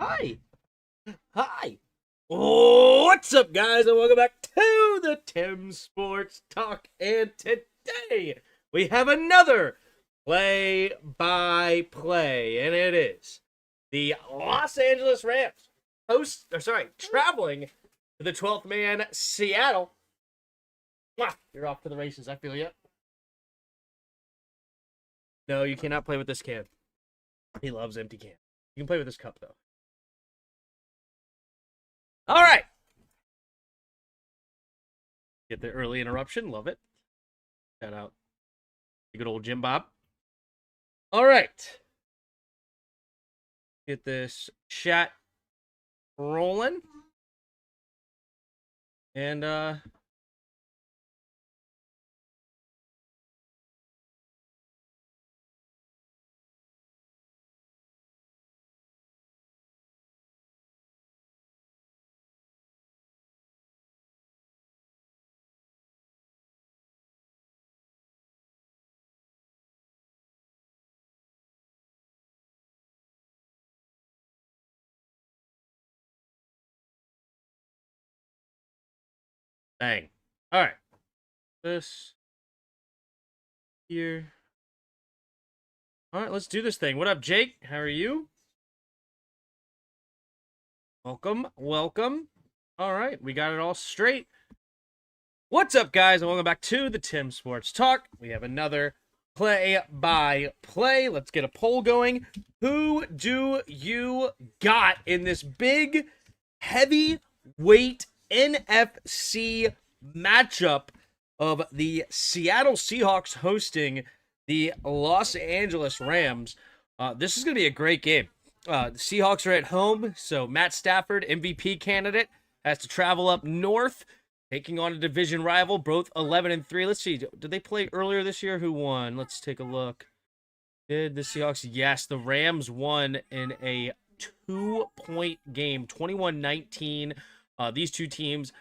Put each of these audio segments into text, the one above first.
Hi. Hi. What's up, guys, and welcome back to the Tim Sports Talk. And today we have another play-by-play, and it is the Los Angeles Rams traveling to the 12th man, Seattle. You're off to the races, I feel you. No, you cannot play with this can. He loves empty cans. You can play with this cup, though. All right. Get the early interruption. Love it. Shout out good old Jim Bob. All right. Get this chat rolling. And bang. All right. This here. All right, let's do this thing. What up, Jake? How are you? Welcome. Welcome. All right, we got it all straight. What's up, guys, and welcome back to the Tim Sports Talk. We have another play-by-play. Let's get a poll going. Who do you got in this big, heavyweight NFC matchup of the Seattle Seahawks hosting the Los Angeles Rams? This is going to be a great game. The Seahawks are at home, so Matt Stafford, MVP candidate, has to travel up north, taking on a division rival, both 11-3. Let's see, did they play earlier this year? Who won? Let's take a look. Did the Seahawks? Yes, the Rams won in a 2-point game, 21-19. These two teams,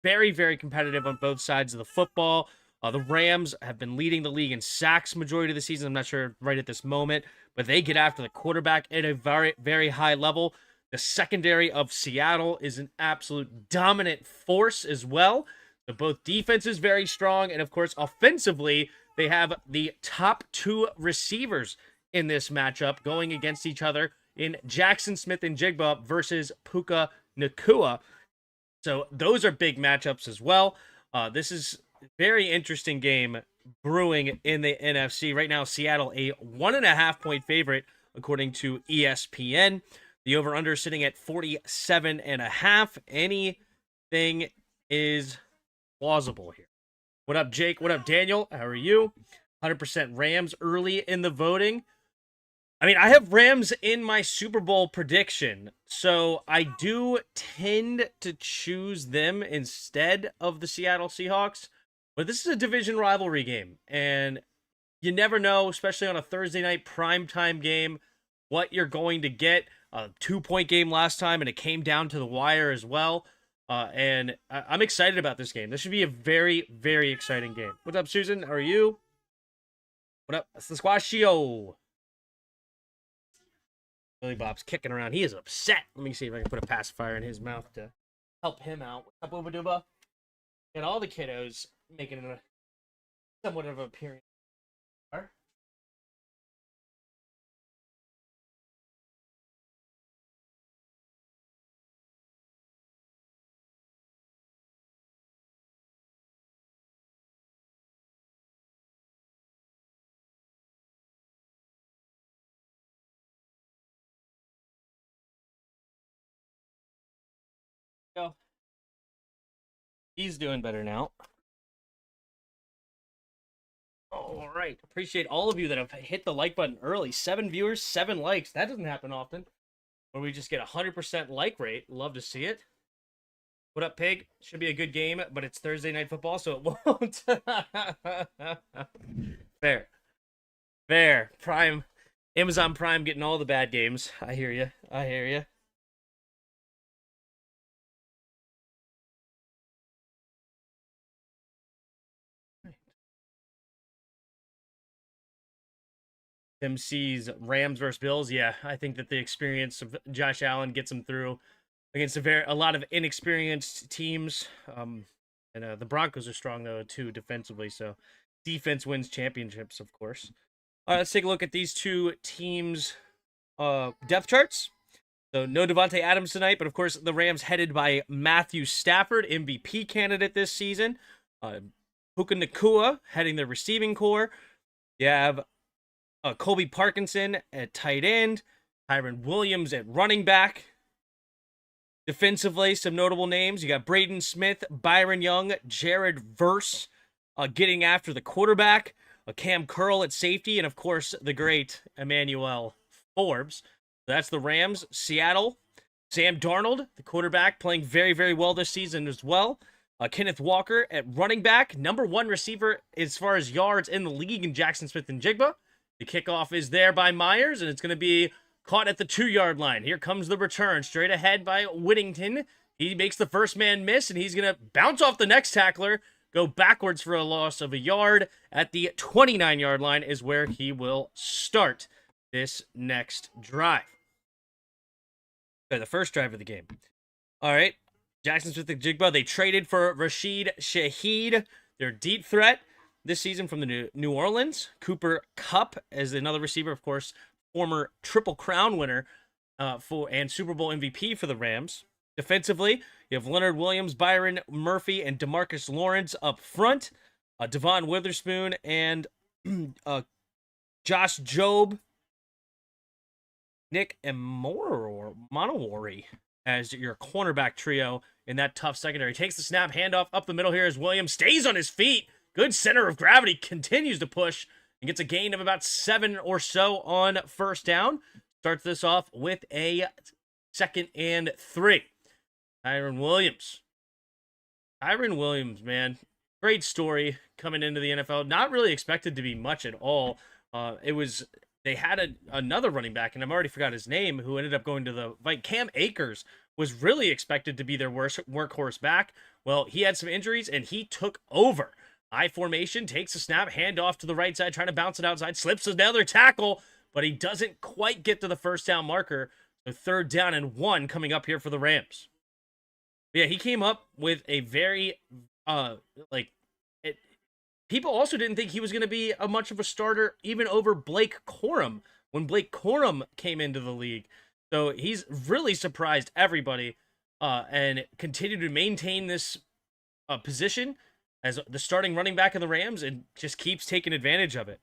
very, very competitive on both sides of the football. The Rams have been leading the league in sacks majority of the season. I'm not sure right at this moment, but they get after the quarterback at a very, very high level. The secondary of Seattle is an absolute dominant force as well. So both defenses very strong, and of course, offensively, they have the top two receivers in this matchup going against each other in Jackson Smith and Jigba versus Puka Nacua. So those are big matchups as well. This is a very interesting game brewing in the NFC. Right now, Seattle, a 1.5-point favorite, according to ESPN. The over-under sitting at 47.5. Anything is plausible here. What up, Jake? What up, Daniel? How are you? 100% Rams early in the voting. I mean, I have Rams in my Super Bowl prediction, so I do tend to choose them instead of the Seattle Seahawks. But this is a division rivalry game, and you never know, especially on a Thursday night primetime game, what you're going to get. A 2-point game last time, and it came down to the wire as well. And I'm excited about this game. This should be a very, very exciting game. What's up, Susan? How are you? What up? It's the Squashio. Billy Bob's kicking around. He is upset. Let me see if I can put a pacifier in his mouth to help him out. What's up, Booba Dooba? And all the kiddos making a somewhat of an appearance. Go. He's doing better now. All right. Appreciate all of you that have hit the like button early. 7 viewers, 7 likes. That doesn't happen often. Where we just get a 100% like rate. Love to see it. What up, Pig? Should be a good game, but it's Thursday night football, so it won't. Fair. Fair. Prime. Amazon Prime getting all the bad games. I hear you. I hear you. Tim C's Rams versus Bills. Yeah, I think that the experience of Josh Allen gets him through against a lot of inexperienced teams. And the Broncos are strong though too defensively. So defense wins championships, of course. All right, let's take a look at these two teams' depth charts. So no Devontae Adams tonight, but of course the Rams headed by Matthew Stafford, MVP candidate this season. Puka Nacua heading the receiving core. You have Colby Parkinson at tight end. Tyron Williams at running back. Defensively, some notable names. You got Braden Smith, Byron Young, Jared Verse getting after the quarterback. Cam Curl at safety, and of course the great Emmanuel Forbes. That's the Rams. Seattle, Sam Darnold, the quarterback, playing very, very well this season as well. Kenneth Walker at running back, number one receiver as far as yards in the league in Jackson Smith-Njigba. The kickoff is there by Myers, and it's going to be caught at the 2-yard line. Here comes the return, straight ahead by Whittington. He makes the first man miss, and he's going to bounce off the next tackler, go backwards for a loss of a yard. At the 29-yard line is where he will start this next drive. Okay, the first drive of the game. All right, Jackson Smith-Njigba, they traded for Rashid Shaheed, their deep threat this season from the New Orleans. Cooper Kupp as another receiver, of course, former Triple Crown winner and Super Bowl MVP for the Rams. Defensively, you have Leonard Williams, Byron Murphy, and DeMarcus Lawrence up front. Devon Witherspoon and Josh Jobe, Nick Monowari as your cornerback trio in that tough secondary. Takes the snap, handoff up the middle here as Williams stays on his feet. Good center of gravity, continues to push and gets a gain of about 7 or so on first down. Starts this off with a 2nd and 3. Tyron Williams, man. Great story coming into the NFL. Not really expected to be much at all. They had another running back, and I've already forgot his name, who ended up going to the Cam Akers was really expected to be their workhorse back. Well, he had some injuries, and he took over. I formation, takes a snap, hand off to the right side, trying to bounce it outside, slips another tackle, but he doesn't quite get to the first down marker. So 3rd down and 1 coming up here for the Rams. Yeah, he came up with a very, people also didn't think he was going to be much of a starter, even over Blake Corum, when Blake Corum came into the league. So he's really surprised everybody and continued to maintain this position as the starting running back of the Rams and just keeps taking advantage of it.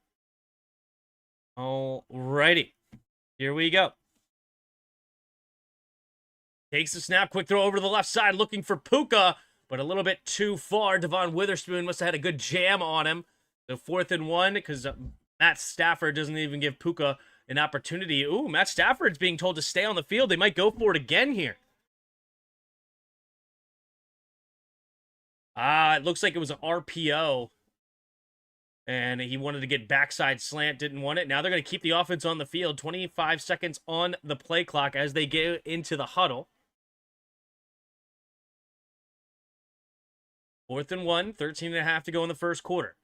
Alrighty, here we go. Takes the snap, quick throw over to the left side, looking for Puka, but a little bit too far. Devon Witherspoon must have had a good jam on him. So 4th and 1, because Matt Stafford doesn't even give Puka an opportunity. Ooh, Matt Stafford's being told to stay on the field. They might go for it again here. It looks like it was an RPO. And he wanted to get backside slant, didn't want it. Now they're going to keep the offense on the field. 25 seconds on the play clock as they get into the huddle. 4th and 1, 13.5 to go in the first quarter.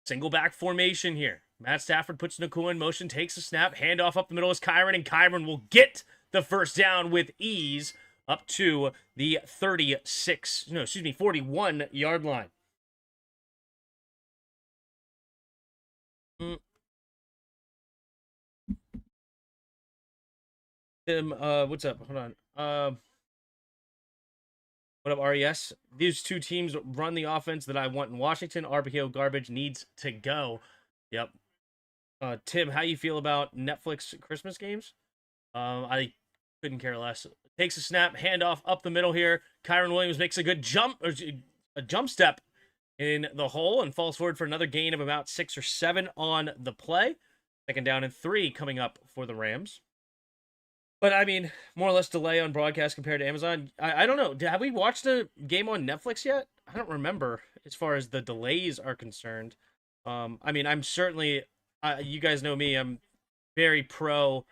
Single back formation here. Matt Stafford puts Nacua in motion, takes a snap, handoff up the middle is Kyron, and Kyron will get the first down with ease up to the 41-yard line. Tim, what's up? Hold on. What up, RES? These two teams run the offense that I want in Washington. RPO garbage needs to go. Yep. Tim, how you feel about Netflix Christmas games? I couldn't care less. Takes a snap, handoff up the middle here. Kyron Williams makes a good jump step in the hole and falls forward for another gain of about 6 or 7 on the play. 2nd down and 3 coming up for the Rams. But, I mean, more or less delay on broadcast compared to Amazon. I don't know. Have we watched a game on Netflix yet? I don't remember as far as the delays are concerned. I mean, I'm certainly, you guys know me, I'm very pro,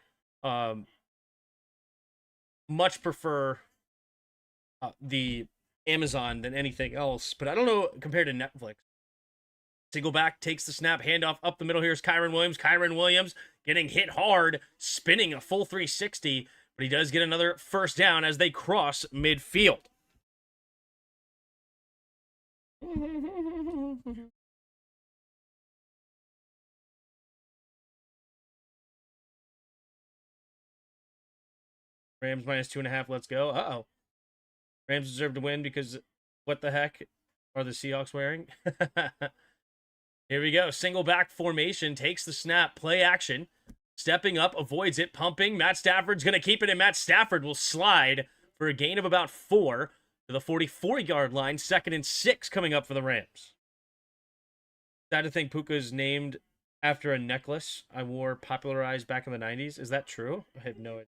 much prefer the Amazon than anything else. But I don't know compared to Netflix. Single back, takes the snap, handoff up the middle. Here's Kyren Williams. Kyren Williams getting hit hard, spinning a full 360, but he does get another first down as they cross midfield. Rams minus 2.5. Let's go. Uh-oh. Rams deserve to win because what the heck are the Seahawks wearing? Here we go. Single back formation. Takes the snap. Play action. Stepping up. Avoids it. Pumping. Matt Stafford's going to keep it, and Matt Stafford will slide for a gain of about 4 to the 44-yard line. 2nd and 6 coming up for the Rams. Sad to think Puka is named after a necklace I wore popularized back in the 90s. Is that true? I have no idea.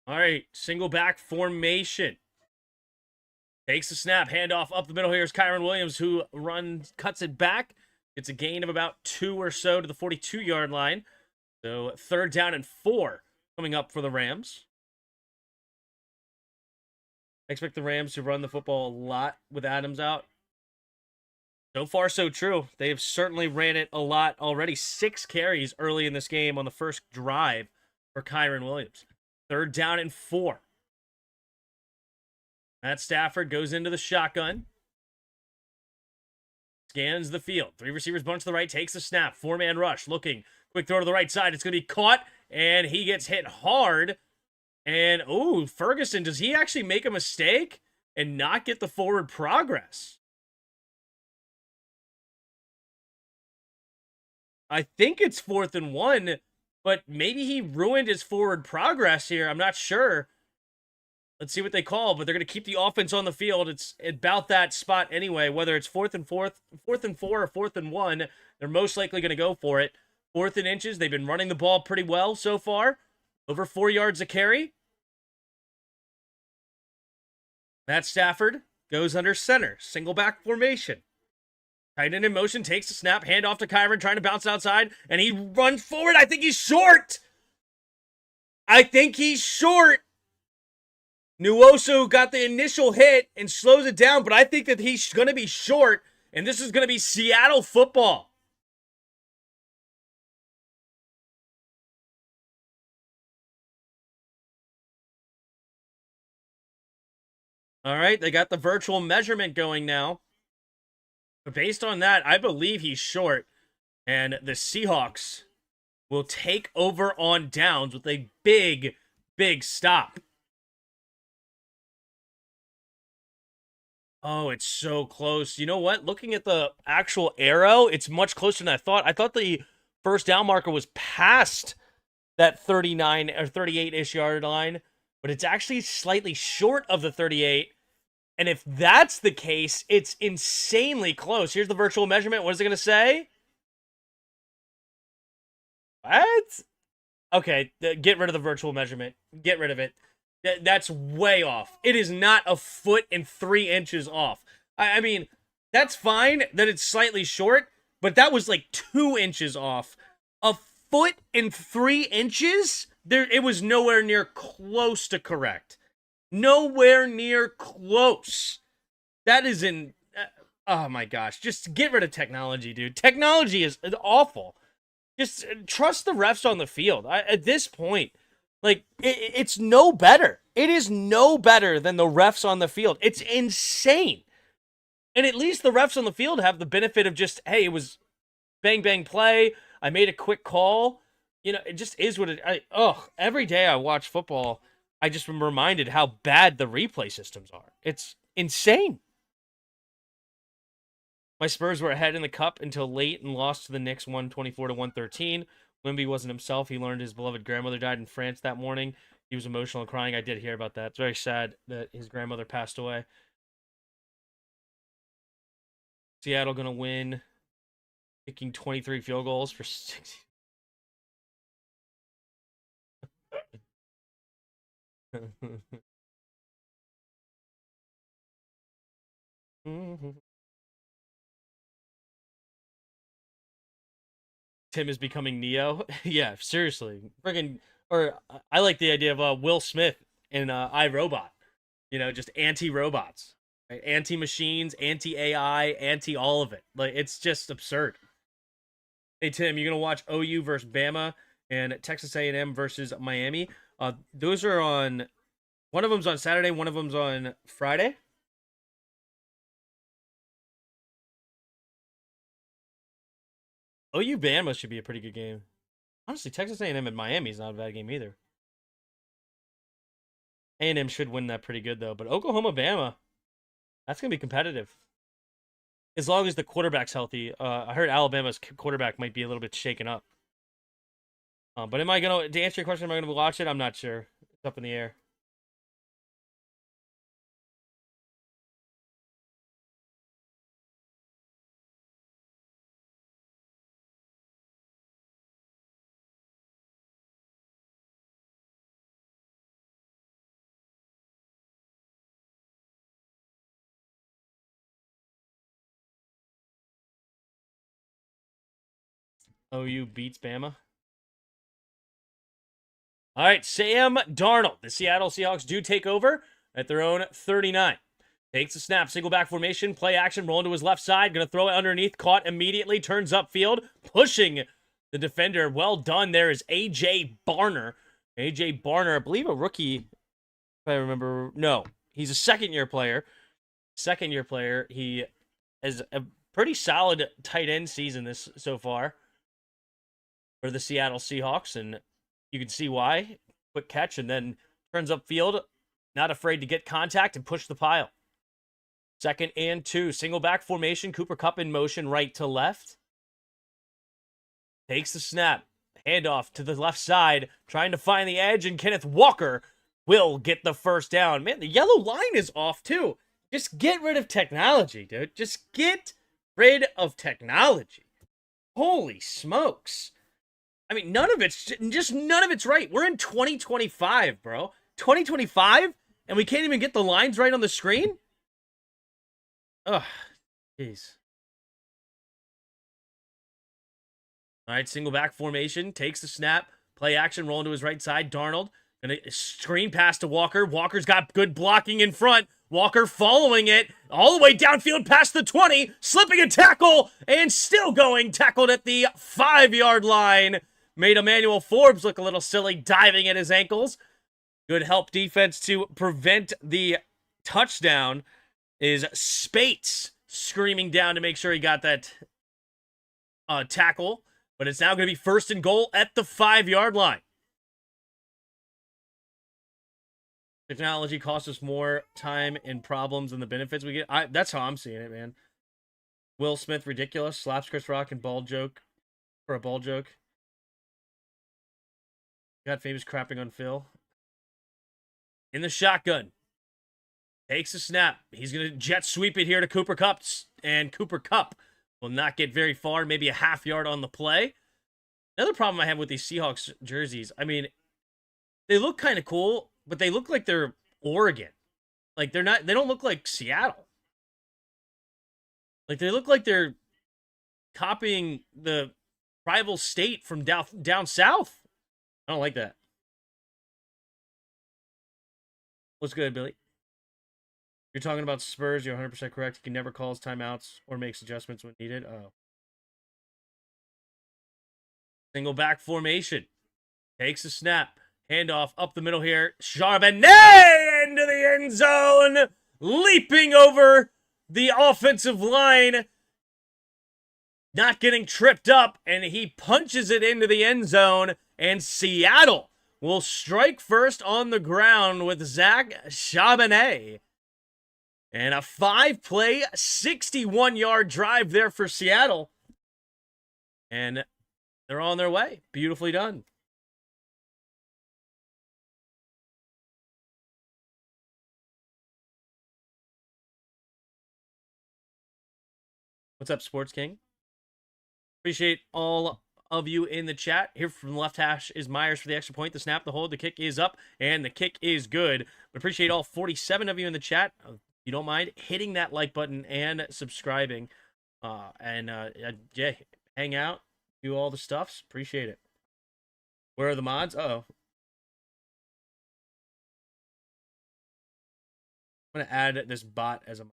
All right, single back formation. Takes the snap, handoff up the middle. Here's Kyren Williams, who cuts it back. It's a gain of about 2 or so to the 42-yard line. So 3rd down and 4 coming up for the Rams. I expect the Rams to run the football a lot with Adams out. So far, so true. They have certainly ran it a lot already. 6 carries early in this game on the first drive for Kyren Williams. 3rd down and 4. Matt Stafford goes into the shotgun. Scans the field. 3 receivers bunch to the right. Takes the snap. 4-man rush. Looking. Quick throw to the right side. It's going to be caught. And he gets hit hard. And, ooh, Ferguson, does he actually make a mistake and not get the forward progress? I think it's 4th and 1, but maybe he ruined his forward progress here. I'm not sure. Let's see what they call, but they're going to keep the offense on the field. It's about that spot anyway, whether it's 4th and 4 or 4th and 1, they're most likely going to go for it. 4th and inches, they've been running the ball pretty well so far. Over 4 yards a carry. Matt Stafford goes under center. Single back formation. Tight end in motion, takes the snap, hand off to Kyren, trying to bounce outside, and he runs forward. I think he's short. Nuoso got the initial hit and slows it down, but I think that he's going to be short, and this is going to be Seattle football. All right, they got the virtual measurement going now. But based on that, I believe he's short, and the Seahawks will take over on downs with a big, big stop. Oh, it's so close. You know what? Looking at the actual arrow, it's much closer than I thought. I thought the first down marker was past that 39 or 38-ish yard line, but it's actually slightly short of the 38. And if that's the case, it's insanely close. Here's the virtual measurement. What is it going to say? What? Okay, get rid of the virtual measurement. Get rid of it. That's way off. It is not 1.3 off. I mean, that's fine that it's slightly short, but that was like 2 inches off. 1.3? It was nowhere near close to correct. Nowhere near close. That is oh my gosh. Just get rid of technology, dude. Technology is awful. Just trust the refs on the field. At this point, like, it's no better. It is no better than the refs on the field. It's insane. And at least the refs on the field have the benefit of just, hey, it was bang, bang play. I made a quick call. You know, it just is what it... every day I watch football, I just am reminded how bad the replay systems are. It's insane. My Spurs were ahead in the cup until late and lost to the Knicks 124-113. Wimby wasn't himself. He learned his beloved grandmother died in France that morning. He was emotional and crying. I did hear about that. It's very sad that his grandmother passed away. Seattle going to win, kicking 23 field goals for 60. Tim is becoming Neo. Yeah, seriously. Friggin' or I like the idea of Will Smith in iRobot. You know, just anti-robots, right? Anti-machines, anti-AI, anti all of it. Like it's just absurd. Hey Tim, you're gonna watch OU versus Bama and Texas A&M versus Miami. Those are on. One of them's on Saturday. One of them's on Friday. OU Bama should be a pretty good game. Honestly, Texas A&M and Miami is not a bad game either. A&M should win that pretty good though, but Oklahoma Bama, that's gonna be competitive as long as the quarterback's healthy. I heard Alabama's quarterback might be a little bit shaken up. But am I gonna to answer your question? Am I gonna watch it? I'm not sure. It's up in the air. OU beats Bama. All right, Sam Darnold. The Seattle Seahawks do take over at their own 39. Takes a snap, single back formation, play action, rolling to his left side. Going to throw it underneath, caught immediately, turns upfield, pushing the defender. Well done. There is A.J. Barner. A.J. Barner, I believe a rookie, if I remember. No, he's a second-year player. Second-year player. He has a pretty solid tight end season this so far for the Seattle Seahawks, and you can see why. Quick catch and then turns upfield, not afraid to get contact and push the pile. 2nd and 2, single back formation. Cooper Kupp in motion, right to left. Takes the snap, handoff to the left side, trying to find the edge, and Kenneth Walker will get the first down. Man, the yellow line is off too. Just get rid of technology, dude. Just get rid of technology. Holy smokes. I mean, none of it's right. We're in 2025, bro. 2025, and we can't even get the lines right on the screen? Ugh, jeez. All right, single back formation. Takes the snap. Play action, rolling to his right side. Darnold. Gonna screen pass to Walker. Walker's got good blocking in front. Walker following it all the way downfield past the 20. Slipping a tackle and still going. Tackled at the 5-yard line. Made Emmanuel Forbes look a little silly diving at his ankles. Good help defense to prevent the touchdown. Is Spates screaming down to make sure he got that tackle. But it's now going to be 1st and goal at the 5-yard line. Technology costs us more time and problems than the benefits we get. That's how I'm seeing it, man. Will Smith, ridiculous. Slaps Chris Rock and ball joke. For a ball joke. Got famous crapping on Phil. In the shotgun. Takes a snap. He's going to jet sweep it here to Cooper Kupp. And Cooper Kupp will not get very far. Maybe a half yard on the play. Another problem I have with these Seahawks jerseys. I mean, they look kind of cool, but they look like they're Oregon. Like they don't look like Seattle. Like they look like they're copying the rival state from down south. I don't like that. What's good, Billy? You're talking about Spurs. You're 100% correct. He can never call his timeouts or makes adjustments when needed. Oh. Single back formation. Takes a snap. Handoff up the middle here. Charbonnet into the end zone. Leaping over the offensive line. Not getting tripped up. And he punches it into the end zone. And Seattle will strike first on the ground with Zach Charbonnet. And a 5-play, 61-yard drive there for Seattle. And they're on their way. Beautifully done. What's up, Sports King? Appreciate all of you in the chat. Here from the left hash is Myers for the extra point. The snap, the hold, the kick is up, and the kick is good. But appreciate all 47 of you in the chat. If you don't mind hitting that like button and subscribing. Yeah, hang out. Do all the stuffs. Appreciate it. Where are the mods? Uh-oh. I'm going to add this bot as a mod.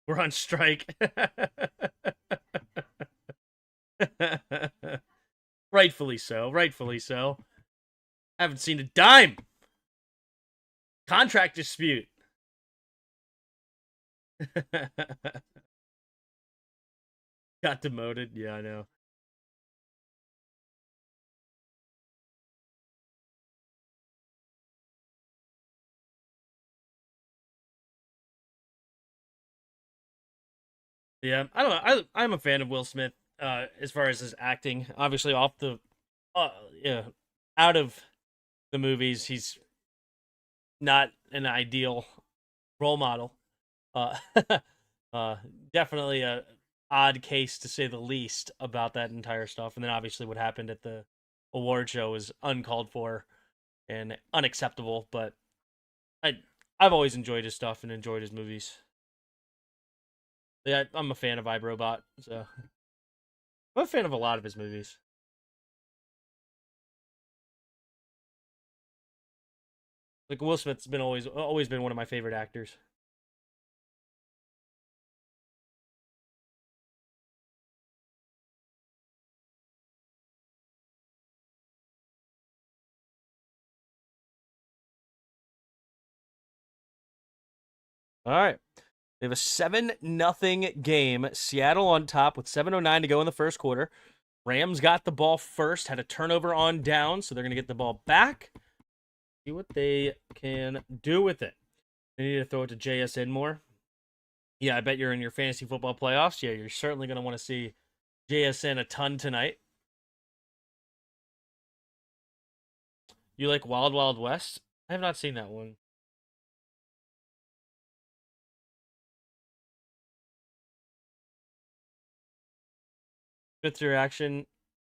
We're on strike. Rightfully so. Rightfully so. Haven't seen a dime. Contract dispute. Got demoted. Yeah, I know. Yeah, I don't know. I'm a fan of Will Smith as far as his acting. Obviously, off the yeah, out of the movies, he's not an ideal role model. Uh, uh, definitely a odd case to say the least about that entire stuff. And then obviously what happened at the award show was uncalled for and unacceptable. But I I've always enjoyed his stuff and enjoyed his movies. Yeah, I'm a fan of iRobot, so I'm a fan of a lot of his movies. Like Will Smith's been always been one of my favorite actors. All right. They have a 7-0 game. Seattle on top with 7:09 to go in the first quarter. Rams got the ball first, had a turnover on down, so they're going to get the ball back. See what they can do with it. They need to throw it to JSN more. Yeah, I bet you're in your fantasy football playoffs. Yeah, you're certainly going to want to see JSN a ton tonight. You like Wild Wild West? I have not seen that one. Fifth reaction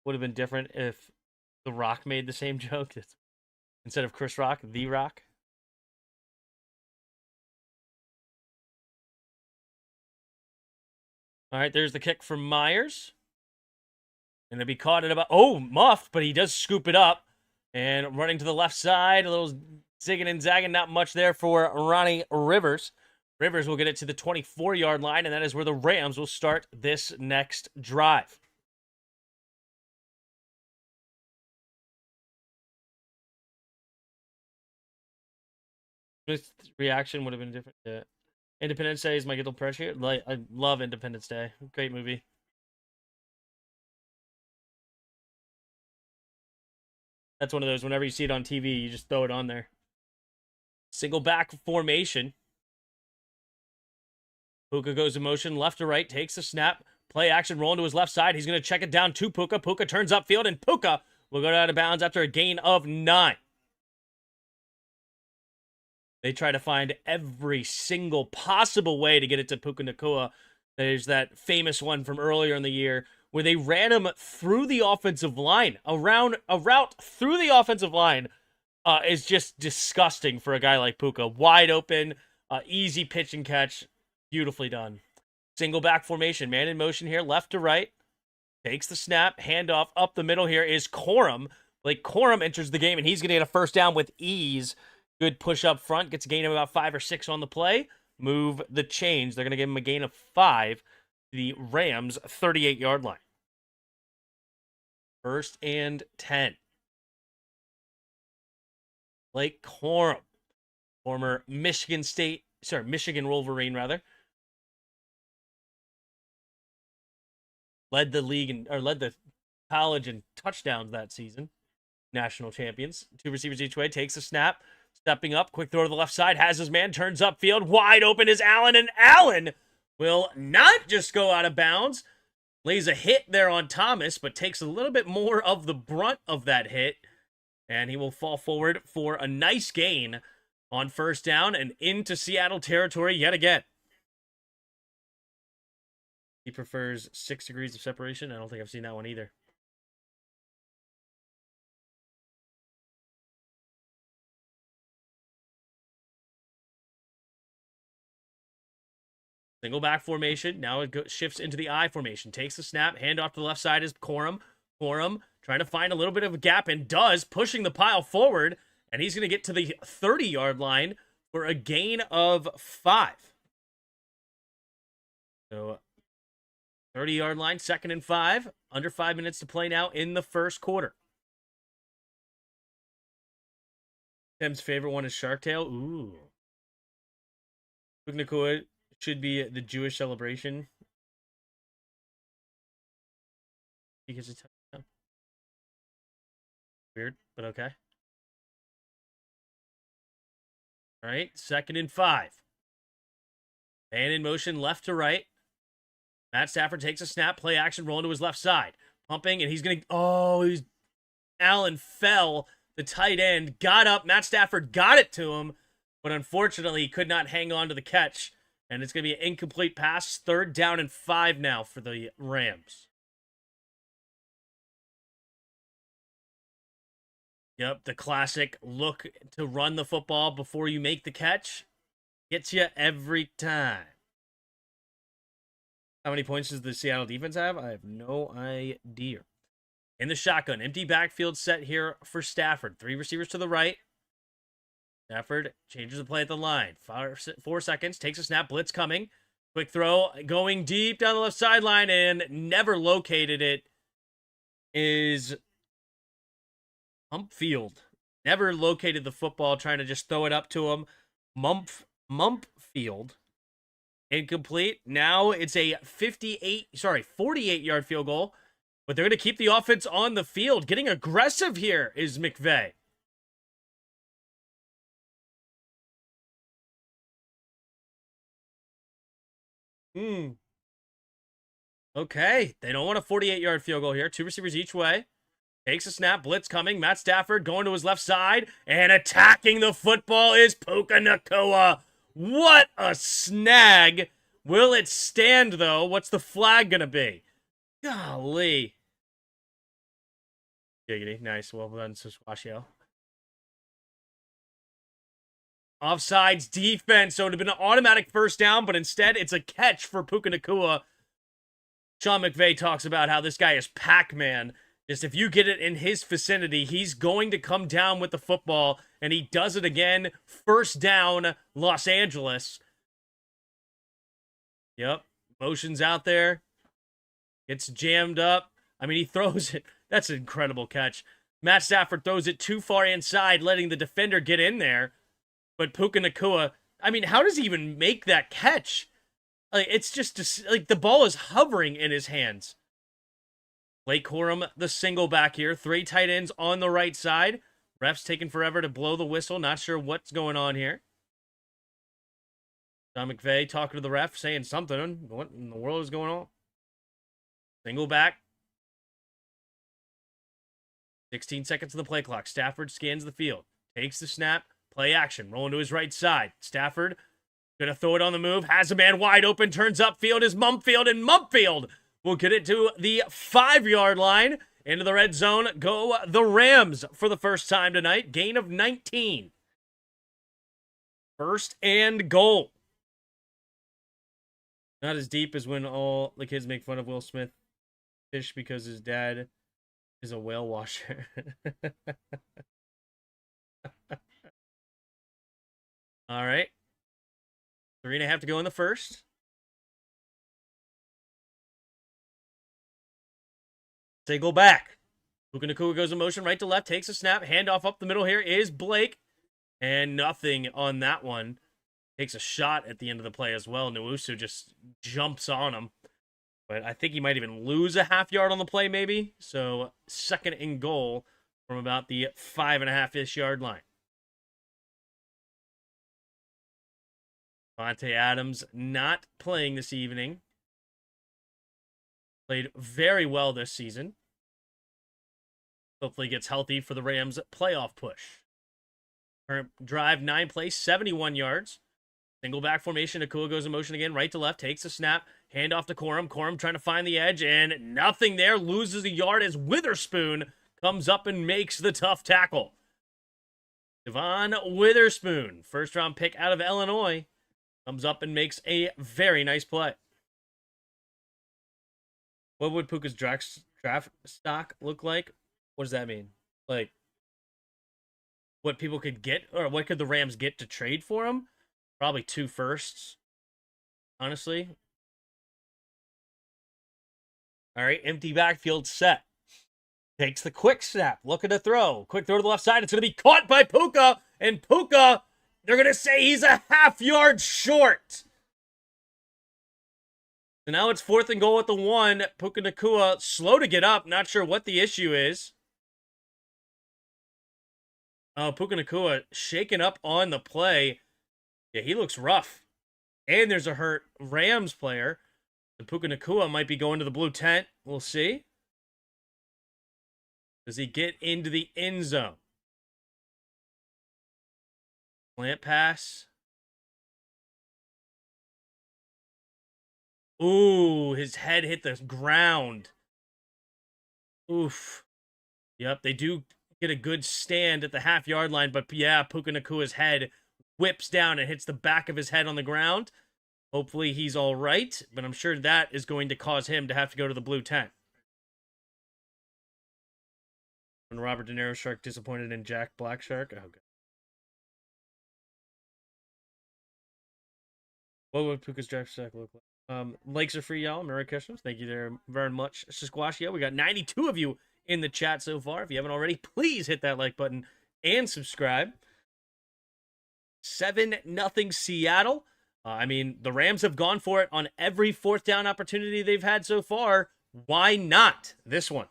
would have been different if The Rock made the same joke instead of Chris Rock, The Rock. All right, there's the kick from Myers. And to be caught at about, oh, muffed, but he does scoop it up. And running to the left side, a little zigging and zagging, not much there for Ronnie Rivers. Rivers will get it to the 24-yard line, and that is where the Rams will start this next drive. This reaction would have been different. Yeah. Independence Day is my guilty pleasure. Like, I love Independence Day. Great movie. That's one of those, whenever you see it on TV, you just throw it on there. Single back formation. Puka goes in motion, left to right, takes the snap. Play action, rolling to his left side. He's going to check it down to Puka. Puka turns upfield, and Puka will go out of bounds after a gain of 9. They try to find every single possible way to get it to Puka Nacua. There's that famous one from earlier in the year where they ran him through the offensive line. A route through the offensive line is just disgusting for a guy like Puka. Wide open, easy pitch and catch. Beautifully done. Single back formation. Man in motion here, left to right. Takes the snap. Handoff up the middle here is Corum. Like Corum enters the game, and he's going to get a first down with ease. Good push up front. Gets a gain of about 5 or 6 on the play. Move the change. They're going to give him a gain of 5. The Rams' 38-yard line. 1st and 10. Blake Corum, former Michigan Wolverine, rather. Led the college in touchdowns that season. National champions. 2 receivers each way. Takes a snap. Stepping up. Quick throw to the left side. Has his man. Turns upfield. Wide open is Allen. And Allen will not just go out of bounds. Lays a hit there on Thomas, but takes a little bit more of the brunt of that hit. And he will fall forward for a nice gain on first down and into Seattle territory yet again. He prefers 6 degrees of separation. I don't think I've seen that one either. Single back formation. Now it shifts into the I formation. Takes the snap. Hand off to the left side is Corum. Corum trying to find a little bit of a gap and does, pushing the pile forward. And he's going to get to the 30-yard line for a gain of 5. So 30-yard line, 2nd and 5. Under 5 minutes to play now in the first quarter. Tim's favorite one is Shark Tale. Ooh. Puka should be the Jewish celebration. Because it's weird, but okay. All right, 2nd and 5. Man in motion, left to right. Matt Stafford takes a snap, play action, rolling to his left side. Pumping, and he's going to... Allen fell. The tight end got up. Matt Stafford got it to him, but unfortunately, he could not hang on to the catch. And it's going to be an incomplete pass. 3rd down and 5 now for the Rams. Yep, the classic look to run the football before you make the catch. Gets you every time. How many points does the Seattle defense have? I have no idea. In the shotgun, empty backfield set here for Stafford. 3 receivers to the right. Stafford changes the play at the line. 4 seconds, takes a snap, blitz coming. Quick throw, going deep down the left sideline and never located it is Mumpfield. Never located the football, trying to just throw it up to him. Mumpfield. Incomplete. Now it's a 48-yard field goal. But they're going to keep the offense on the field. Getting aggressive here is McVay. Okay. They don't want a 48-yard field goal here. 2 receivers each way. Takes a snap. Blitz coming. Matt Stafford going to his left side. And attacking the football is Puka Nacua. What a snag. Will it stand, though? What's the flag going to be? Golly. Giggity. Nice. Well done, Squashio. Offsides defense. So it would have been an automatic first down, but instead it's a catch for Puka Nacua. Sean McVay talks about how this guy is Pac-Man. Just if you get it in his vicinity, he's going to come down with the football, and he does it again. First down, Los Angeles. Yep. Motion's out there. Gets jammed up. I mean, he throws it. That's an incredible catch. Matt Stafford throws it too far inside, letting the defender get in there. But Puka Nacua, I mean, how does he even make that catch? Like, it's just, like, the ball is hovering in his hands. Blake Corum, the single back here. 3 tight ends on the right side. Ref's taking forever to blow the whistle. Not sure what's going on here. John McVay talking to the ref, saying something. What in the world is going on? Single back. 16 seconds of the play clock. Stafford scans the field. Takes the snap. Play action. Rolling to his right side. Stafford gonna throw it on the move. Has a man wide open. Turns upfield is Mumpfield. And Mumpfield will get it to the 5-yard line. Into the red zone. Go the Rams for the first time tonight. Gain of 19. 1st and goal. Not as deep as when all the kids make fun of Will Smith fish because his dad is a whale washer. All right. 3.5 to go in the first. Single back. Puka Nacua goes in motion right to left, takes a snap, handoff up the middle here is Blake. And nothing on that one. Takes a shot at the end of the play as well. Nwosu just jumps on him. But I think he might even lose a half yard on the play, maybe. So 2nd and goal from about the 5.5-ish yard line. Devontae Adams not playing this evening. Played very well this season. Hopefully gets healthy for the Rams' playoff push. Current drive, 9 plays, 71 yards. Single back formation. Nacua goes in motion again, right to left, takes a snap, Hand off to Corum. Corum trying to find the edge, and nothing there. Loses a yard as Witherspoon comes up and makes the tough tackle. Devon Witherspoon, first-round pick out of Illinois, comes up and makes a very nice play. What would Puka's draft stock look like? What does that mean? Like, what people could get, or what could the Rams get to trade for him? Probably 2 firsts, honestly. All right, empty backfield set. Takes the quick snap. Look at the throw. Quick throw to the left side. It's going to be caught by Puka. And Puka, they're going to say he's a half-yard short. So now it's 4th and goal at the 1. Puka Nacua slow to get up. Not sure what the issue is. Puka Nacua shaking up on the play. Yeah, he looks rough. And there's a hurt Rams player. The Puka Nacua might be going to the blue tent. We'll see. Does he get into the end zone? Slant pass. Ooh, his head hit the ground. Oof. Yep, they do get a good stand at the half-yard line, but yeah, Puka Nacua's head whips down and hits the back of his head on the ground. Hopefully he's all right, but I'm sure that is going to cause him to have to go to the blue tent. When Robert De Niro Shark disappointed in Jack Black Shark. Oh, God. What would Puka's draft stock look like? Likes are free, y'all. Merry Christmas. Thank you there very much, Squashia. We got 92 of you in the chat so far. If you haven't already, please hit that like button and subscribe. 7-0 Seattle. I mean, the Rams have gone for it on every 4th down opportunity they've had so far. Why not this one?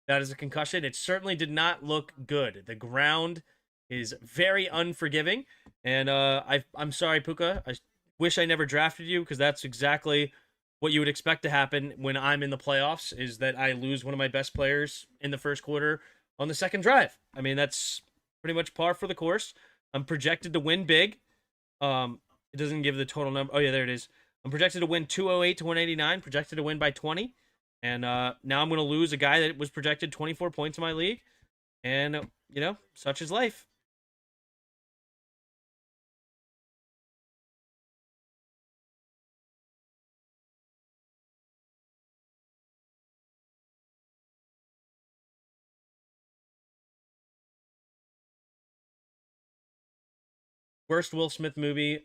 That is a concussion. It certainly did not look good. The ground is very unforgiving. And I'm sorry, Puka. I wish I never drafted you, because that's exactly what you would expect to happen when I'm in the playoffs, is that I lose one of my best players in the first quarter on the second drive. I mean, that's pretty much par for the course. I'm projected to win big. It doesn't give the total number. Oh, yeah, there it is. I'm projected to win 208 to 189, projected to win by 20. And now I'm going to lose a guy that was projected 24 points in my league. And, you know, such is life. Worst Will Smith movie,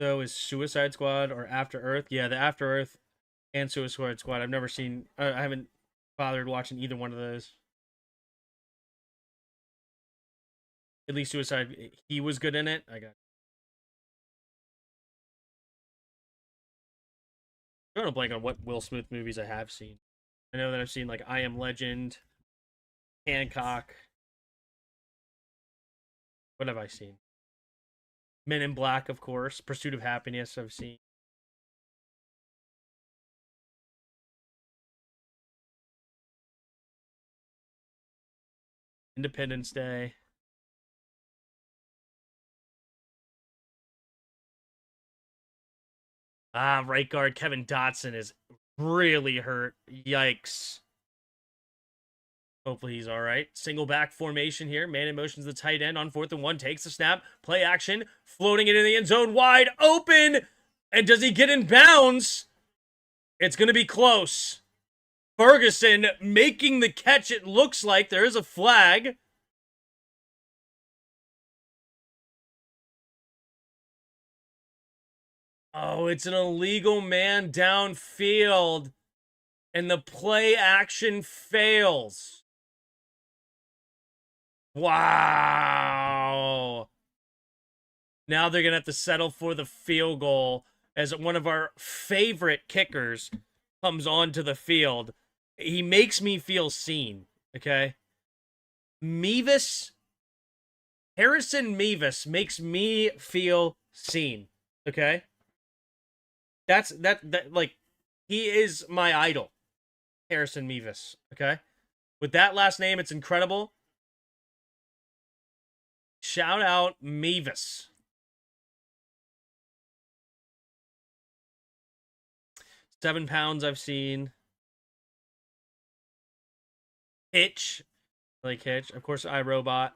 though, is Suicide Squad or After Earth. Yeah, the After Earth and Suicide Squad. I've never seen. I haven't bothered watching either one of those. At least Suicide, he was good in it. I'm drawing a blank on what Will Smith movies I have seen. I know that I've seen, like, I Am Legend, Hancock. What have I seen? Men in Black, of course. Pursuit of Happiness, I've seen. Independence Day. Right guard Kevin Dotson is really hurt. Yikes. Hopefully he's all right. Single back formation here. Man in motion to the tight end on 4th and 1. Takes the snap. Play action. Floating it in the end zone. Wide open. And does he get in bounds? It's going to be close. Ferguson making the catch, it looks like. There is a flag. Oh, it's an illegal man downfield. And the play action fails. Wow. Now they're going to have to settle for the field goal as one of our favorite kickers comes onto the field. He makes me feel seen, okay? Harrison Mevis makes me feel seen, okay? That like, he is my idol, Harrison Mevis, okay? With that last name, it's incredible. Shout out Mevis. 7 pounds I've seen. Hitch. Like Hitch. Of course, iRobot.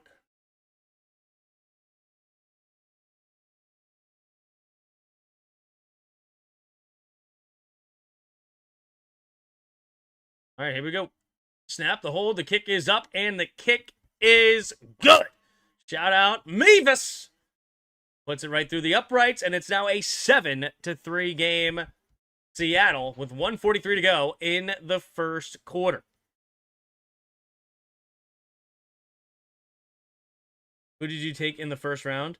All right, here we go. Snap the hold. The kick is up, and the kick is good. Shout out Mevis. Puts it right through the uprights, and it's now a 7-3 game. Seattle with 1:43 to go in the first quarter. Who did you take in the first round?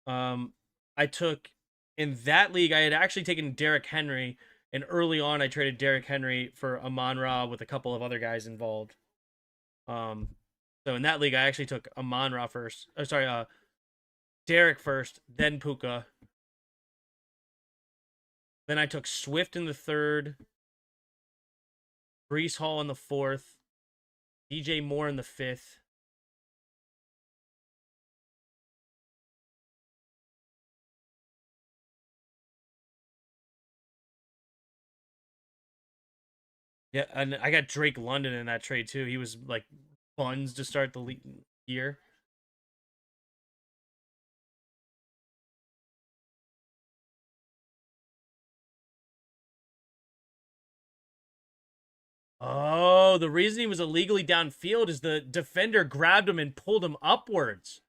I took in that league. I had actually taken Derrick Henry, and early on, I traded Derrick Henry for Amon-Ra with a couple of other guys involved. So in that league, I actually took Amon-Ra first. Oh, sorry, Derrick first, then Puka. Then I took Swift in the third, Breece Hall in the fourth, DJ Moore in the fifth. Yeah, and I got Drake London in that trade too. He was like buns to start the year. Oh, the reason he was illegally downfield is the defender grabbed him and pulled him upwards.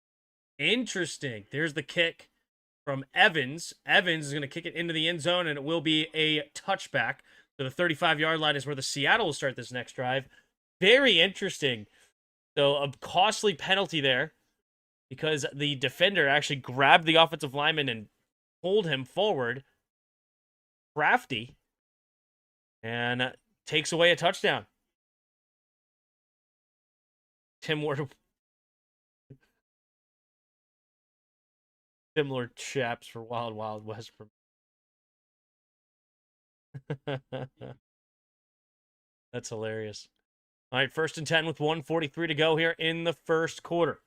Interesting. There's the kick from Evans. Evans is going to kick it into the end zone, and it will be a touchback. So the 35-yard line is where the Seattle will start this next drive. Very interesting. So a costly penalty there because the defender actually grabbed the offensive lineman and pulled him forward. Crafty. And takes away a touchdown. Similar chaps for Wild Wild West. That's hilarious. All right, 1st and 10 with 1:43 to go here in the first quarter.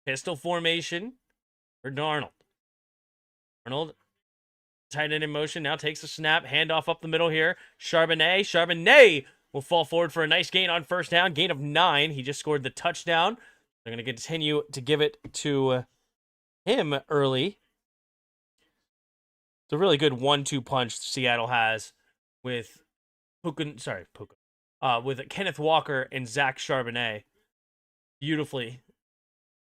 Pistol formation for Darnold. Darnold, tight end in motion, now takes the snap, handoff up the middle here. Charbonnet will fall forward for a nice gain on first down, gain of 9. He just scored the touchdown. They're going to continue to give it to him early. It's a really good 1-2 punch Seattle has with with Kenneth Walker and Zach Charbonnet. Beautifully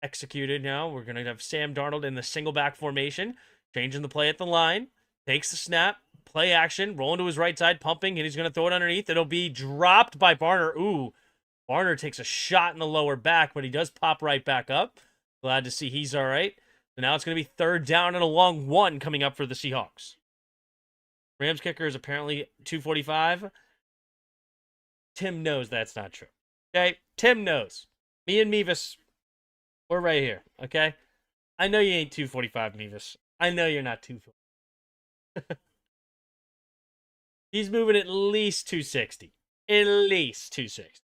executed now. We're going to have Sam Darnold in the single back formation, changing the play at the line, takes the snap, play action, rolling to his right side, pumping, and he's going to throw it underneath. It'll be dropped by Barner. Ooh, Barner takes a shot in the lower back, but he does pop right back up. Glad to see he's all right. So now it's going to be 3rd down and a long 1 coming up for the Seahawks. Rams kicker is apparently 245. Tim knows that's not true. Okay? Tim knows. Me and Mevis, we're right here. Okay? I know you ain't 245, Mevis. I know you're not 240. He's moving at least 260. At least 260.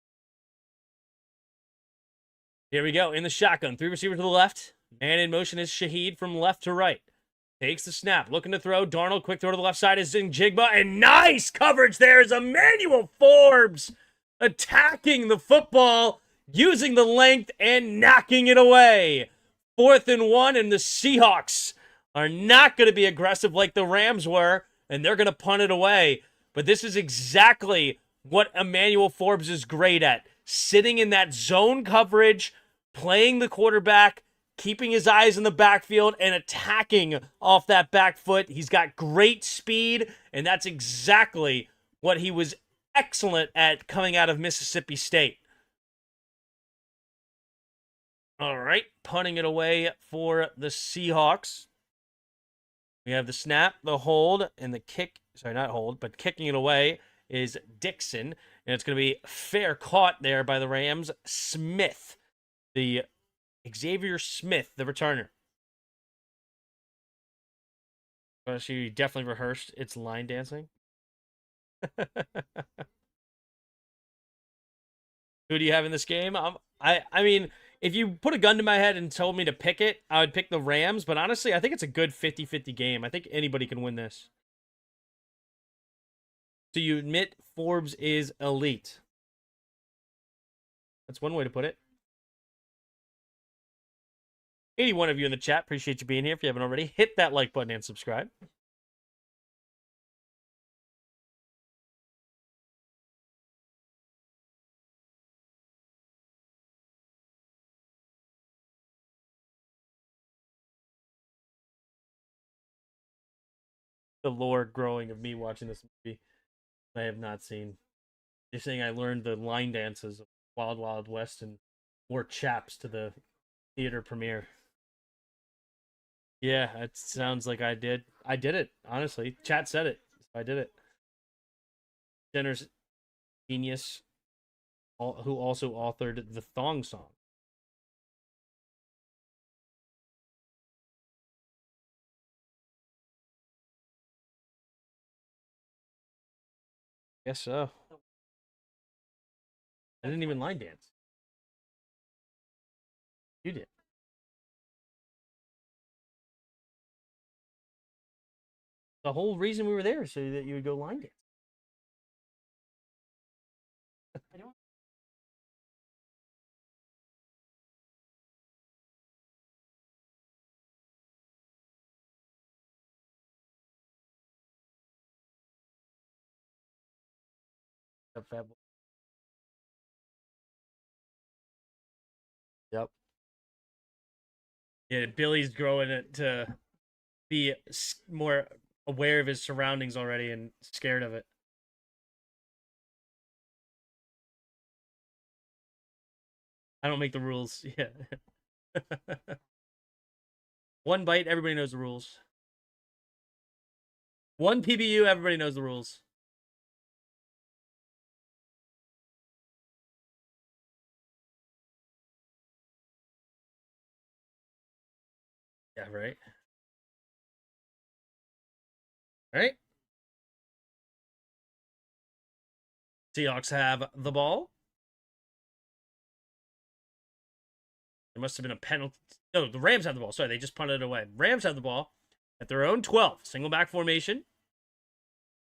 Here we go. In the shotgun. 3 receivers to the left. Man in motion is Shaheed from left to right. Takes the snap. Looking to throw. Darnold, quick throw to the left side is Njigba. And nice coverage there is Emmanuel Forbes attacking the football, using the length and knocking it away. 4th and 1, and the Seahawks are not going to be aggressive like the Rams were, and they're going to punt it away. But this is exactly what Emmanuel Forbes is great at. Sitting in that zone coverage, playing the quarterback, keeping his eyes in the backfield, and attacking off that back foot. He's got great speed, and that's exactly what he was excellent at coming out of Mississippi State. All right, punting it away for the Seahawks. We have the snap, the hold, and the kick. Sorry, not hold, but kicking it away is Dixon. And it's going to be fair caught there by the Rams. Smith, the Xavier Smith, the returner. She definitely rehearsed its line dancing. Who do you have in this game? I mean, if you put a gun to my head and told me to pick it, I would pick the Rams. But honestly, I think it's a good 50-50 game. I think anybody can win this. So you admit Forbes is elite. That's one way to put it. 81 of you in the chat. Appreciate you being here. If you haven't already, hit that like button and subscribe. The lore growing of me watching this movie I have not seen. You're saying I learned the line dances of Wild Wild West and wore chaps to the theater premiere. Yeah, it sounds like I did. I did it, honestly. Chat said it. I did it. Jenner's genius, who also authored the Thong Song. Guess so. I didn't even line dance. You did. The whole reason we were there is so that you would go line dance. I don't. Yep. Yeah, Billy's growing it to be more aware of his surroundings already and scared of it. I don't make the rules. Yeah. One bite, everybody knows the rules. One PBU, everybody knows the rules. Yeah, right. Right. Seahawks have the ball. There must have been a penalty. No, the Rams have the ball. Sorry, they just punted it away. Rams have the ball at their own 12. Single back formation.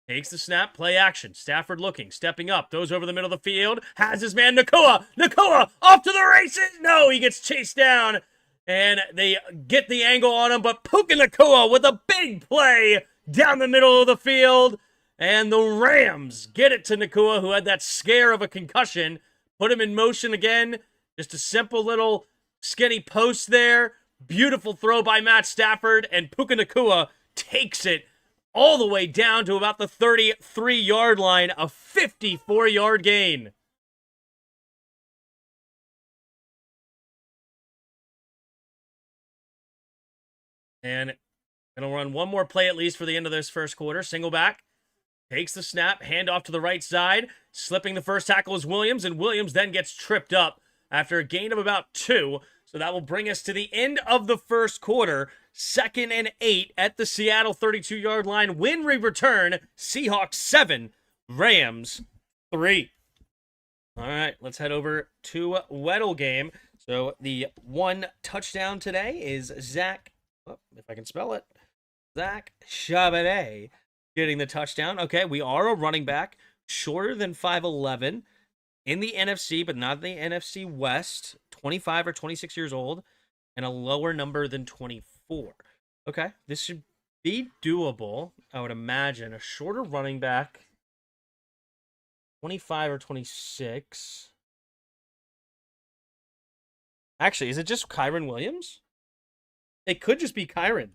Takes the snap, play action. Stafford looking, stepping up, throws over the middle of the field, has his man Nakua. Nakua off to the races. No, he gets chased down, and they get the angle on him. But Puka Nakua with a big play down the middle of the field, and the Rams get it to Nakua, who had that scare of a concussion. Put him in motion again. Just a simple little skinny post there. Beautiful throw by Matt Stafford, and Puka Nakua takes it all the way down to about the 33-yard line, a 54-yard gain. And it'll run one more play at least for the end of this first quarter. Single back, takes the snap, hand off to the right side. Slipping the first tackle is Williams, and Williams then gets tripped up after a gain of about 2. So that will bring us to the end of the first quarter. 2nd and 8 at the Seattle 32-yard line. When we return, Seahawks 7, Rams 3. All right, let's head over to Weddle game. So the one touchdown today is Zach, if I can spell it, Zach Charbonnet getting the touchdown. Okay, we are a running back, shorter than 5'11", in the NFC, but not the NFC West, 25 or 26 years old, and a lower number than 24. Okay, this should be doable, I would imagine. A shorter running back, 25 or 26. Actually, is it just Kyron Williams? It could just be Kyron.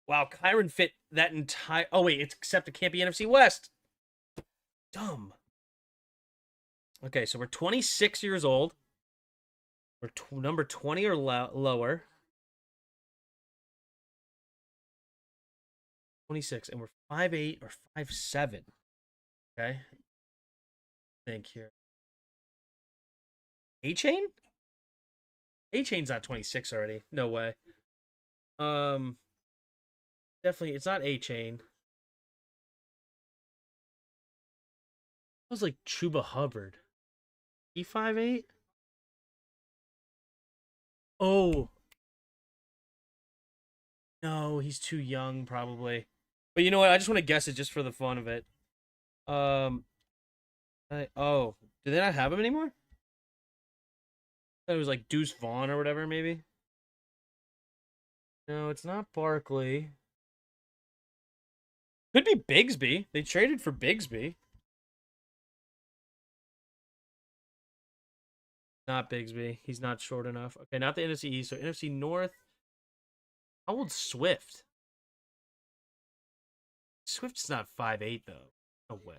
Wow, Kyron fit that entire... Oh, wait, except it can't be NFC West. Dumb. Okay, so we're 26 years old. We're number 20 or lower. 26, and we're 5'8" or 5'7". Okay. Think here. A-Chain? A-Chain's not 26 already. No way. Definitely, it's not A-Chain. It was like Chuba Hubbard. He 5'8"? Oh. No, he's too young, probably. But you know what? I just want to guess it just for the fun of it. Um, oh, do they not have him anymore? I thought it was like Deuce Vaughn or whatever, maybe. No, it's not Barkley. Could be Bigsby. They traded for Bigsby. Not Bigsby. He's not short enough. Okay, not the NFC East. So NFC North. How old's Swift? Swift's not 5'8", though. No way.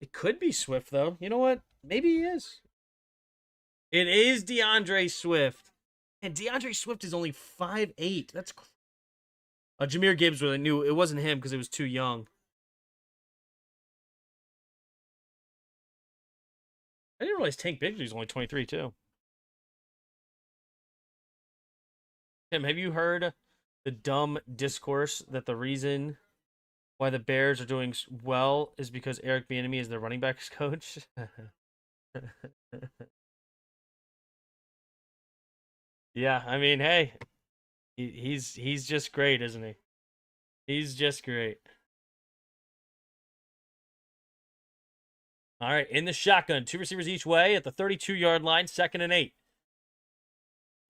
It could be Swift, though. You know what? Maybe he is. It is DeAndre Swift. And DeAndre Swift is only 5'8". That's Jahmyr Gibbs really knew it wasn't him because it was too young. I didn't realize Tank Bigsby was only 23, too. Tim, have you heard the dumb discourse that the reason why the Bears are doing well is because Eric Bieniemy is their running backs coach? Yeah, I mean, hey, he's just great, isn't he? He's just great. All right, in the shotgun, two receivers each way at the 32-yard line, 2nd and 8.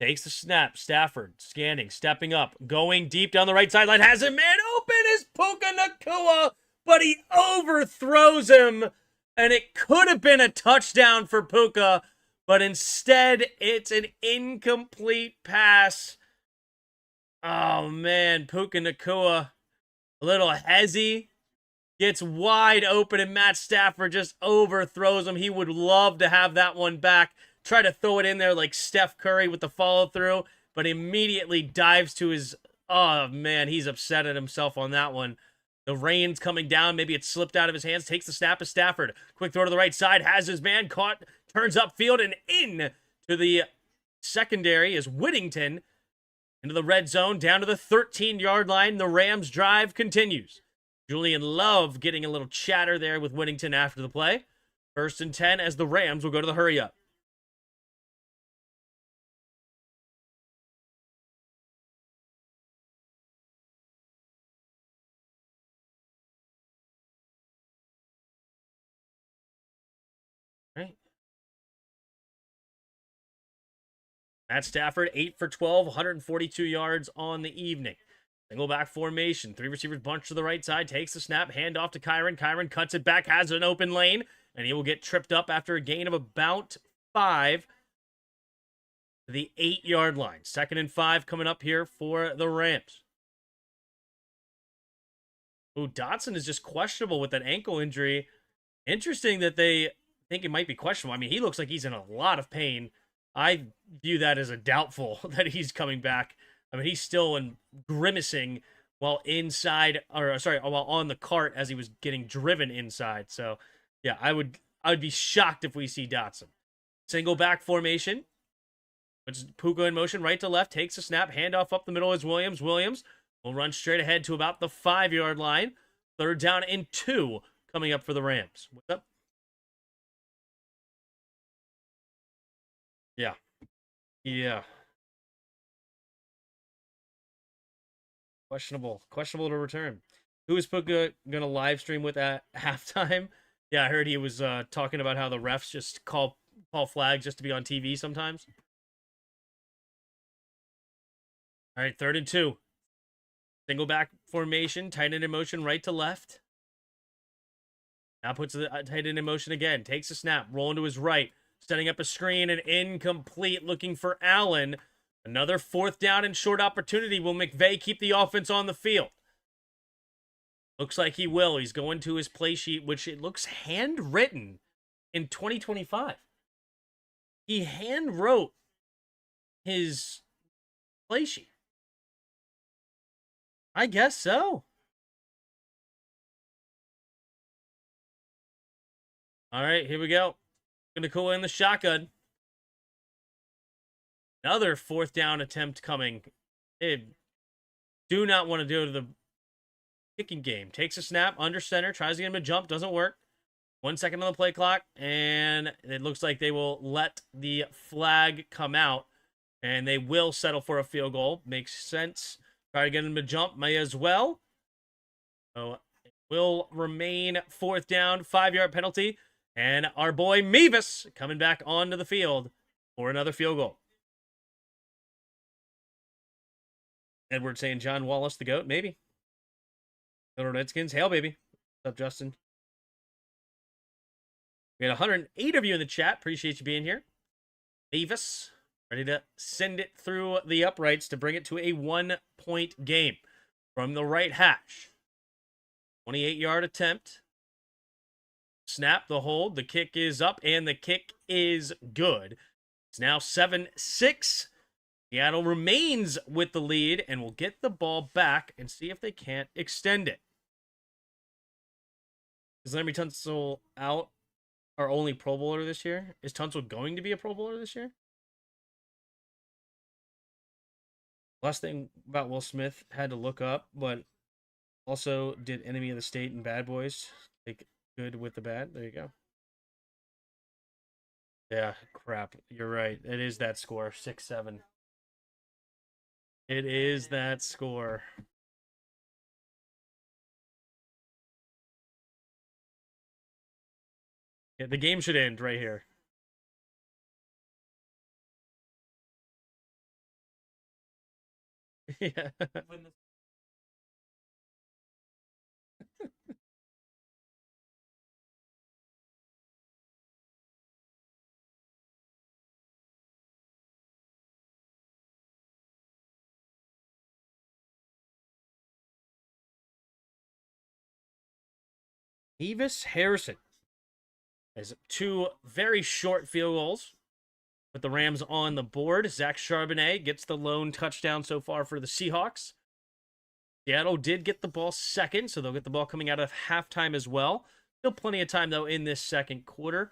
Takes the snap. Stafford scanning, stepping up, going deep down the right sideline. Has a man open. Is Puka Nacua, but he overthrows him, and it could have been a touchdown for Puka, but instead it's an incomplete pass. Oh man, Puka Nacua, a little hezzy, gets wide open, and Matt Stafford just overthrows him. He would love to have that one back. Try to throw it in there like Steph Curry with the follow through, but immediately dives to his. Oh man, he's upset at himself on that one. The rain's coming down. Maybe it slipped out of his hands. Takes the snap of Stafford. Quick throw to the right side. Has his man caught. Turns upfield and in to the secondary is Whittington. Into the red zone. Down to the 13-yard line. The Rams drive continues. Julian Love getting a little chatter there with Whittington after the play. 1st and 10 as the Rams will go to the hurry up. Right. Matt Stafford, 8 for 12, 142 yards on the evening. Single back formation. 3 receivers bunch to the right side. Takes the snap. Hand off to Kyron. Kyron cuts it back. Has an open lane. And he will get tripped up after a gain of about 5 to the 8-yard line. 2nd and 5 coming up here for the Rams. Ooh, Dotson is just questionable with that ankle injury. Interesting that they think it might be questionable. I mean, he looks like he's in a lot of pain. I view that as a doubtful that he's coming back. I mean, he's still grimacing while while on the cart as he was getting driven inside. So, yeah, I would be shocked if we see Dotson. Single back formation, which is Puka in motion, right to left, takes a snap, handoff up the middle is Williams. Williams will run straight ahead to about the 5-yard line. 3rd down and 2 coming up for the Rams. What's up? Yeah. Yeah. Questionable to return. Who is Puka gonna live stream with at halftime? Yeah, I heard he was talking about how the refs just call flags just to be on TV sometimes. All right, 3rd and 2. Single back formation, tight end in motion, right to left. Now puts the tight end in motion again. Takes a snap, rolling to his right, setting up a screen and incomplete. Looking for Allen. Another 4th down and short opportunity. Will McVay keep the offense on the field? Looks like he will. He's going to his play sheet, which it looks handwritten in 2025. He hand wrote his play sheet. I guess so. All right, here we go. Gonna go in the shotgun. Another 4th down attempt coming. They do not want to go to the kicking game. Takes a snap, under center, tries to get him to jump, doesn't work. 1 second on the play clock, and it looks like they will let the flag come out. And they will settle for a field goal. Makes sense. Try to get him to jump. May as well. So it will remain 4th down, 5-yard penalty. And our boy Mevis coming back onto the field for another field goal. Edward saying John Wallace the GOAT, maybe. Little Redskins, hail baby. What's up, Justin? We had 108 of you in the chat. Appreciate you being here. Mevis ready to send it through the uprights to bring it to a 1-point game from the right hash. 28-yard attempt. Snap, the hold. The kick is up, and the kick is good. It's now 7-6. Seattle remains with the lead and will get the ball back and see if they can't extend it. Is Laremy Tunsil out, our only Pro Bowler this year? Is Tunsil going to be a Pro Bowler this year? Last thing about Will Smith, had to look up, but also did Enemy of the State and Bad Boys take good with the bad? There you go. Yeah, crap. You're right. It is that score, 6-7. It is that score. Yeah, the game should end right here. Yeah. Evis Harrison has 2 very short field goals with the Rams on the board. Zach Charbonnet gets the lone touchdown so far for the Seahawks. Seattle did get the ball second, so they'll get the ball coming out of halftime as well. Still plenty of time, though, in this second quarter.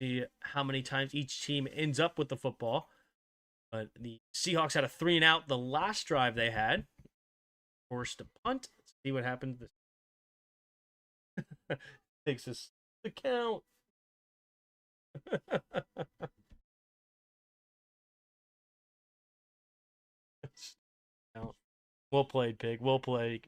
See how many times each team ends up with the football. But the Seahawks had a 3-and-out the last drive they had. Forced to punt. Let's see what happens. Takes us to count. Well played, Pig. Well played.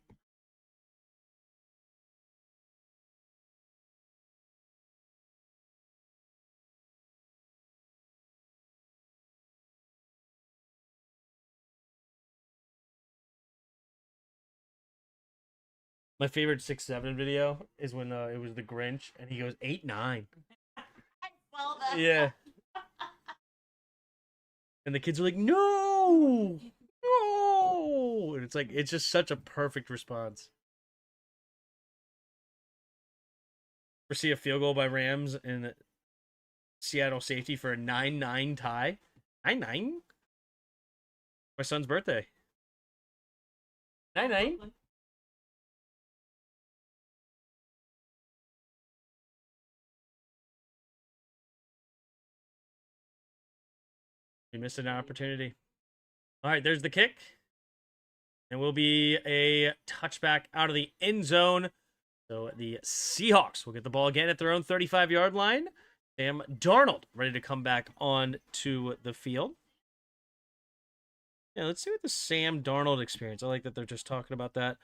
My favorite 6-7 video is when it was the Grinch and he goes 8-9. Yeah. And the kids are like, no, no. And it's like, it's just such a perfect response. Ever see a field goal by Rams and Seattle safety for a 9-9 tie? 9-9? My son's birthday. 9-9? We missed an opportunity. All right, there's the kick. And will be a touchback out of the end zone. So the Seahawks will get the ball again at their own 35-yard line. Sam Darnold ready to come back on to the field. Yeah, let's see what the Sam Darnold experience. I like that they're just talking about that.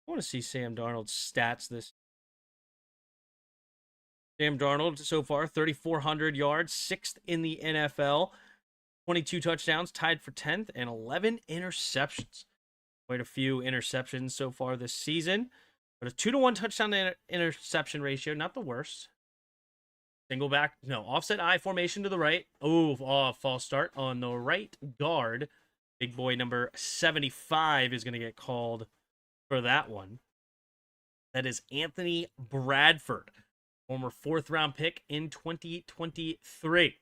I want to see Sam Darnold's stats this. Sam Darnold so far, 3,400 yards, 6th in the NFL. 22 touchdowns, tied for 10th, and 11 interceptions. Quite a few interceptions so far this season. But a 2-to-1 touchdown to interception ratio, not the worst. Single back, no, offset I formation to the right. Oh, false start on the right guard. Big boy number 75 is going to get called for that one. That is Anthony Bradford, former 4th-round pick in 2023.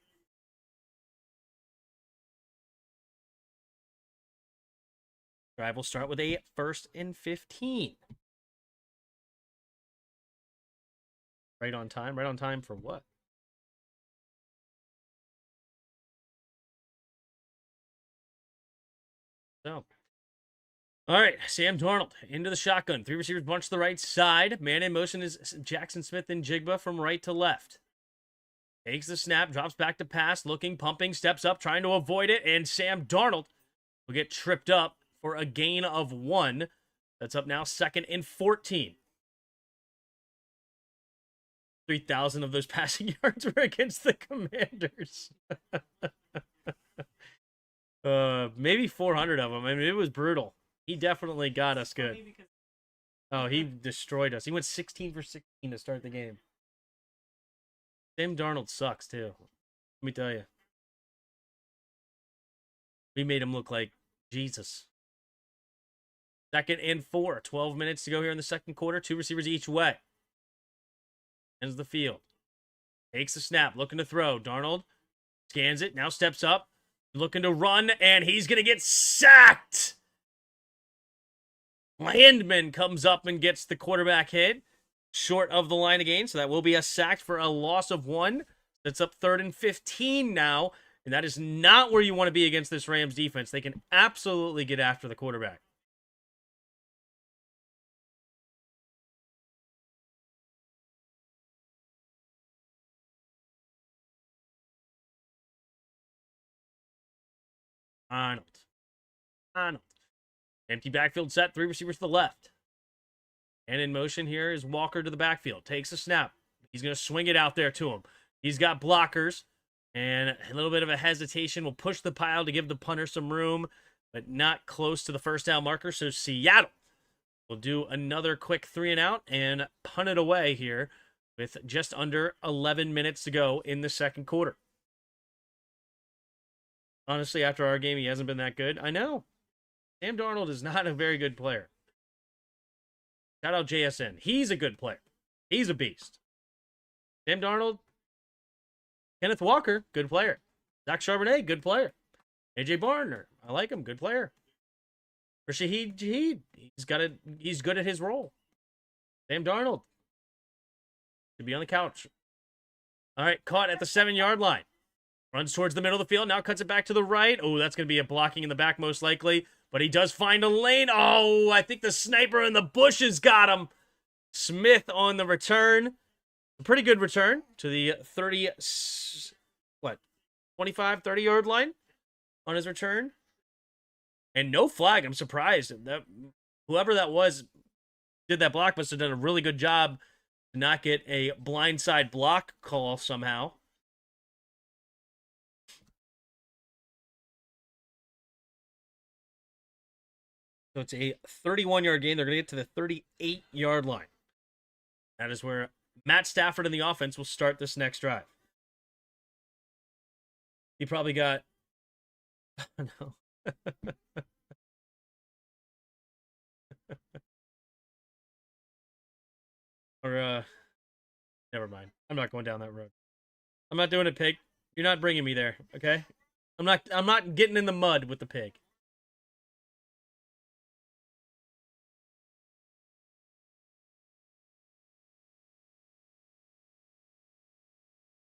Drive will start with a 1st and 15. Right on time? Right on time for what? So, all right, Sam Darnold into the shotgun. 3 receivers bunch to the right side. Man in motion is Jackson Smith and Jigba from right to left. Takes the snap, drops back to pass, looking, pumping, steps up, trying to avoid it, and Sam Darnold will get tripped up for a gain of 1. That's up now 2nd and 14. 3,000 of those passing yards were against the Commanders. Maybe 400 of them. I mean, it was brutal. He definitely got us good. Oh, he destroyed us. He went 16 for 16 to start the game. Sam Darnold sucks, too. Let me tell you. We made him look like Jesus. 2nd and 4. 12 minutes to go here in the second quarter. 2 receivers each way. Ends the field. Takes the snap. Looking to throw. Darnold scans it. Now steps up. Looking to run. And he's going to get sacked. Landman comes up and gets the quarterback hit. Short of the line again. So that will be a sack for a loss of 1. That's up 3rd and 15 now. And that is not where you want to be against this Rams defense. They can absolutely get after the quarterback. Arnold. Empty backfield set. 3 receivers to the left. And in motion here is Walker to the backfield. Takes a snap. He's going to swing it out there to him. He's got blockers. And a little bit of a hesitation will push the pile to give the punter some room, but not close to the first down marker. So Seattle will do another quick 3 and out and punt it away here with just under 11 minutes to go in the second quarter. Honestly, after our game, he hasn't been that good. I know. Sam Darnold is not a very good player. Shout out JSN. He's a good player. He's a beast. Sam Darnold, Kenneth Walker, good player. Zach Charbonnet, good player. AJ Barner, I like him, good player. Rashid Jaheed, he's good at his role. Sam Darnold should be on the couch. All right, caught at the 7-yard line. Runs towards the middle of the field, now cuts it back to the right. Oh, that's going to be a blocking in the back most likely. But he does find a lane. Oh, I think the sniper in the bushes got him. Smith on the return. A pretty good return to the 25, 30-yard line on his return. And no flag. I'm surprised. That whoever that was did that block must have done a really good job to not get a blindside block call somehow. So it's a 31-yard gain. They're going to get to the 38-yard line. That is where Matt Stafford and the offense will start this next drive. He probably got... Oh, no. Or, never mind. I'm not going down that road. I'm not doing it, pig. You're not bringing me there, okay? I'm not getting in the mud with the pig.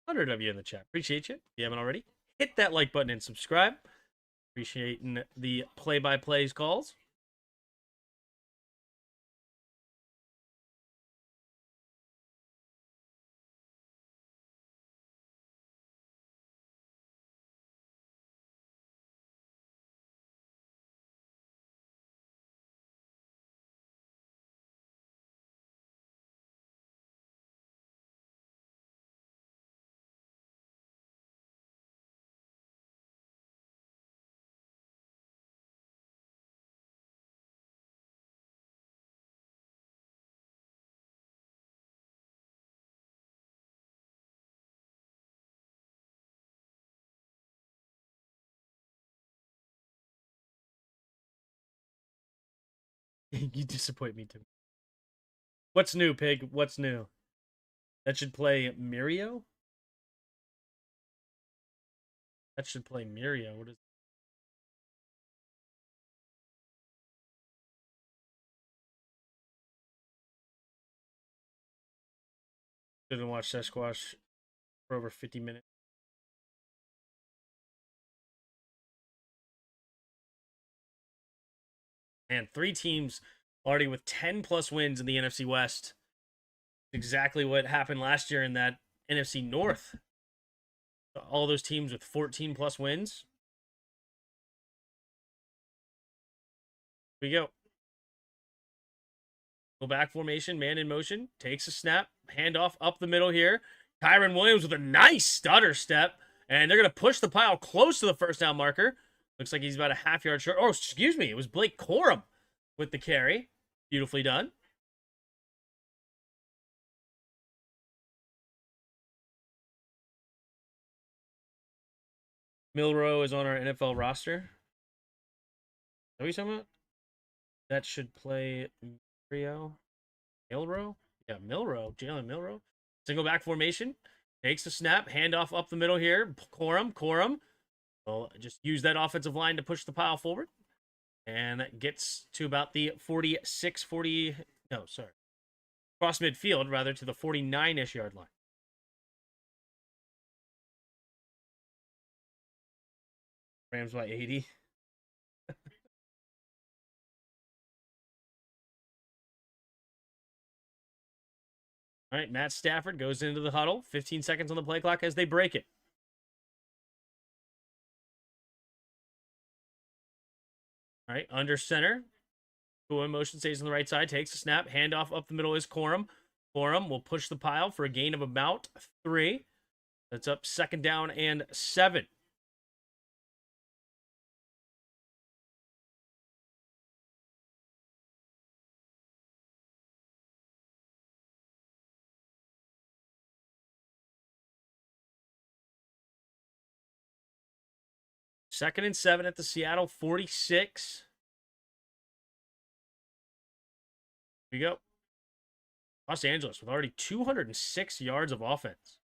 100 of you in the chat. Appreciate you. If you haven't already, hit that like button and subscribe. Appreciating the play-by-plays calls. You disappoint me too. What's new, pig? What's new? That should play Mirio? That should play Mirio. What is... Didn't watch Sasquatch for over 50 minutes. And 3 teams already with 10-plus wins in the NFC West. Exactly what happened last year in that NFC North. all those teams with 14 plus wins. Here we go. Go back formation, man in motion, takes a snap, handoff up the middle here. Kyron Williams with a nice stutter step, and they're going to push the pile close to the first down marker. Looks like he's about a half yard short. Oh, excuse me. It was Blake Corum with the carry. Beautifully done. Milrow is on our NFL roster. Is that what you're talking about? That should play Milrow. Yeah, Milrow. Jalen Milrow. Single back formation. Takes a snap. Handoff up the middle here. Corum. Well, just use that offensive line to push the pile forward. And that gets to about the 40. No, sorry. Cross midfield, rather, to the 49-ish yard line. Rams by 80. All right, Matt Stafford goes into the huddle. 15 seconds on the play clock as they break it. All right, under center. Who in motion stays on the right side. Takes a snap. Handoff up the middle is Corum. Corum will push the pile for a gain of about 3. That's up 2nd down and 7. Second and 7 at the Seattle 46. Here we go. Los Angeles with already 206 yards of offense.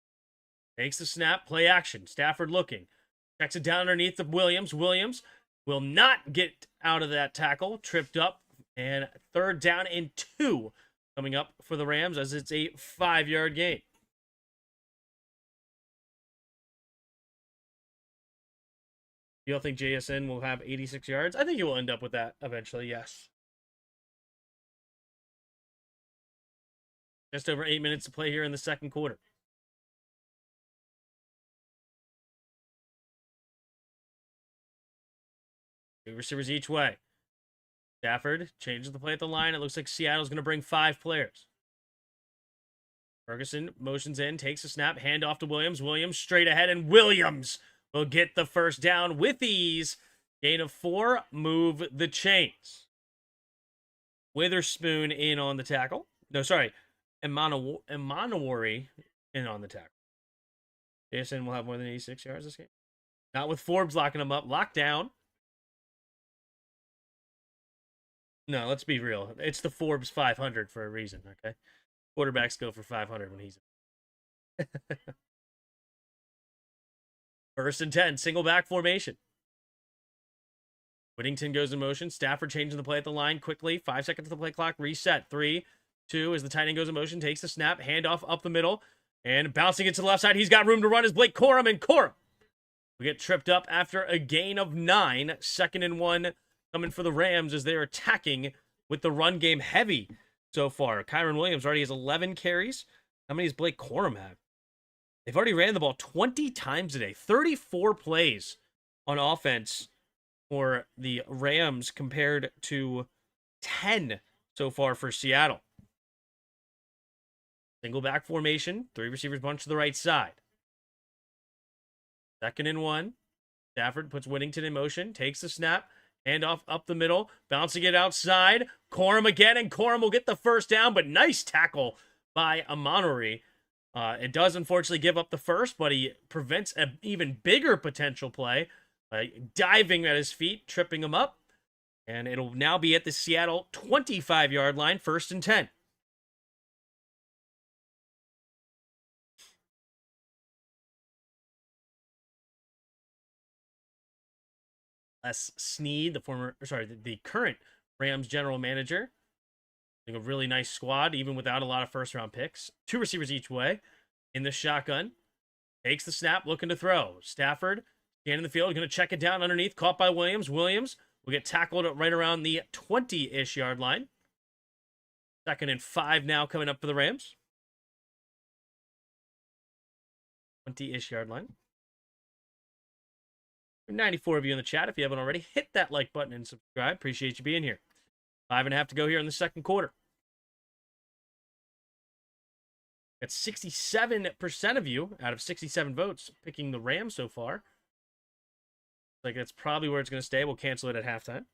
Takes the snap, play action. Stafford looking. Checks it down underneath of Williams. Williams will not get out of that tackle. Tripped up. And 3rd down and 2 coming up for the Rams as it's a 5-yard gain. You don't think JSN will have 86 yards? I think he will end up with that eventually, yes. Just over 8 minutes to play here in the second quarter. Two receivers each way. Stafford changes the play at the line. It looks like Seattle's going to bring 5 players. Ferguson motions in, takes a snap, handoff to Williams. Williams straight ahead, and Williams will get the first down with ease. Gain of 4, move the chains. Witherspoon in on the tackle. No, sorry. Emanawari in on the tackle. Jason will have more than 86 yards this game. Not with Forbes locking him up. Lockdown. No, let's be real. It's the Forbes 500 for a reason, okay? Quarterbacks go for 500 when he's... 1st and 10, single back formation. Whittington goes in motion. Stafford changing the play at the line quickly. 5 seconds to the play clock. Reset. 3, 2, as the tight end goes in motion. Takes the snap. Handoff up the middle. And bouncing it to the left side. He's got room to run as Blake Corum. And Corum will get tripped up after a gain of 9. 2nd and 1 coming for the Rams as they're attacking with the run game heavy so far. Kyron Williams already has 11 carries. How many does Blake Corum have? They've already ran the ball 20 times today. 34 plays on offense for the Rams compared to 10 so far for Seattle. Single back formation. 3 receivers bunch to the right side. 2nd and 1. Stafford puts Whittington in motion. Takes the snap. Handoff up the middle. Bouncing it outside. Corum again. And Corum will get the first down. But nice tackle by Amanori. It does unfortunately give up the first, but he prevents an even bigger potential play. Diving at his feet, tripping him up. And it'll now be at the Seattle 25-yard line, 1st and 10. Les Snead, the current Rams general manager. A really nice squad, even without a lot of first-round picks. 2 receivers each way in the shotgun. Takes the snap, looking to throw. Stafford, scanning the field, going to check it down underneath. Caught by Williams. Williams will get tackled right around the 20-ish yard line. 2nd and 5 now coming up for the Rams. 20-ish yard line. 94 of you in the chat. If you haven't already, hit that like button and subscribe. Appreciate you being here. 5.5 to go here in the second quarter. Got 67% of you out of 67 votes picking the Rams so far. Like that's probably where it's going to stay. We'll cancel it at halftime.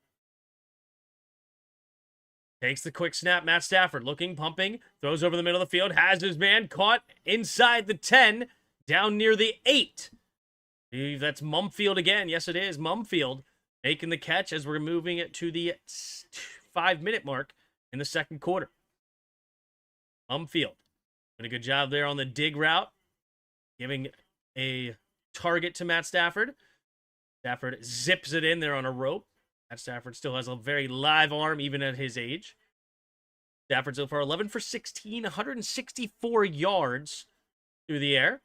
Takes the quick snap. Matt Stafford looking, pumping, throws over the middle of the field, has his man caught inside the 10, down near the 8. I believe that's Mumfield again. Yes, it is Mumfield making the catch as we're moving it to the 5-minute mark in the second quarter. Mumfield did a good job there on the dig route, giving a target to Matt Stafford. Stafford zips it in there on a rope. Matt Stafford still has a very live arm, even at his age. Stafford so far 11 for 16, 164 yards through the air.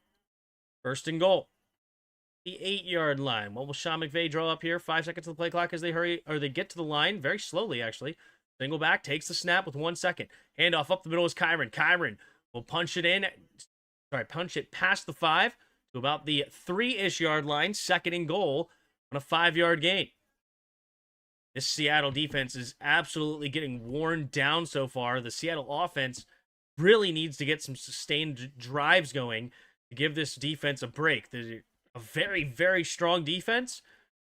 First and goal. The 8-yard line. What will Sean McVay draw up here? 5 seconds to the play clock as they hurry, or they get to the line very slowly, actually. Single back, takes the snap with 1 second. Handoff up the middle is Kyron. Kyron will punch it past the 5 to about the 3-ish yard line. Second and goal on a 5-yard gain. This Seattle defense is absolutely getting worn down so far. The Seattle offense really needs to get some sustained drives going to give this defense a break. They're a very, very strong defense,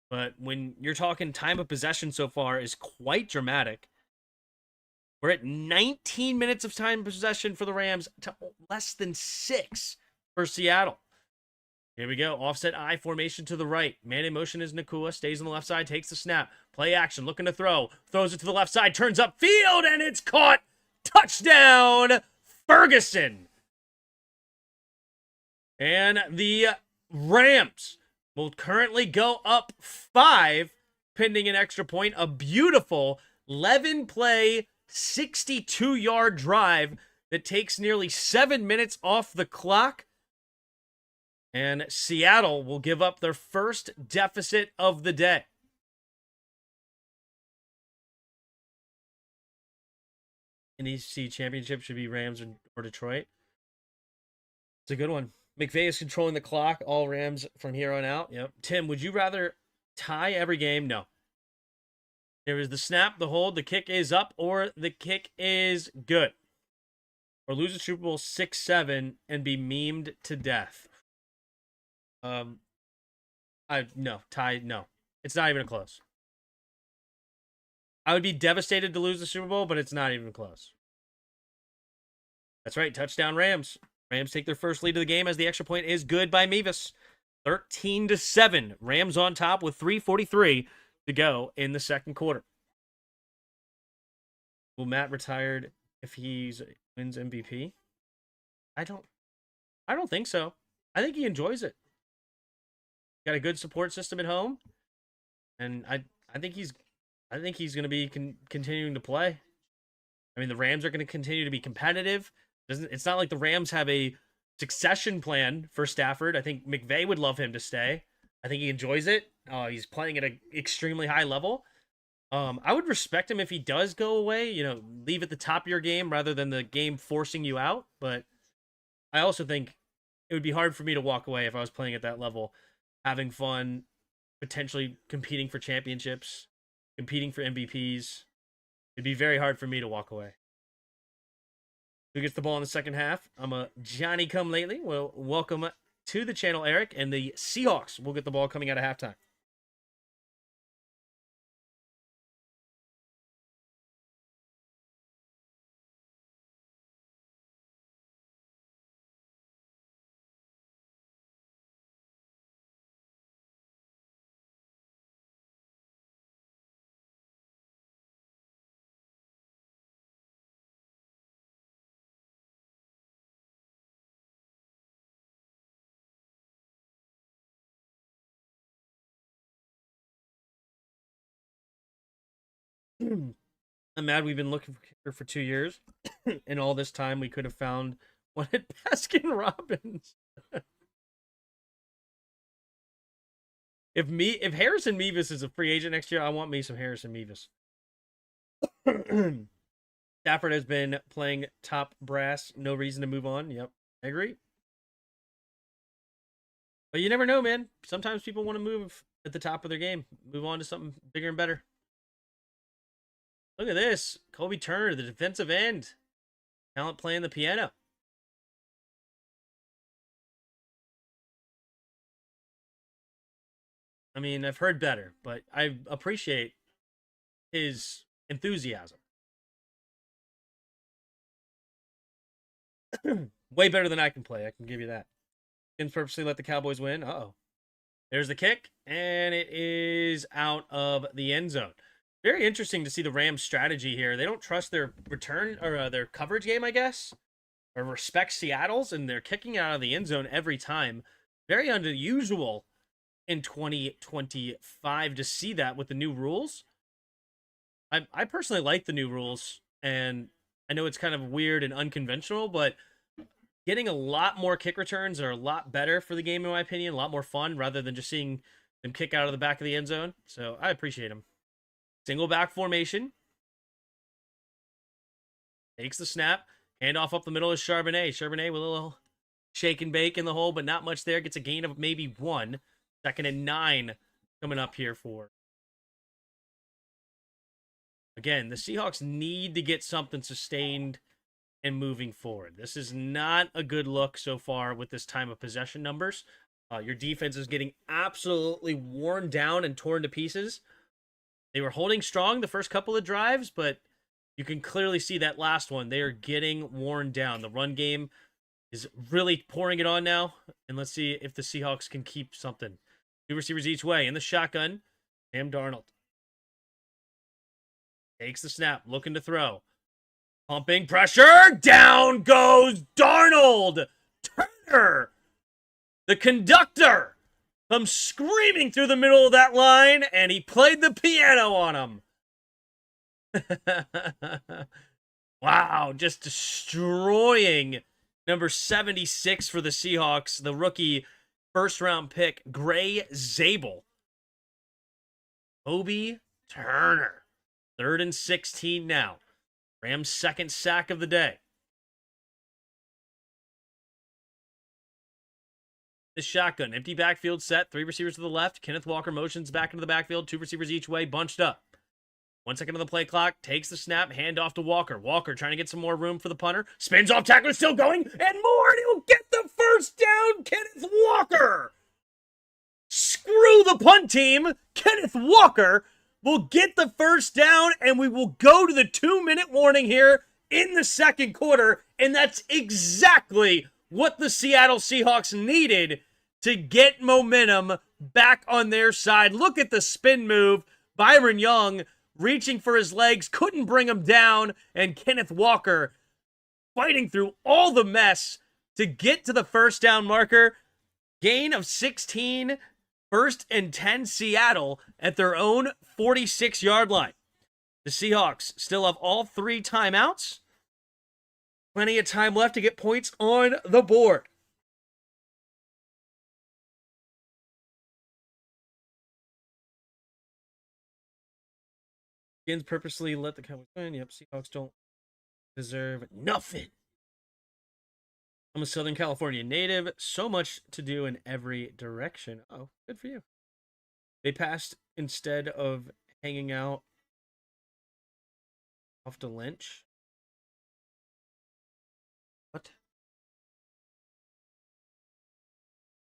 but when you're talking time of possession so far is quite dramatic. We're at 19 minutes of time of possession for the Rams to less than 6 for Seattle. Here we go. Offset I formation to the right. Man in motion is Nakua. Stays on the left side. Takes the snap. Play action. Looking to throw. Throws it to the left side. Turns up field. And it's caught. Touchdown. Ferguson. And the Rams will currently go up 5. Pending an extra point. A beautiful 11-play, 62-yard drive that takes nearly 7 minutes off the clock. And Seattle will give up their first deficit of the day. An EC championship should be Rams or Detroit. It's a good one. McVay is controlling the clock. All Rams from here on out. Yep. Tim, would you rather tie every game? No. There is the snap, the hold, the kick is up, or the kick is good. Or lose the Super Bowl 6-7 and be memed to death. No. It's not even close. I would be devastated to lose the Super Bowl, but it's not even close. That's right, touchdown Rams. Rams take their first lead of the game as the extra point is good by Mevis. 13-7. Rams on top with 3:43 to go in the second quarter. Will Matt retired if he wins MVP? I don't think so. I think he enjoys it. Got a good support system at home, and I think he's going to be continuing to play. I mean, the Rams are going to continue to be competitive. It's not like the Rams have a succession plan for Stafford. I think McVay would love him to stay. I think he enjoys it. He's playing at an extremely high level. I would respect him if he does go away. Leave at the top of your game rather than the game forcing you out. But I also think it would be hard for me to walk away if I was playing at that level, having fun, potentially competing for championships, competing for MVPs. It'd be very hard for me to walk away. Who gets the ball in the second half? I'm a Johnny-come-lately. Well, welcome to the channel, Eric. And the Seahawks will get the ball coming out of halftime. I'm mad we've been looking for 2 years, and all this time we could have found one at Baskin Robbins. If Harrison Mevis is a free agent next year, I want me some Harrison Mevis. Stafford has been playing top brass. No reason to move on. Yep, I agree. But you never know, man. Sometimes people want to move at the top of their game. Move on to something bigger and better. Look at this. Kobe Turner, the defensive end. Talent playing the piano. I mean, I've heard better, but I appreciate his enthusiasm. Way better than I can play, I can give you that. Can purposely let the Cowboys win. Uh-oh. There's the kick, and it is out of the end zone. Very interesting to see the Rams' strategy here. They don't trust their return or their coverage game, I guess, or respect Seattle's, and they're kicking out of the end zone every time. Very unusual in 2025 to see that with the new rules. I personally like the new rules, and I know it's kind of weird and unconventional, but getting a lot more kick returns are a lot better for the game, in my opinion. A lot more fun rather than just seeing them kick out of the back of the end zone. So I appreciate them. Single back formation. Takes the snap. Handoff up the middle is Charbonnet. Charbonnet with a little shake and bake in the hole, but not much there. Gets a gain of maybe 1. 2nd and 9 coming up here for. Again, the Seahawks need to get something sustained and moving forward. This is not a good look so far with this time of possession numbers. Your defense is getting absolutely worn down and torn to pieces. They were holding strong the first couple of drives, but you can clearly see that last one. They are getting worn down. The run game is really pouring it on now. And let's see if the Seahawks can keep something. 2 receivers each way. In the shotgun, Sam Darnold takes the snap, looking to throw. Pumping pressure. Down goes Darnold. Turner, the conductor, comes screaming through the middle of that line, and he played the piano on him. Wow, just destroying number 76 for the Seahawks, the rookie first-round pick, Gray Zabel. Kobe Turner. 3rd and 16 now. Rams' 2nd sack of the day. This shotgun, empty backfield set, 3 receivers to the left. Kenneth Walker motions back into the backfield, 2 receivers each way, bunched up. 1 second on the play clock, takes the snap, hand off to Walker. Walker trying to get some more room for the punter. Spins off, tackler still going, and more, and he'll get the first down. Kenneth Walker. Screw the punt team. Kenneth Walker will get the first down, and we will go to the 2-minute warning here in the 2nd quarter, and that's exactly what the Seattle Seahawks needed to get momentum back on their side. Look at the spin move. Byron Young reaching for his legs, couldn't bring him down, and Kenneth Walker fighting through all the mess to get to the first down marker. Gain of 16, 1st and 10 Seattle at their own 46-yard line. The Seahawks still have all 3 timeouts. Plenty of time left to get points on the board. Skins purposely let the Cowboys win. Yep, Seahawks don't deserve nothing. I'm a Southern California native. So much to do in every direction. Oh, good for you. They passed instead of hanging out off to Lynch. What?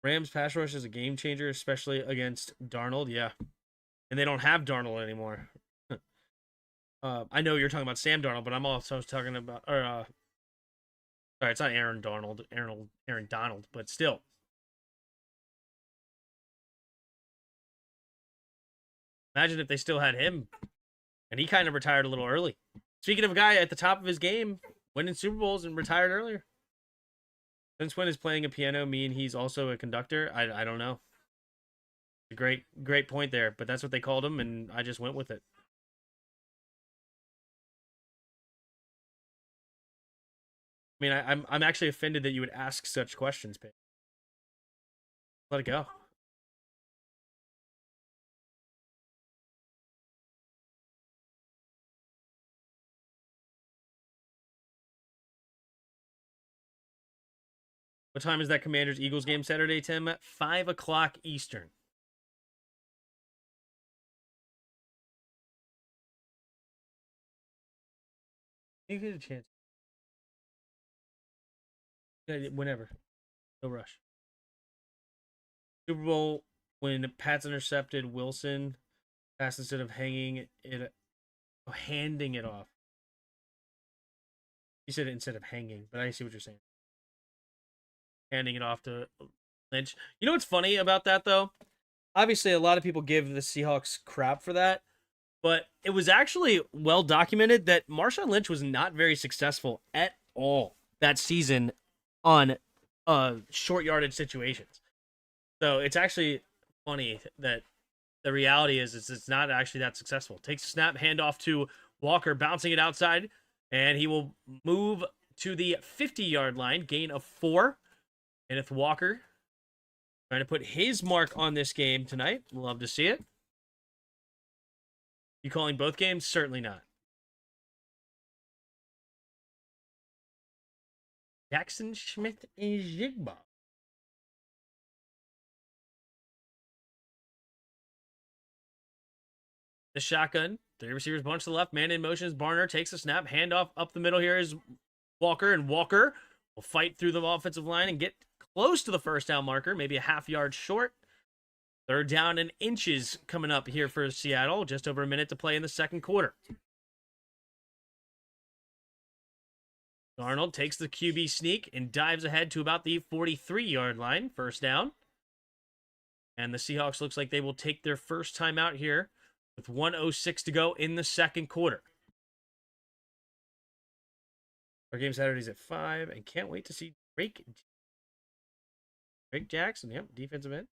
Rams pass rush is a game changer, especially against Darnold. Yeah. And they don't have Darnold anymore. I know you're talking about Sam Darnold, but I'm also talking about, sorry, it's not Aaron Donald, but still. Imagine if they still had him, and he kind of retired a little early. Speaking of a guy at the top of his game, winning Super Bowls and retired earlier. Since when is playing a piano mean he's also a conductor? I don't know. A great point there, but that's what they called him, and I just went with it. I mean, I'm actually offended that you would ask such questions, Pete. Let it go. What time is that Commanders-Eagles game Saturday, Tim? 5 o'clock Eastern. You get a chance. Whenever. No rush. Super Bowl when Pat's intercepted Wilson pass instead of handing it off. You said it instead of hanging, but I see what you're saying. Handing it off to Lynch. You know what's funny about that though? Obviously, a lot of people give the Seahawks crap for that, but it was actually well documented that Marshawn Lynch was not very successful at all that season on short yardage situations. So it's actually funny that the reality is it's not actually that successful. Takes a snap, handoff to Walker, bouncing it outside, and he will move to the 50-yard line, gain of 4. Kenneth Walker trying to put his mark on this game tonight. Love to see it. You calling both games? Certainly not. Jackson Smith and Jigba. The shotgun. 3 receivers bunch to the left. Man in motion is Barner. Takes a snap. Handoff up the middle here is Walker. And Walker will fight through the offensive line and get close to the first down marker. Maybe a half yard short. 3rd down and inches coming up here for Seattle. Just over a minute to play in the second quarter. Darnold takes the QB sneak and dives ahead to about the 43-yard line. First down. And the Seahawks looks like they will take their first time out here with 1:06 to go in the second quarter. Our game Saturday's at 5, and can't wait to see Drake Jackson. Yep, defensive end.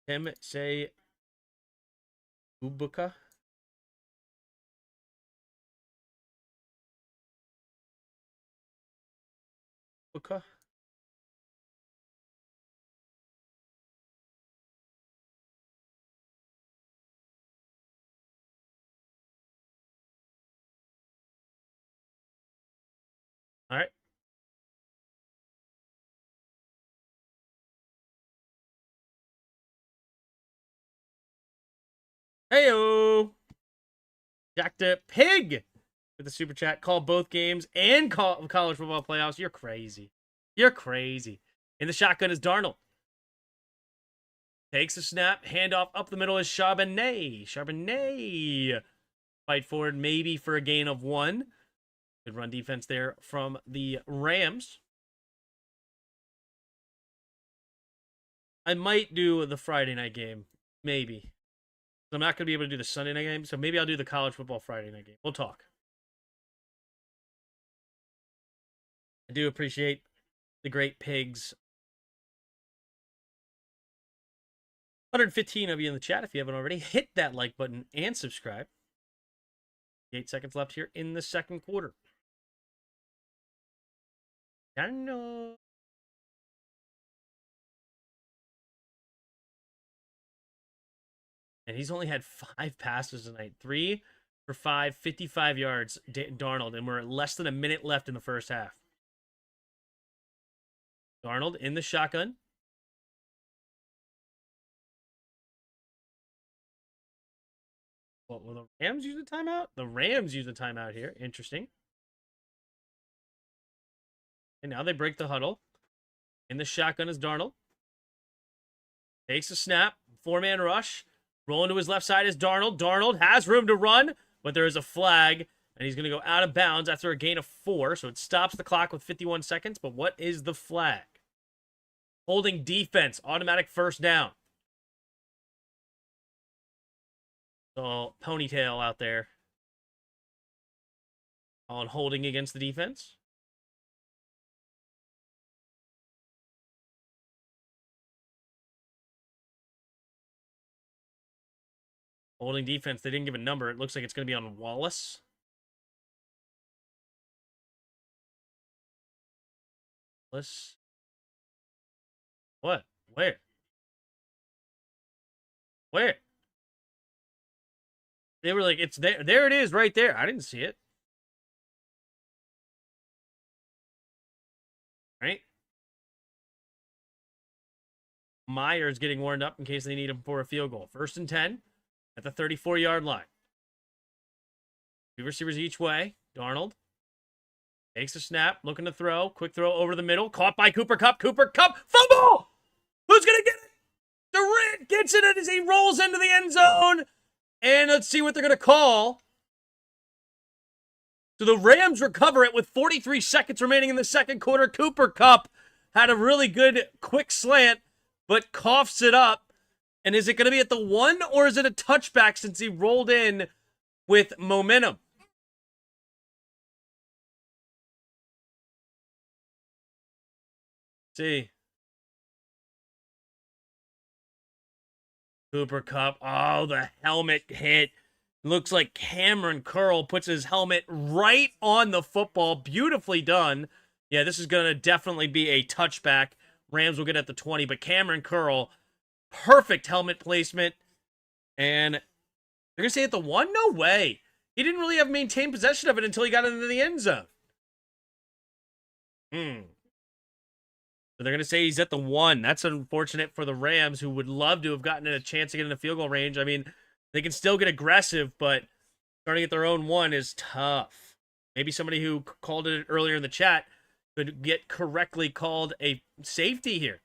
Tim say Ubuka. Ubuka. All right. Heyo. Jack the Pig with the super chat. Call both games and call college football playoffs. You're crazy. You're crazy. In the shotgun is Darnold. Takes a snap. Handoff up the middle is Charbonnet. Charbonnet. Fight forward maybe for a gain of 1. Good run defense there from the Rams. I might do the Friday night game. Maybe. I'm not going to be able to do the Sunday night game, so maybe I'll do the college football Friday night game. We'll talk. I do appreciate the great pigs. 115 of you in the chat. If you haven't already, hit that like button and subscribe. 8 seconds left here in the second quarter. And he's only had 5 passes tonight. 3 for 5, 55 yards, Darnold. And we're less than a minute left in the first half. Darnold in the shotgun. What, will the Rams use a timeout? The Rams use a timeout here. Interesting. And now they break the huddle. In the shotgun is Darnold. Takes a snap. 4-man rush. Rolling to his left side is Darnold. Darnold has room to run, but there is a flag, and he's going to go out of bounds after a gain of 4, so it stops the clock with 51 seconds. But what is the flag? Holding defense. Automatic first down. So, ponytail out there. On holding against the defense. Holding defense. They didn't give a number. It looks like it's going to be on Wallace. Wallace. What? Where? Where? They were like, it's there. There it is right there. I didn't see it. Right? Myers getting warmed up in case they need him for a field goal. 1st and 10 at the 34-yard line. 2 receivers each way. Darnold Takes a snap, looking to throw. Quick throw over the middle. Caught by Cooper Kupp. Cooper Kupp. Fumble! Who's going to get it? Durant gets it as he rolls into the end zone. And let's see what they're going to call. So the Rams recover it with 43 seconds remaining in the second quarter. Cooper Kupp had a really good quick slant, but coughs it up. And is it going to be at the 1 or is it a touchback since he rolled in with momentum? See. Cooper Kupp. Oh, the helmet hit. Looks like Cameron Curl puts his helmet right on the football. Beautifully done. Yeah, this is going to definitely be a touchback. Rams will get at the 20, but Cameron Curl, perfect helmet placement. And they're going to say at the 1? No way. He didn't really have maintained possession of it until he got into the end zone. So they're going to say he's at the 1. That's unfortunate for the Rams, who would love to have gotten a chance to get in the field goal range. I mean, they can still get aggressive, but starting at their own 1 is tough. Maybe somebody who called it earlier in the chat could get correctly called a safety here.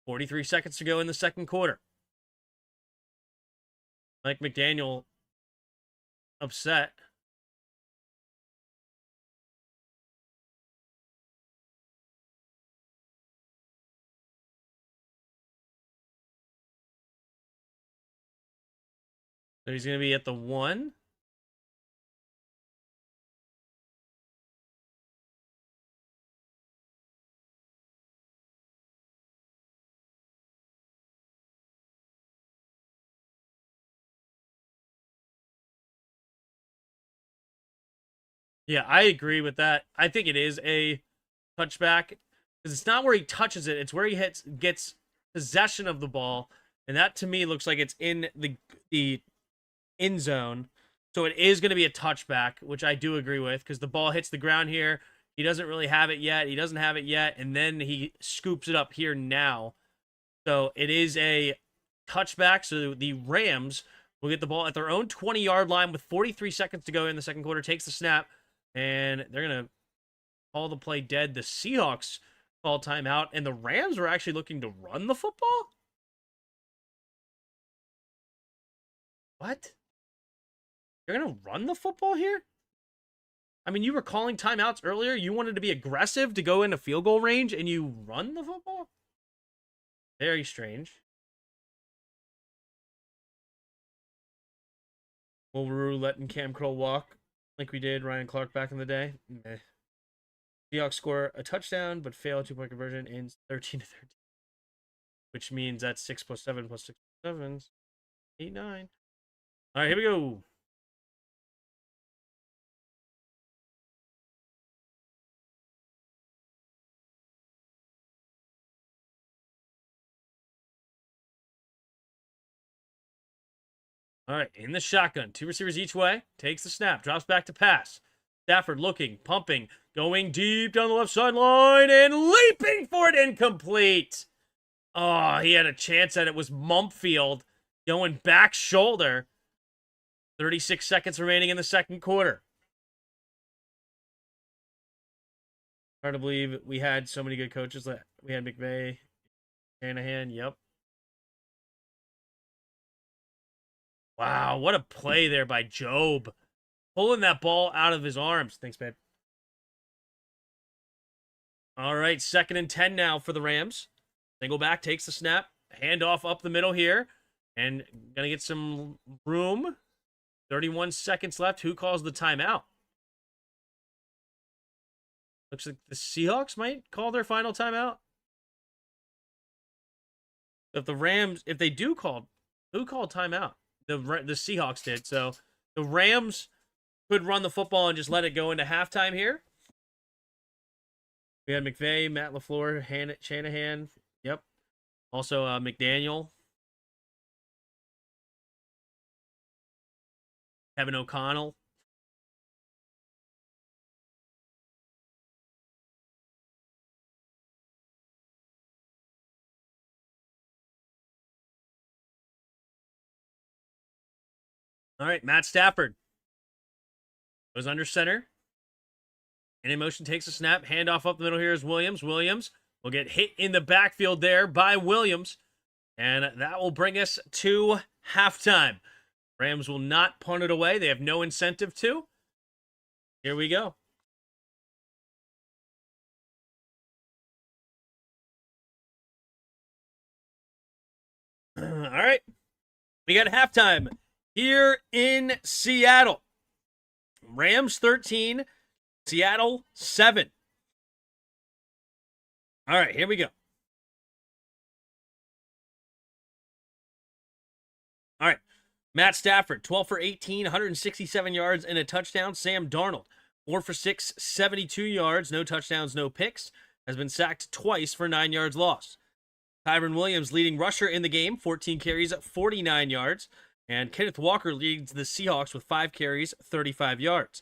43 seconds to go in the second quarter. Mike McDaniel upset. So he's going to be at the 1. Yeah, I agree with that. I think it is a touchback because it's not where he touches it; it's where he gets possession of the ball, and that to me looks like it's in the end zone. So it is going to be a touchback, which I do agree with because the ball hits the ground here. He doesn't really have it yet. He doesn't have it yet, and then he scoops it up here now. So it is a touchback. So the Rams will get the ball at their own 20-yard line with 43 seconds to go in the second quarter. Takes the snap. And they're going to call the play dead. The Seahawks call timeout. And the Rams were actually looking to run the football? What? They're going to run the football here? I mean, you were calling timeouts earlier. You wanted to be aggressive to go into field goal range, and you run the football? Very strange. Will Rue letting Cam Curl walk like we did Ryan Clark back in the day? Meh. Seahawks score a touchdown, but fail a 2-point conversion in 13-13. Which means that's 6 plus 7 plus 6 plus 7. 8, 9. All right, here we go. All right, in the shotgun. 2 receivers each way. Takes the snap. Drops back to pass. Stafford looking, pumping, going deep down the left sideline, and leaping for it. Incomplete. Oh, he had a chance at it. Was Mumpfield going back shoulder. 36 seconds remaining in the second quarter. Hard to believe we had so many good coaches. We had McVay, Shanahan. Yep. Wow, what a play there by Job. Pulling that ball out of his arms. Thanks, babe. All right, 2nd and 10 now for the Rams. Single back takes the snap. Handoff up the middle here. And going to get some room. 31 seconds left. Who calls the timeout? Looks like the Seahawks might call their final timeout. If the Rams, if they do call, who called timeout? The Seahawks did. So the Rams could run the football and just let it go into halftime here. We had McVay, Matt LaFleur, Shanahan. Yep. Also McDaniel. Kevin O'Connell. All right, Matt Stafford. Goes under center. And in motion takes a snap. Handoff up the middle here is Williams. Williams will get hit in the backfield there by Williams. And that will bring us to halftime. Rams will not punt it away. They have no incentive to. Here we go. All right. We got halftime here in Seattle. Rams 13, Seattle 7. All right, here we go. All right. Matt Stafford, 12 for 18, 167 yards and a touchdown. Sam Darnold, 4 for 6, 72 yards, no touchdowns, no picks. Has been sacked twice for 9 yards lost. Kyron Williams, leading rusher in the game, 14 carries, 49 yards. And Kenneth Walker leads the Seahawks with 5 carries, 35 yards.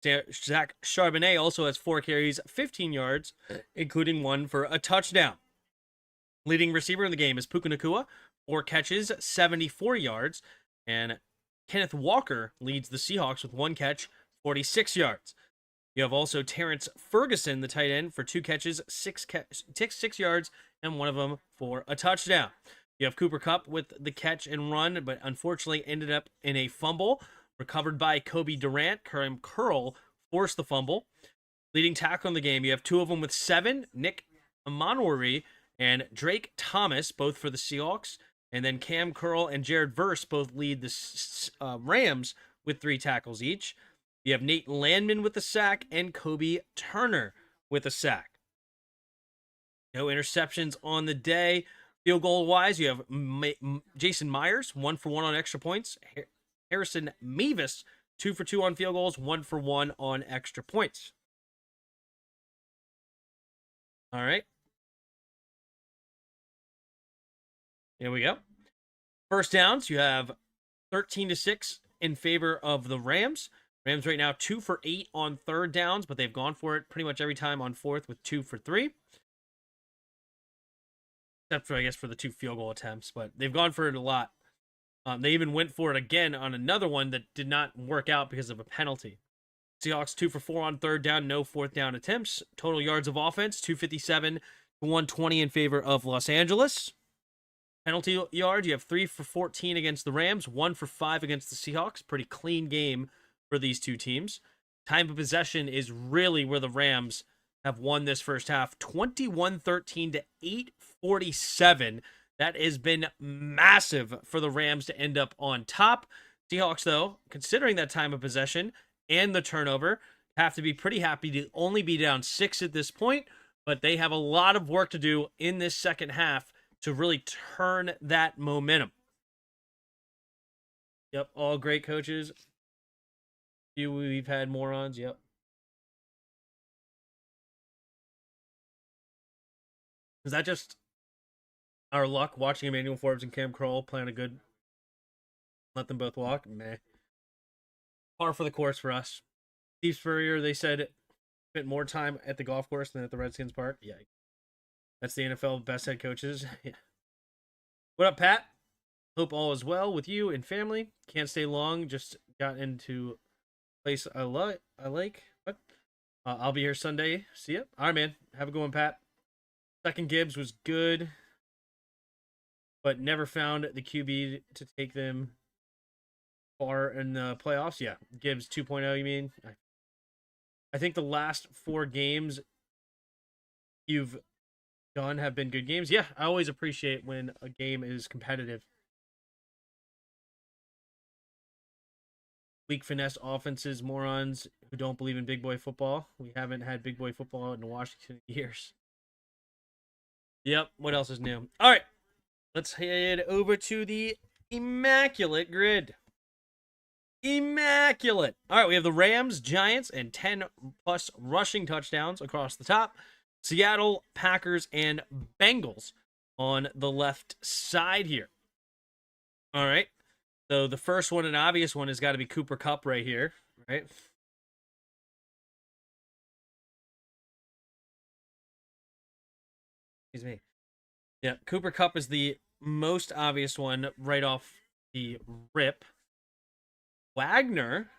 Zach Charbonnet also has 4 carries, 15 yards, including 1 for a touchdown. Leading receiver in the game is Puka Nacua, 4 catches, 74 yards. And Kenneth Walker leads the Seahawks with 1 catch, 46 yards. You have also Terrence Ferguson, the tight end, for 2 catches, 6 yards, and 1 of them for a touchdown. You have Cooper Kupp with the catch and run, but unfortunately ended up in a fumble. Recovered by Kobe Durant. Kareem Curl forced the fumble. Leading tackle in the game, you have 2 of them with 7. Nick Amonori and Drake Thomas, both for the Seahawks. And then Cam Curl and Jared Verse both lead the Rams with 3 tackles each. You have Nate Landman with a sack and Kobe Turner with a sack. No interceptions on the day. Field goal wise, you have Jason Myers, 1 for 1 on extra points. Harrison Mevis, 2 for 2 on field goals, 1 for 1 on extra points. All right. Here we go. First downs, you have 13-6 in favor of the Rams. Rams right now 2 for 8 on third downs, but they've gone for it pretty much every time on fourth with 2 for 3. Except for, I guess, for the 2 field goal attempts, but they've gone for it a lot. They even went for it again on another one that did not work out because of a penalty. Seahawks 2 for 4 on third down, no fourth down attempts. Total yards of offense, 257 to 120 in favor of Los Angeles. Penalty yards, you have 3 for 14 against the Rams, 1 for 5 against the Seahawks. Pretty clean game for these two teams. Time of possession is really where the Rams have won this first half, 21-13 to 8:47. That has been massive for the Rams to end up on top. Seahawks, though, considering that time of possession and the turnover, have to be pretty happy to only be down 6 at this point, but they have a lot of work to do in this second half to really turn that momentum. Yep, all great coaches. Few we've had morons, yep. Is that just our luck watching Emmanuel Forbes and Cam Kroll playing a good, let them both walk? Meh. Par for the course for us. Steve Spurrier, they said, spent more time at the golf course than at the Redskins park. Yeah. That's the NFL best head coaches. Yeah. What up, Pat? Hope all is well with you and family. Can't stay long. Just got into a place I like. What? I'll be here Sunday. See ya. All right, man. Have a good one, Pat. Second Gibbs was good, but never found the QB to take them far in the playoffs. Yeah, Gibbs 2.0, you mean? I think the last 4 games you've done have been good games. Yeah, I always appreciate when a game is competitive. Weak finesse offenses, morons who don't believe in big boy football. We haven't had big boy football in Washington in years. Yep, what else is new? All right, let's head over to the immaculate grid. Immaculate. All right, we have the Rams, Giants, and 10-plus rushing touchdowns across the top. Seattle, Packers, and Bengals on the left side here. All right, so the first one, an obvious one, has got to be Cooper Kupp right here, right? Excuse me. Yeah, Cooper Kupp is the most obvious one right off the rip. Wagner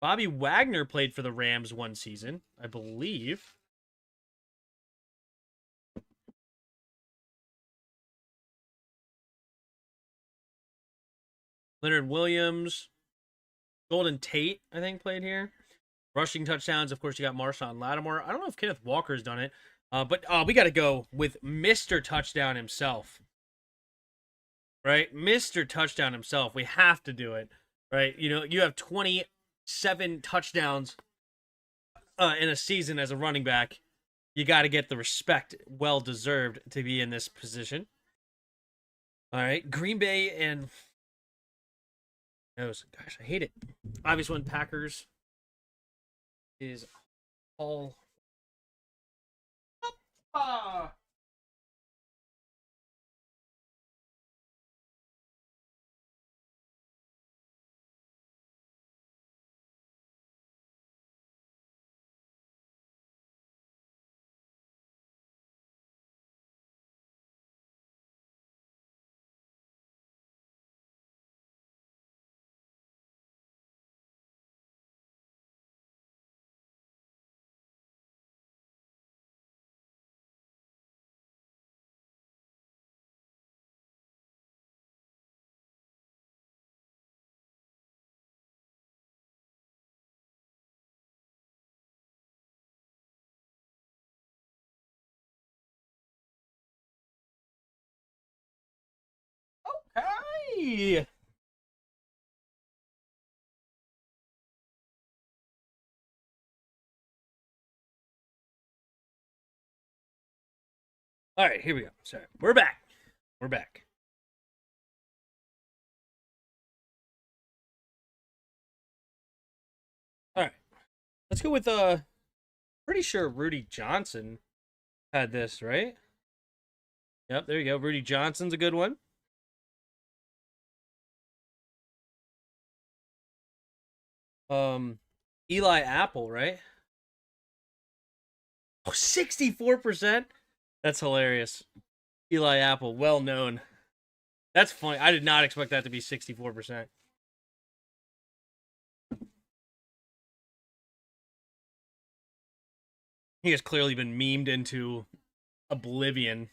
Bobby Wagner played for the Rams one season, I believe. Leonard Williams, Golden Tate, I think, played here. Rushing touchdowns, of course, you got Marshawn Lattimore. I don't know if Kenneth Walker's done it, but we got to go with Mr. Touchdown himself, right? Mr. Touchdown himself. We have to do it, right? You know, you have 27 touchdowns in a season as a running back. You got to get the respect, well deserved, to be in this position. All right, Green Bay and gosh, I hate it. Obvious one, Packers is all. Ah. Okay. All right, here we go. Sorry, we're back. We're back. All right, let's go with pretty sure Rudy Johnson had this, right? Yep, there you go. Rudy Johnson's a good one. Eli Apple, right? Oh, 64%. That's hilarious. Eli Apple, well known. That's funny. I did not expect that to be 64%. He has clearly been memed into oblivion.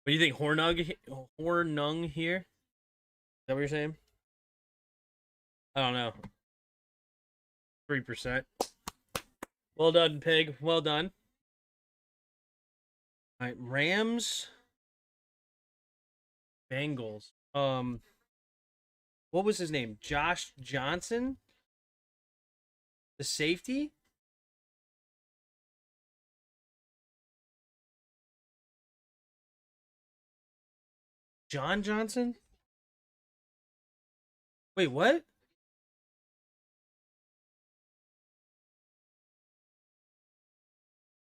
What do you think, Hornung here? Is that what you're saying? I don't know. 3%. Well done, Pig. Well done. All right, Rams, Bengals. What was his name? Josh Johnson, the safety. John Johnson. Wait, what?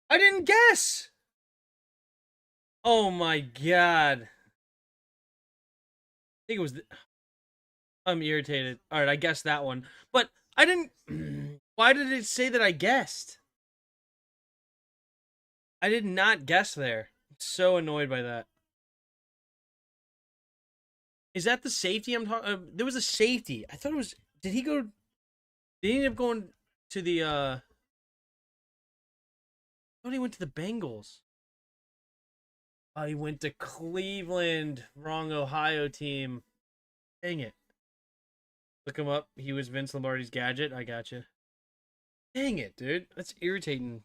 I didn't guess. Oh my god. I think it was. I'm irritated. All right, I guessed that one, but I didn't. Why did it say that I guessed? I did not guess there. I'm so annoyed by that. Is that the safety I'm talking? There was a safety. I thought it was. Did he go? Did he end up going to the? I thought he went to the Bengals. Oh, he went to Cleveland. Wrong Ohio team. Dang it. Look him up. He was Vince Lombardi's gadget. I gotcha. Dang it, dude. That's irritating.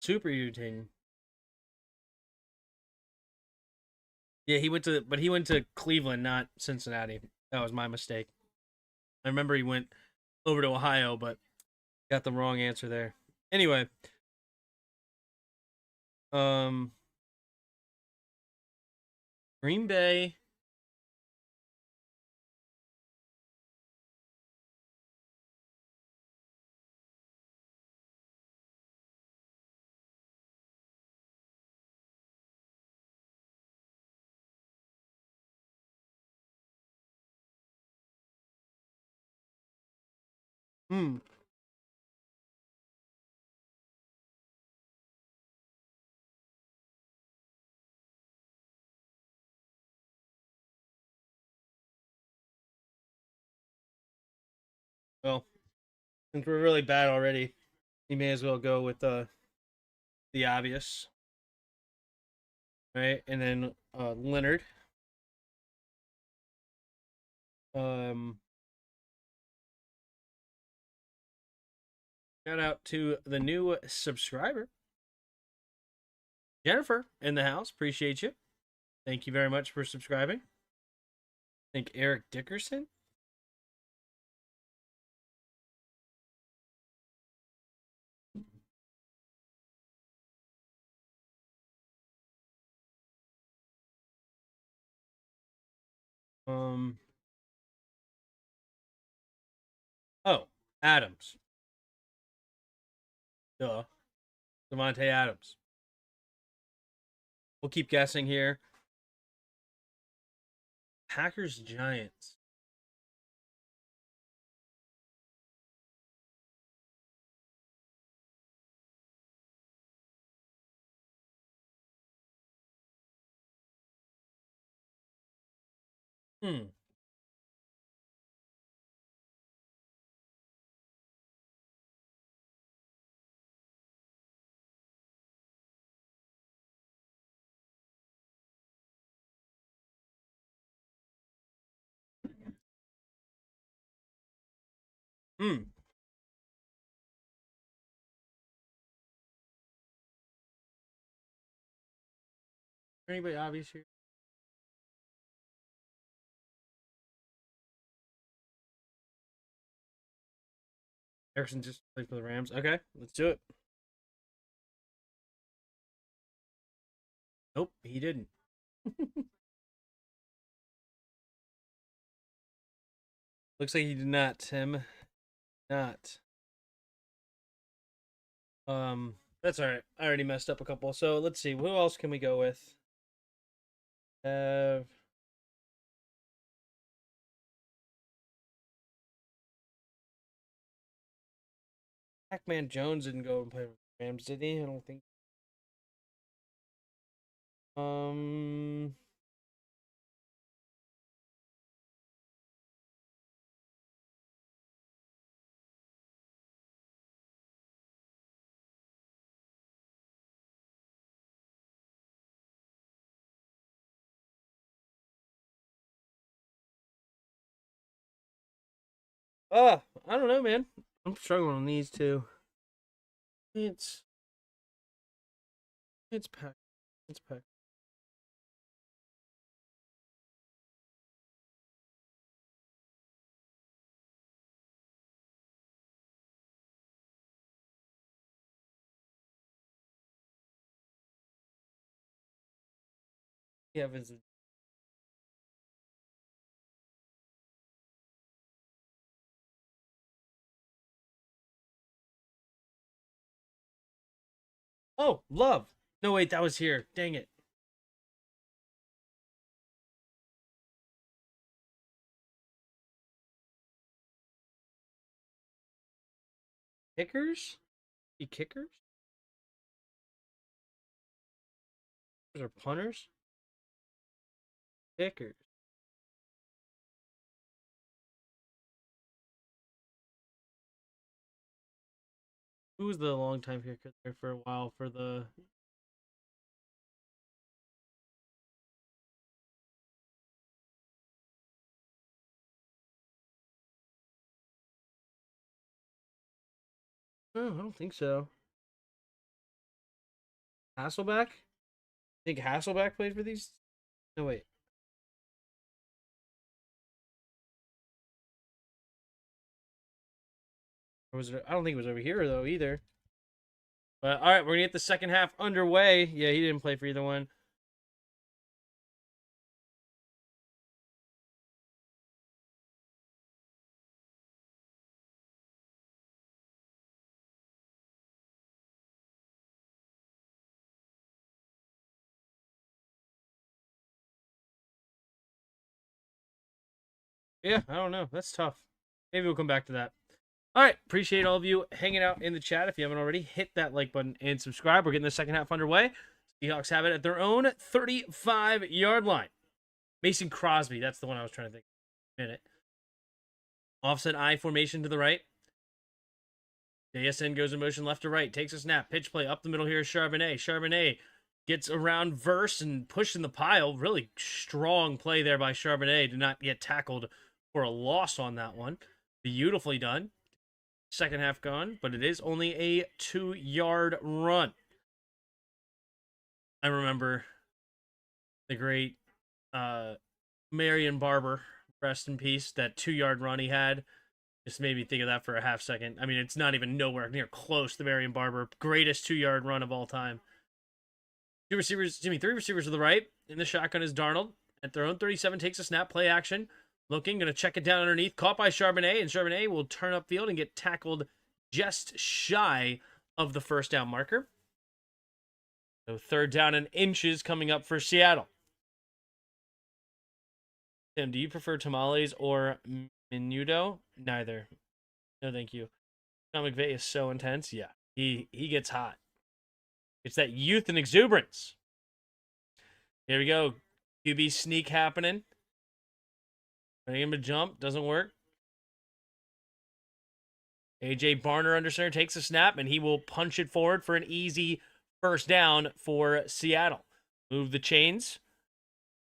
Super irritating. Yeah, he went to Cleveland, not Cincinnati. That was my mistake. I remember he went over to Ohio, but got the wrong answer there. Anyway, um, Green Bay. Hmm. Since we're really bad already, you may as well go with the obvious, right? And then Leonard. Um, Shout out to the new subscriber, Jennifer, in the house. Appreciate you. Thank you very much for subscribing. I think Eric Dickerson. Um. Oh, Adams. Duh. Devontae Adams. We'll keep guessing here. Packers Giants. Hmm. Hmm. Anybody obvious here? Erickson just played for the Rams. Okay, let's do it. Nope, he didn't. Looks like he did not, Tim. Not. That's all right. I already messed up a couple. So let's see. Who else can we go with? Have Pac-Man Jones didn't go and play with the Rams, did he? I don't think. Um. I don't know, man. I'm struggling on these two. It's it's Pac. It's Pac. Evans. Oh, Love. No, wait, that was here. Dang it. Kickers? The kickers? Those are punters? Kickers. Who was the longtime kicker there for a while for the. No, I don't think so. Hasselback? I think Hasselback played for these. No, wait. Or was it? I don't think it was over here though either. But all right, we're gonna get the second half underway. Yeah, he didn't play for either one. Yeah, I don't know. That's tough. Maybe we'll come back to that. All right, appreciate all of you hanging out in the chat. If you haven't already, hit that like button and subscribe. We're getting the second half underway. Seahawks have it at their own 35-yard line. Mason Crosby, that's the one I was trying to think. A minute. Offset I formation to the right. JSN goes in motion left to right, takes a snap, pitch play up the middle here is Charbonnet. Charbonnet gets around Verse and pushing the pile. Really strong play there by Charbonnet. Did not get tackled for a loss on that one. Beautifully done. Second half gone, but it is only a 2-yard run. I remember the great Marion Barber, rest in peace, that 2-yard run he had. Just made me think of that for a half second. I mean, it's not even nowhere near close to Marion Barber. Greatest 2-yard run of all time. Three receivers to the right. In the shotgun is Darnold. At their own 37, takes a snap, play action. Looking, going to check it down underneath. Caught by Charbonnet, and Charbonnet will turn upfield and get tackled just shy of the first down marker. So 3rd down and inches coming up for Seattle. Tim, do you prefer tamales or menudo? Neither. No, thank you. Sean McVay is so intense. Yeah, he gets hot. It's that youth and exuberance. Here we go. QB sneak happening. Running him a jump. Doesn't work. A.J. Barner under center takes a snap, and he will punch it forward for an easy first down for Seattle. Move the chains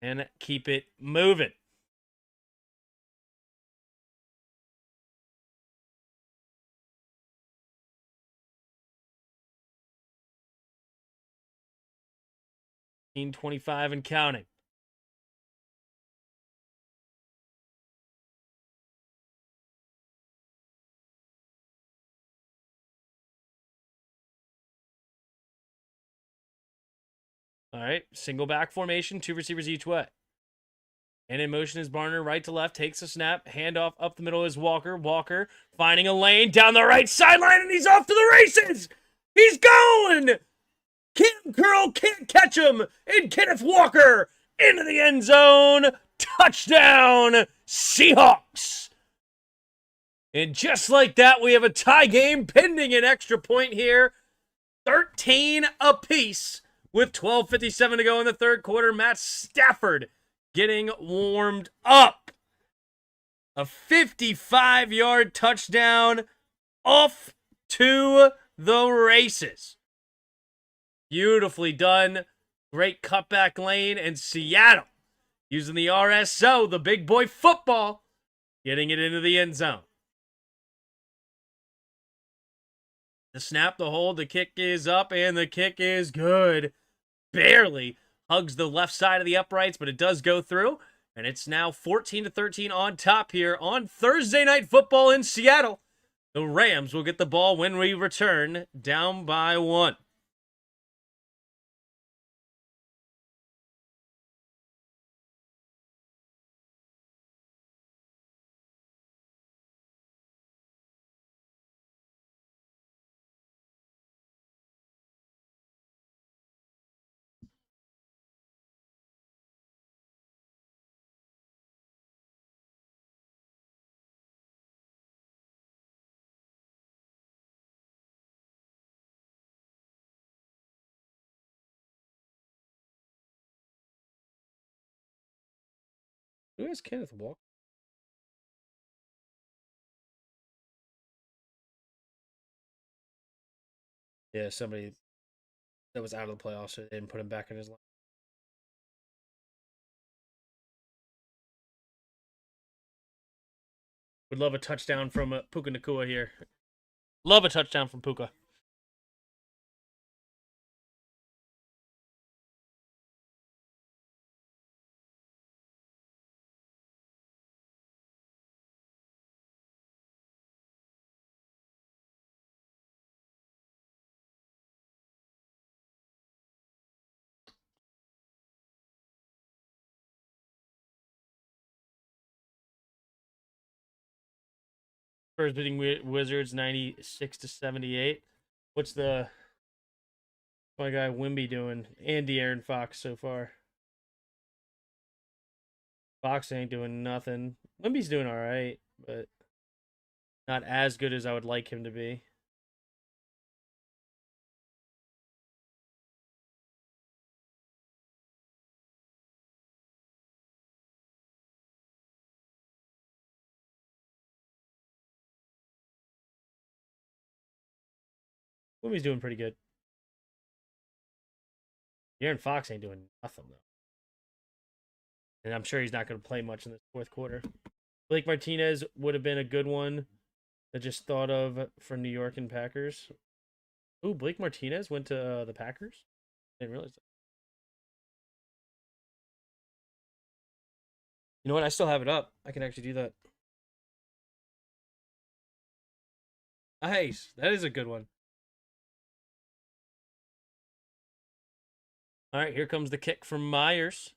and keep it moving. $15.25 and counting. All right, single back formation, 2 receivers each way. And in motion is Barner, right to left, takes a snap, handoff up the middle is Walker. Walker finding a lane down the right sideline, and he's off to the races. He's going. Kim Curl can't catch him, and Kenneth Walker into the end zone. Touchdown, Seahawks. And just like that, we have a tie game pending an extra point here. 13 apiece with 12:57 to go in the third quarter. Matt Stafford getting warmed up. A 55-yard touchdown, off to the races. Beautifully done. Great cutback lane, and Seattle using the RSO, the big boy football, getting it into the end zone. The snap, the hold, the kick is up, and the kick is good. Barely hugs the left side of the uprights, but it does go through. And it's now 14-13 on top here on Thursday Night Football in Seattle. The Rams will get the ball when we return, down by 1. Who is Kenneth Walker? Yeah, somebody that was out of the playoffs, so they didn't put him back in his line. Would love a touchdown from Puka Nacua here. Love a touchdown from Puka. Spurs beating Wizards 96-78. What's my guy Wimby doing? And De'Aaron Fox so far. Fox ain't doing nothing. Wimby's doing all right, but not as good as I would like him to be. Wimmy's doing pretty good. Aaron Fox ain't doing nothing, though. And I'm sure he's not going to play much in this fourth quarter. Blake Martinez would have been a good one I just thought of for New York and Packers. Ooh, Blake Martinez went to the Packers? Didn't realize that. You know what? I still have it up. I can actually do that. Nice. That is a good one. All right, here comes the kick from Myers.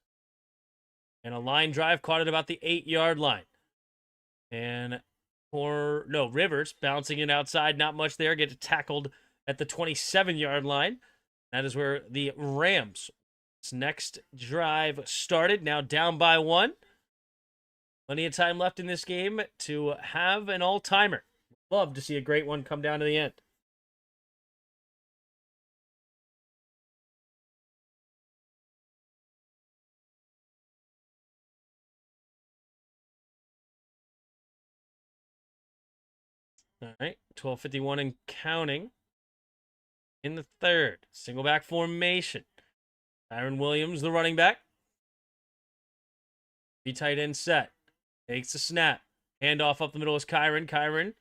And a line drive caught at about the 8-yard line. And Rivers bouncing it outside. Not much there. Gets tackled at the 27-yard line. That is where the Rams' next drive started. Now down by 1. Plenty of time left in this game to have an all-timer. Love to see a great one come down to the end. All right, 12:51 and counting. In the third, single back formation. Kyren Williams, the running back. Be tight end set. Takes the snap. Handoff up the middle is Kyren. Kyren,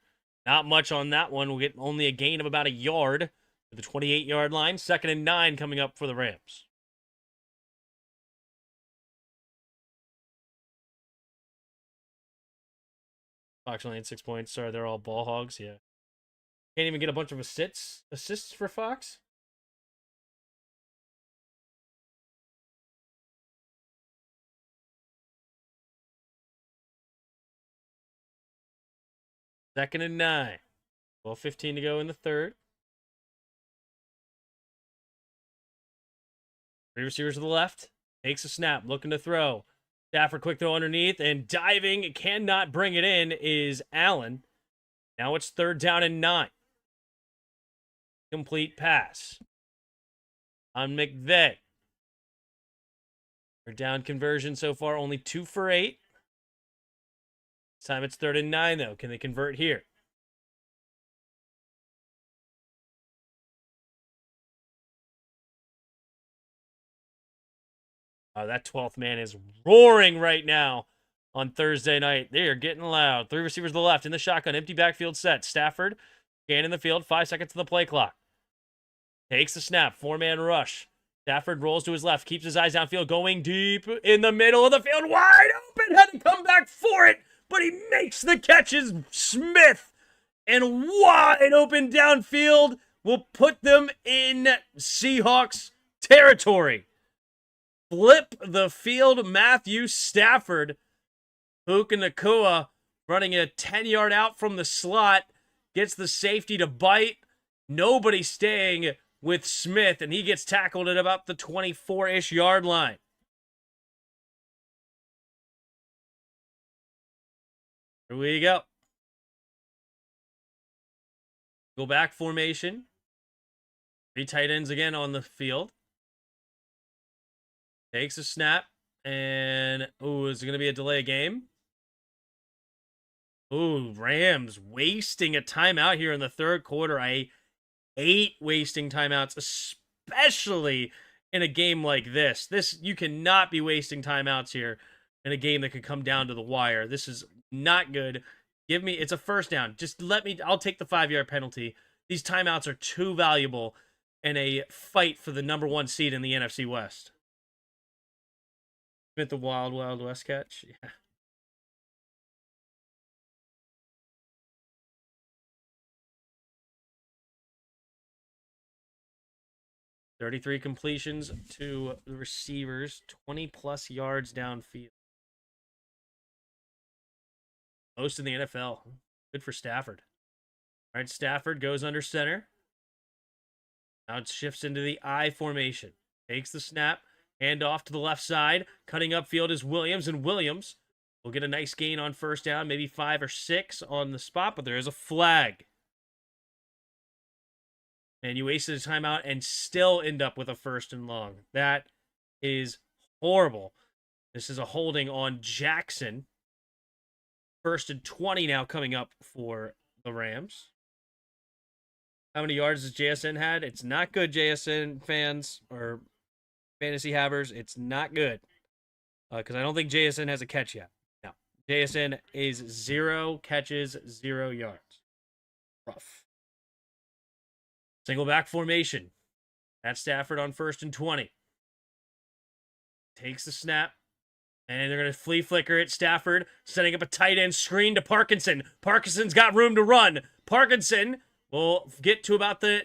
not much on that one. We'll get only a gain of about a yard to the 28-yard line. 2nd and 9 coming up for the Rams. Fox only had 6 points. Sorry, they're all ball hogs. Yeah. Can't even get a bunch of assists for Fox. Second and 9. 12:15 to go in the third. 3 receivers to the left. Takes a snap. Looking to throw. Stafford quick throw underneath. And diving. Cannot bring it in is Allen. Now it's 3rd down and 9. Complete pass. On McVay. Their down conversion so far only 2 for 8. This time it's 3rd and 9, though. Can they convert here? That 12th man is roaring right now on Thursday night. They are getting loud. 3 receivers to the left in the shotgun. Empty backfield set. Stafford scanning the field. 5 seconds to the play clock. Takes the snap. 4-man rush. Stafford rolls to his left. Keeps his eyes downfield. Going deep in the middle of the field. Wide open. Had to come back for it. But he makes the catches. Smith. And wide open downfield will put them in Seahawks territory. Flip the field. Matthew Stafford. Puka Nacua running a 10-yard out from the slot. Gets the safety to bite. Nobody staying with Smith, and he gets tackled at about the 24-ish yard line. Here we go. Go back formation. 3 tight ends again on the field. Takes a snap. And, is it going to be a delay of game? Rams wasting a timeout here in the third quarter. I hate wasting timeouts, especially in a game like this. You cannot be wasting timeouts here in a game that could come down to the wire. This is not good. It's a 1st down. I'll take the 5-yard penalty. These timeouts are too valuable in a fight for the number 1 seed in the NFC West. With the Wild Wild West catch. Yeah. $33 completions to the receivers, 20-plus yards downfield. Most in the NFL. Good for Stafford. All right, Stafford goes under center. Now it shifts into the I formation. Takes the snap. Hand off to the left side. Cutting upfield is Williams, and Williams will get a nice gain on 1st down, maybe 5 or 6 on the spot, but there is a flag. And you wasted a timeout and still end up with a 1st and long. That is horrible. This is a holding on Jackson. 1st and 20 now coming up for the Rams. How many yards does JSN had? It's not good, JSN fans or fantasy havers. It's not good because I don't think JSN has a catch yet. No, JSN is 0 catches, 0 yards. Rough. Single back formation. At Stafford on 1st and 20. Takes the snap. And they're going to flea flicker it. Stafford setting up a tight end screen to Parkinson. Parkinson's got room to run. Parkinson will get to about the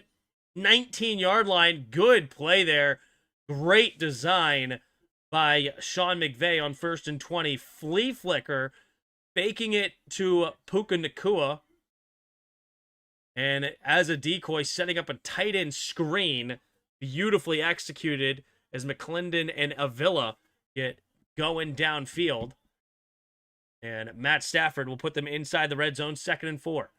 19-yard line. Good play there. Great design by Sean McVay on 1st and 20. Flea flicker, faking it to Puka Nacua. And as a decoy, setting up a tight end screen. Beautifully executed as McClendon and Avila get going downfield. And Matt Stafford will put them inside the red zone, 2nd and 4.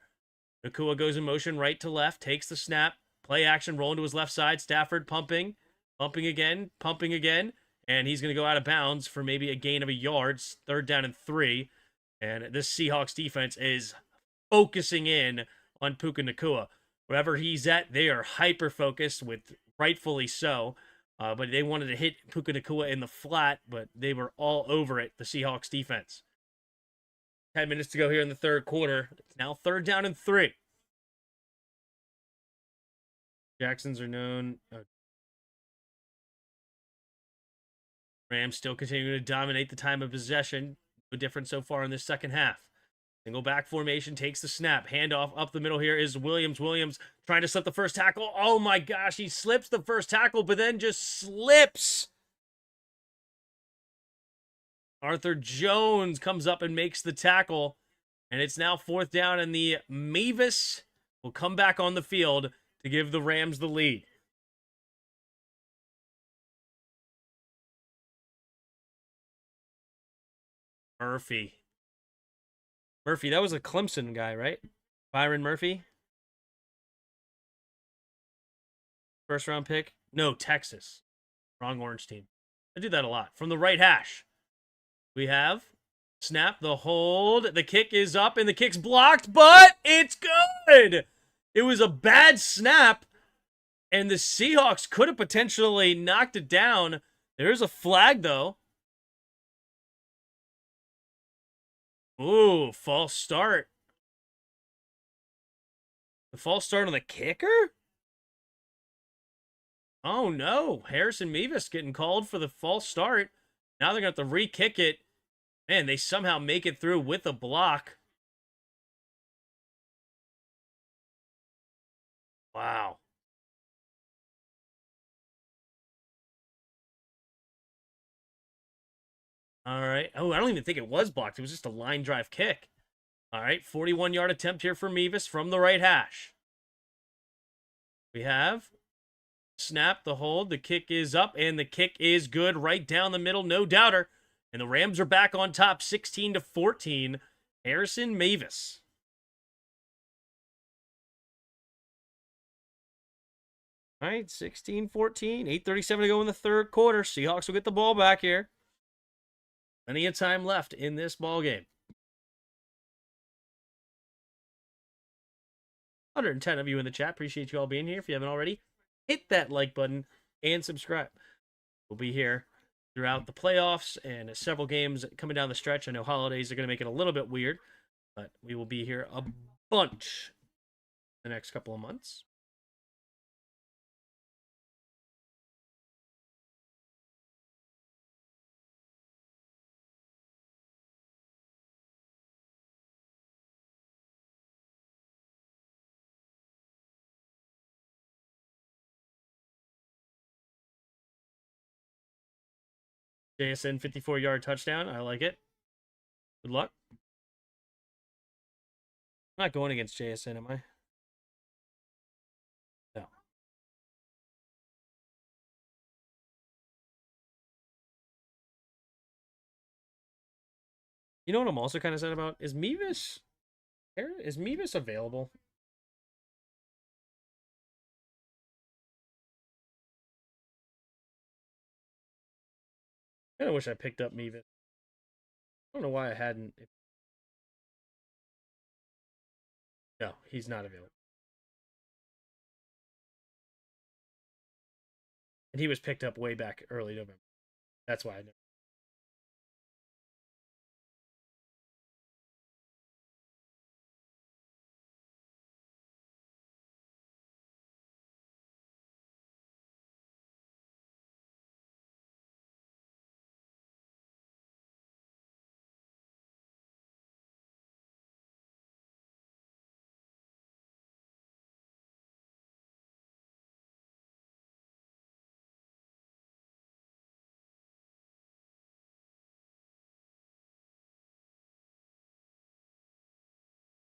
Nacua goes in motion right to left, takes the snap, play action, rolling to his left side. Stafford pumping again, and he's going to go out of bounds for maybe a gain of a yard, 3rd down and 3. And this Seahawks defense is focusing in on Puka Nacua. Wherever he's at, they are hyper-focused, with rightfully so. But they wanted to hit Puka Nacua in the flat, but they were all over it, the Seahawks defense. 10 minutes to go here in the 3rd quarter. It's now 3rd down and 3. Jacksons are known. Rams still continuing to dominate the time of possession. No different so far in this second half. Single back formation, takes the snap. Handoff up the middle here is Williams. Williams trying to slip the first tackle. Oh my gosh, he slips the first tackle, but then just slips. Arthur Jones comes up and makes the tackle. And it's now 4th down, and the Mavis will come back on the field to give the Rams the lead. Murphy, that was a Clemson guy, right? Byron Murphy? 1st round pick? No, Texas. Wrong orange team. I do that a lot. From the right hash, we have snap, the hold. The kick is up, and the kick's blocked, but it's good. It was a bad snap, and the Seahawks could have potentially knocked it down. There's a flag, though. Ooh, false start. The false start on the kicker? Oh, no. Harrison Mevis getting called for the false start. Now they're going to have to re-kick it. Man, they somehow make it through with a block. Wow. All right. Oh, I don't even think it was blocked. It was just a line drive kick. All right. 41-yard attempt here for Mevis from the right hash. We have snap, the hold. The kick is up, and the kick is good right down the middle. No doubter. And the Rams are back on top, 16-14. Harrison Mevis. All right, 16-14. 8:37 to go in the 3rd quarter. Seahawks will get the ball back here. Plenty of time left in this ball game. 110 of you in the chat. Appreciate you all being here. If you haven't already, hit that like button and subscribe. We'll be here throughout the playoffs and several games coming down the stretch. I know holidays are going to make it a little bit weird, but we will be here a bunch the next couple of months. JSN 54-yard touchdown. I like it. Good luck. I'm not going against JSN, am I? No. You know what I'm also kind of sad about? Is Mevis available? I kind of wish I picked up Mevis. I don't know why I hadn't. No, he's not available. And he was picked up way back early November. That's why I know.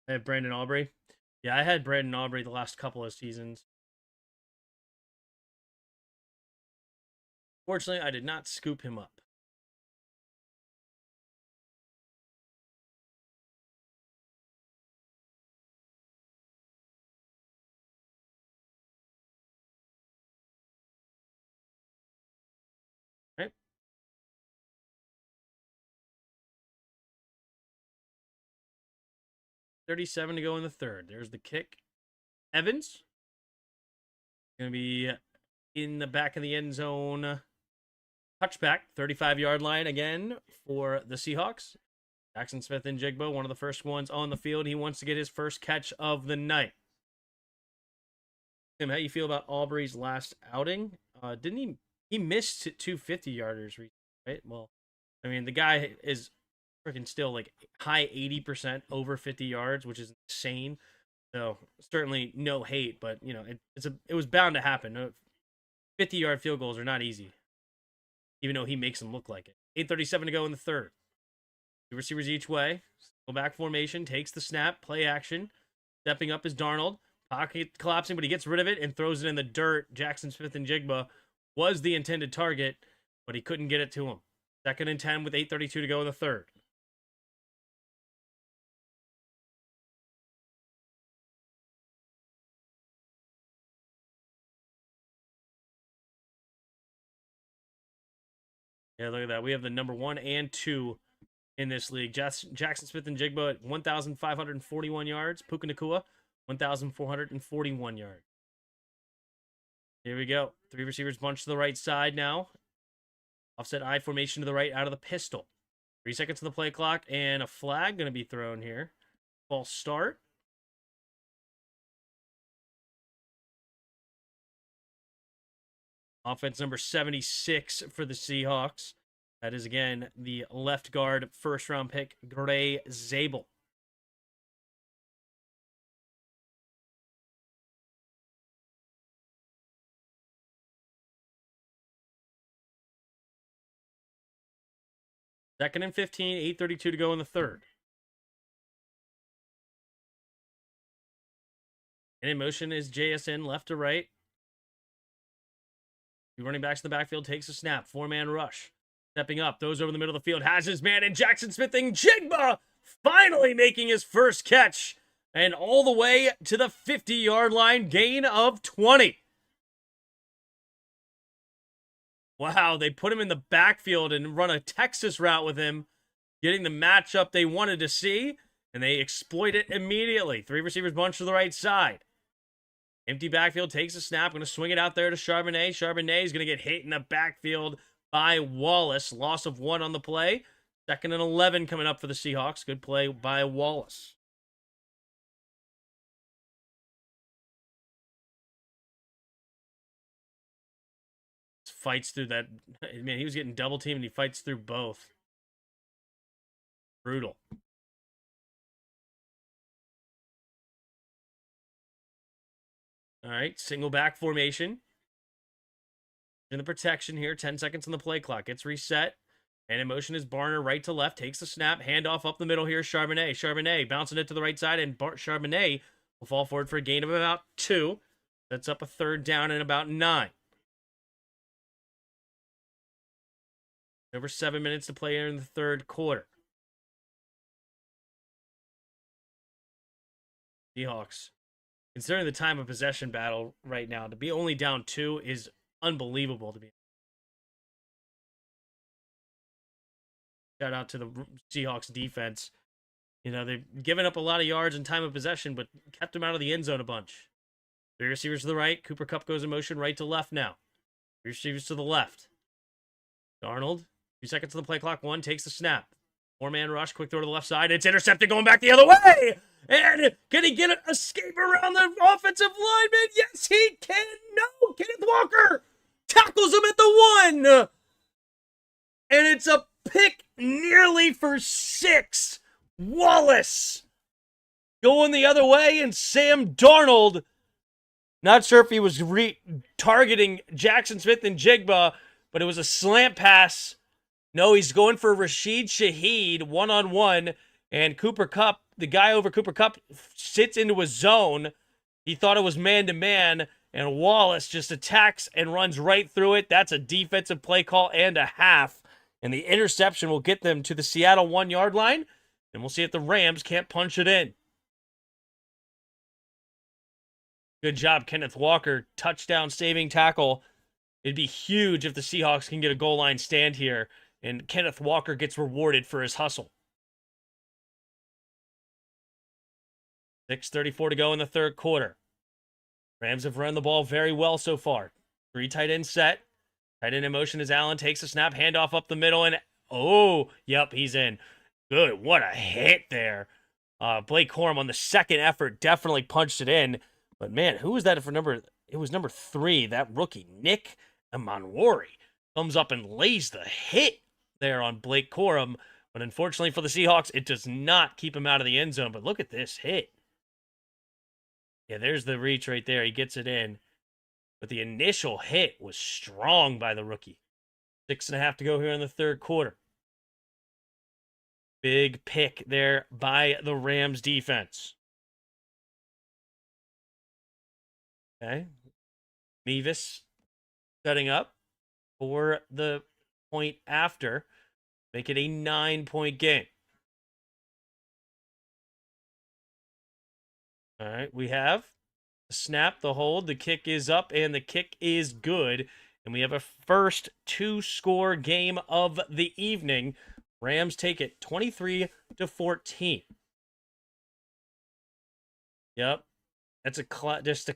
I have Brandon Aubrey. Yeah, I had Brandon Aubrey the last couple of seasons. Fortunately, I did not scoop him up. Right? 37 to go in the third. There's the kick. Evans. Going to be in the back of the end zone. Touchback, 35-yard line again for the Seahawks. Jackson Smith-Njigba, one of the first ones on the field. He wants to get his first catch of the night. Tim, how you feel about Aubrey's last outing? Didn't he missed two 50-yarders, right? Well, I mean, the guy is freaking still like high 80% over 50 yards, which is insane. So certainly no hate, but you know, it was bound to happen. 50-yard field goals are not easy, even though he makes them look like it. 8:37 to go in the third. Two receivers each way. Go back formation, takes the snap, play action. Stepping up is Darnold. Pocket collapsing, but he gets rid of it and throws it in the dirt. Jackson Smith-Njigba was the intended target, but he couldn't get it to him. 2nd and 10 with 8:32 to go in the third. Yeah, look at that. We have the number 1 and 2 in this league. Jackson Smith-Njigba at 1,541 yards. Puka Nacua, 1,441 yards. Here we go. 3 receivers bunch to the right side now. Offset I formation to the right out of the pistol. 3 seconds to the play clock, and a flag going to be thrown here. False start. Offense number 76 for the Seahawks. That is, again, the left guard first-round pick, Gray Zabel. Second and 15, 8:32 to go in the third. And in motion is JSN left to right. The running backs in the backfield takes a snap. 4-man rush. Stepping up, throws over the middle of the field, has his man, and Jackson Smith-Njigba finally making his first catch. And all the way to the 50-yard line, gain of 20. Wow, they put him in the backfield and run a Texas route with him, getting the matchup they wanted to see, and they exploit it immediately. 3 receivers bunch to the right side. Empty backfield, takes a snap, going to swing it out there to Charbonnet. Charbonnet is going to get hit in the backfield by Wallace. Loss of 1 on the play. 2nd and 11 coming up for the Seahawks. Good play by Wallace. Fights through that. Man, he was getting double teamed and he fights through both. Brutal. All right, single back formation. In the protection here, 10 seconds on the play clock. Gets reset. And in motion is Barner right to left. Takes the snap. Handoff up the middle here. Charbonnet. Charbonnet bouncing it to the right side. And Charbonnet will fall forward for a gain of about 2. That's up a 3rd down and about 9. Over 7 minutes to play in the 3rd quarter. Seahawks. Considering the time of possession battle right now, to be only down 2 is unbelievable to me. Shout out to the Seahawks defense. You know, they've given up a lot of yards in time of possession, but kept them out of the end zone a bunch. 3 receivers to the right. Cooper Kupp goes in motion right to left now. Receivers to the left. Darnold, 2 seconds to the play clock. 1 takes the snap. 4-man rush, quick throw to the left side. It's intercepted going back the other way. And can he get an escape around the offensive lineman? Yes, he can. No, Kenneth Walker tackles him at the 1. And it's a pick nearly for 6. Wallace going the other way, and Sam Darnold, not sure if he was targeting Jackson Smith and Jigba, but it was a slant pass. No, he's going for Rashid Shaheed one-on-one, and Cooper Kupp, the guy over Cooper Kupp, sits into a zone. He thought it was man-to-man, and Wallace just attacks and runs right through it. That's a defensive play call and a half, and the interception will get them to the Seattle 1-yard line, and we'll see if the Rams can't punch it in. Good job, Kenneth Walker. Touchdown saving tackle. It'd be huge if the Seahawks can get a goal line stand here and Kenneth Walker gets rewarded for his hustle. 6:34 to go in the third quarter. Rams have run the ball very well so far. 3 tight end set. Tight end in motion as Allen takes a snap, handoff up the middle, and yep, he's in. Good, what a hit there. Blake Corum on the second effort definitely punched it in. But man, who was that for number? It was number 3, that rookie, Nick Amanwari. Comes up and lays the hit there on Blake Corum. But unfortunately for the Seahawks, it does not keep him out of the end zone. But look at this hit. Yeah, there's the reach right there. He gets it in. But the initial hit was strong by the rookie. 6.5 to go here in the third quarter. Big pick there by the Rams defense. Okay. Mevis setting up for the point after. Make it a 9-point game. All right, we have the snap, the hold, the kick is up, and the kick is good. And we have a first 2-score game of the evening. Rams take it 23-14. Yep. That's just a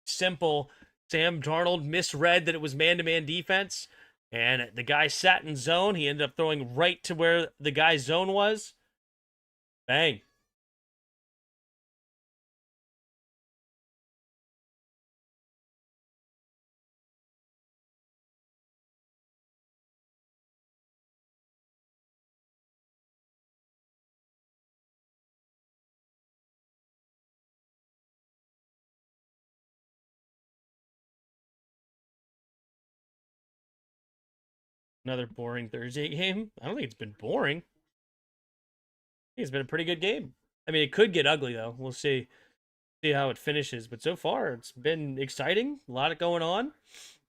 simple Sam Darnold misread that it was man-to-man defense. And the guy sat in zone. He ended up throwing right to where the guy's zone was. Bang. Another boring Thursday game. I don't think it's been boring. I think it's been a pretty good game. I mean, it could get ugly, though. We'll see how it finishes. But so far, it's been exciting. A lot of going on.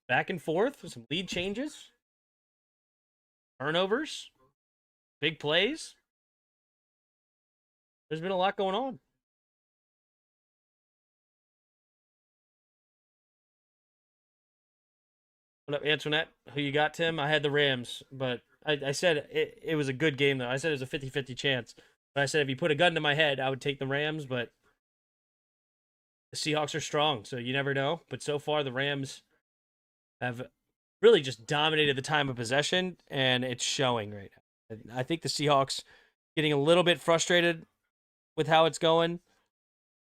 Back and forth. Some lead changes. Turnovers. Big plays. There's been a lot going on. What up, Antoinette? Who you got, Tim? I had the Rams, but I said it was a good game, though. I said it was a 50-50 chance. But I said if you put a gun to my head, I would take the Rams, but the Seahawks are strong, so you never know. But so far, the Rams have really just dominated the time of possession, and it's showing right now. I think the Seahawks getting a little bit frustrated with how it's going,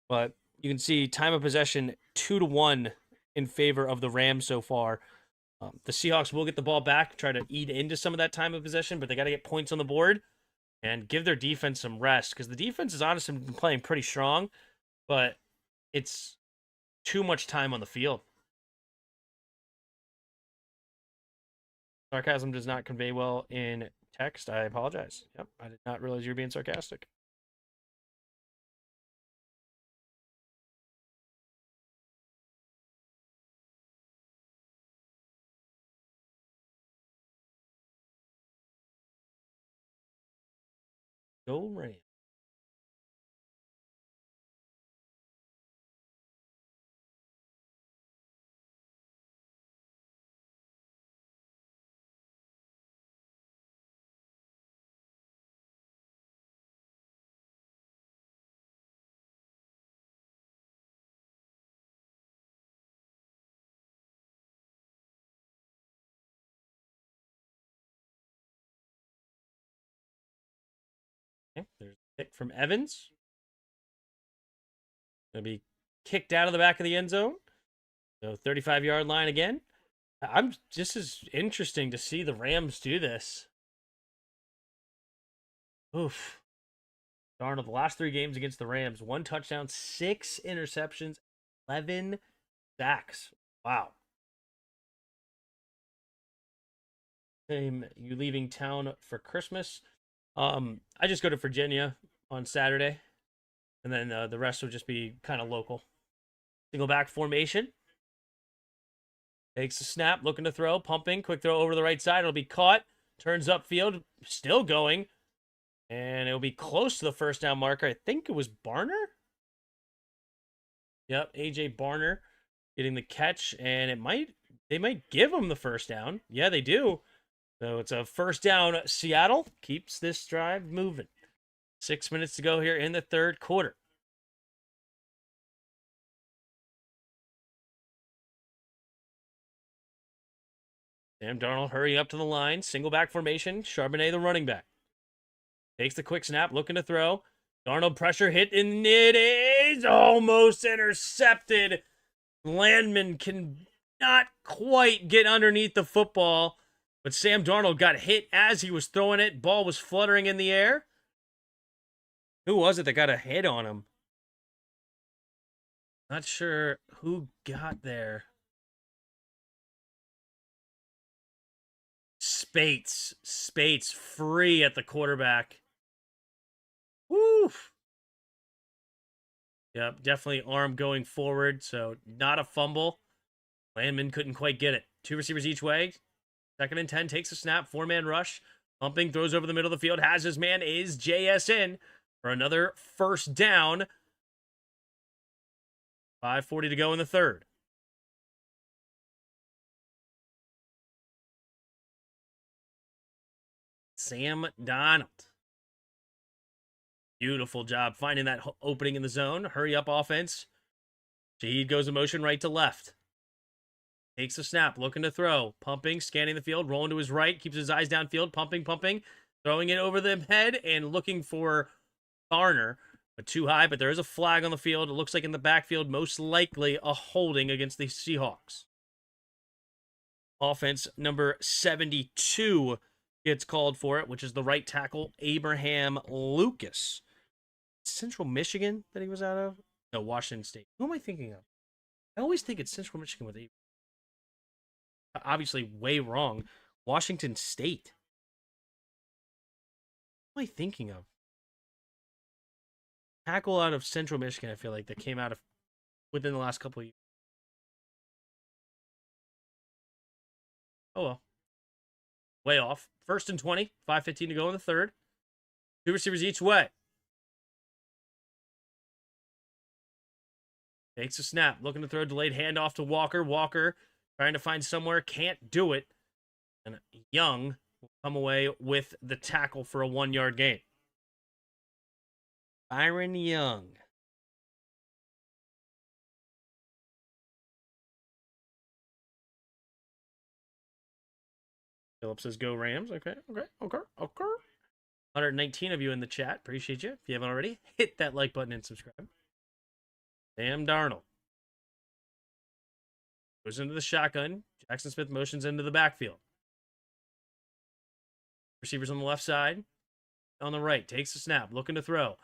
but you can see time of possession 2-1 in favor of the Rams so far. The Seahawks will get the ball back, try to eat into some of that time of possession, but they got to get points on the board and give their defense some rest, because the defense has honestly been playing pretty strong, but it's too much time on the field. Sarcasm does not convey well in text. I apologize. Yep, I did not realize you were being sarcastic. Go Rams. Okay, there's a kick from Evans. Going to be kicked out of the back of the end zone. So 35-yard line again. I'm just as interesting to see the Rams do this. Oof. Darnold, the last 3 games against the Rams, 1 touchdown, 6 interceptions, 11 sacks. Wow. You leaving town for Christmas? I just go to Virginia on Saturday, and then the rest will just be kind of local. Single back formation. Takes a snap, looking to throw, pumping, quick throw over the right side. It'll be caught, turns upfield, still going, and it'll be close to the first down marker. I think it was Barner. Yep, AJ Barner getting the catch, and they might give him the first down. Yeah, they do. So it's a first down. Seattle keeps this drive moving. 6 minutes to go here in the third quarter. Sam Darnold hurrying up to the line. Single back formation. Charbonnet, the running back. Takes the quick snap, looking to throw. Darnold pressure hit, and it is almost intercepted. Landman can not quite get underneath the football, but Sam Darnold got hit as he was throwing it. Ball was fluttering in the air. Who was it that got a hit on him? Not sure who got there. Spates free at the quarterback. Woo! Yep, definitely arm going forward, so not a fumble. Landman couldn't quite get it. 2 receivers each way. 2nd and 10, takes a snap, 4-man rush. Pumping, throws over the middle of the field, has his man, is JSN for another first down. 5:40 to go in the third. Sam Darnold. Beautiful job finding that opening in the zone. Hurry up offense. Shaheed goes in motion right to left. Takes a snap, looking to throw. Pumping, scanning the field, rolling to his right. Keeps his eyes downfield, pumping. Throwing it over the head and looking for Barner. But too high, but there is a flag on the field. It looks like in the backfield, most likely a holding against the Seahawks. Offense number 72 gets called for it, which is the right tackle, Abraham Lucas. Central Michigan that he was out of? No, Washington State. Who am I thinking of? I always think it's Central Michigan with Abraham. Obviously, way wrong. Washington State. What am I thinking of? Tackle out of Central Michigan, I feel like, that came out of within the last couple of years. Oh, well. Way off. 1st and 20. 5:15 to go in the third. 2 receivers each way. Takes a snap. Looking to throw delayed handoff to Walker. Walker trying to find somewhere. Can't do it. And Young will come away with the tackle for a 1-yard gain. Byron Young. Phillips says, go Rams. Okay. 119 of you in the chat. Appreciate you. If you haven't already, hit that like button and subscribe. Sam Darnold goes into the shotgun. Jackson Smith motions into the backfield. Receivers on the left side. On the right. Takes the snap. Looking to throw.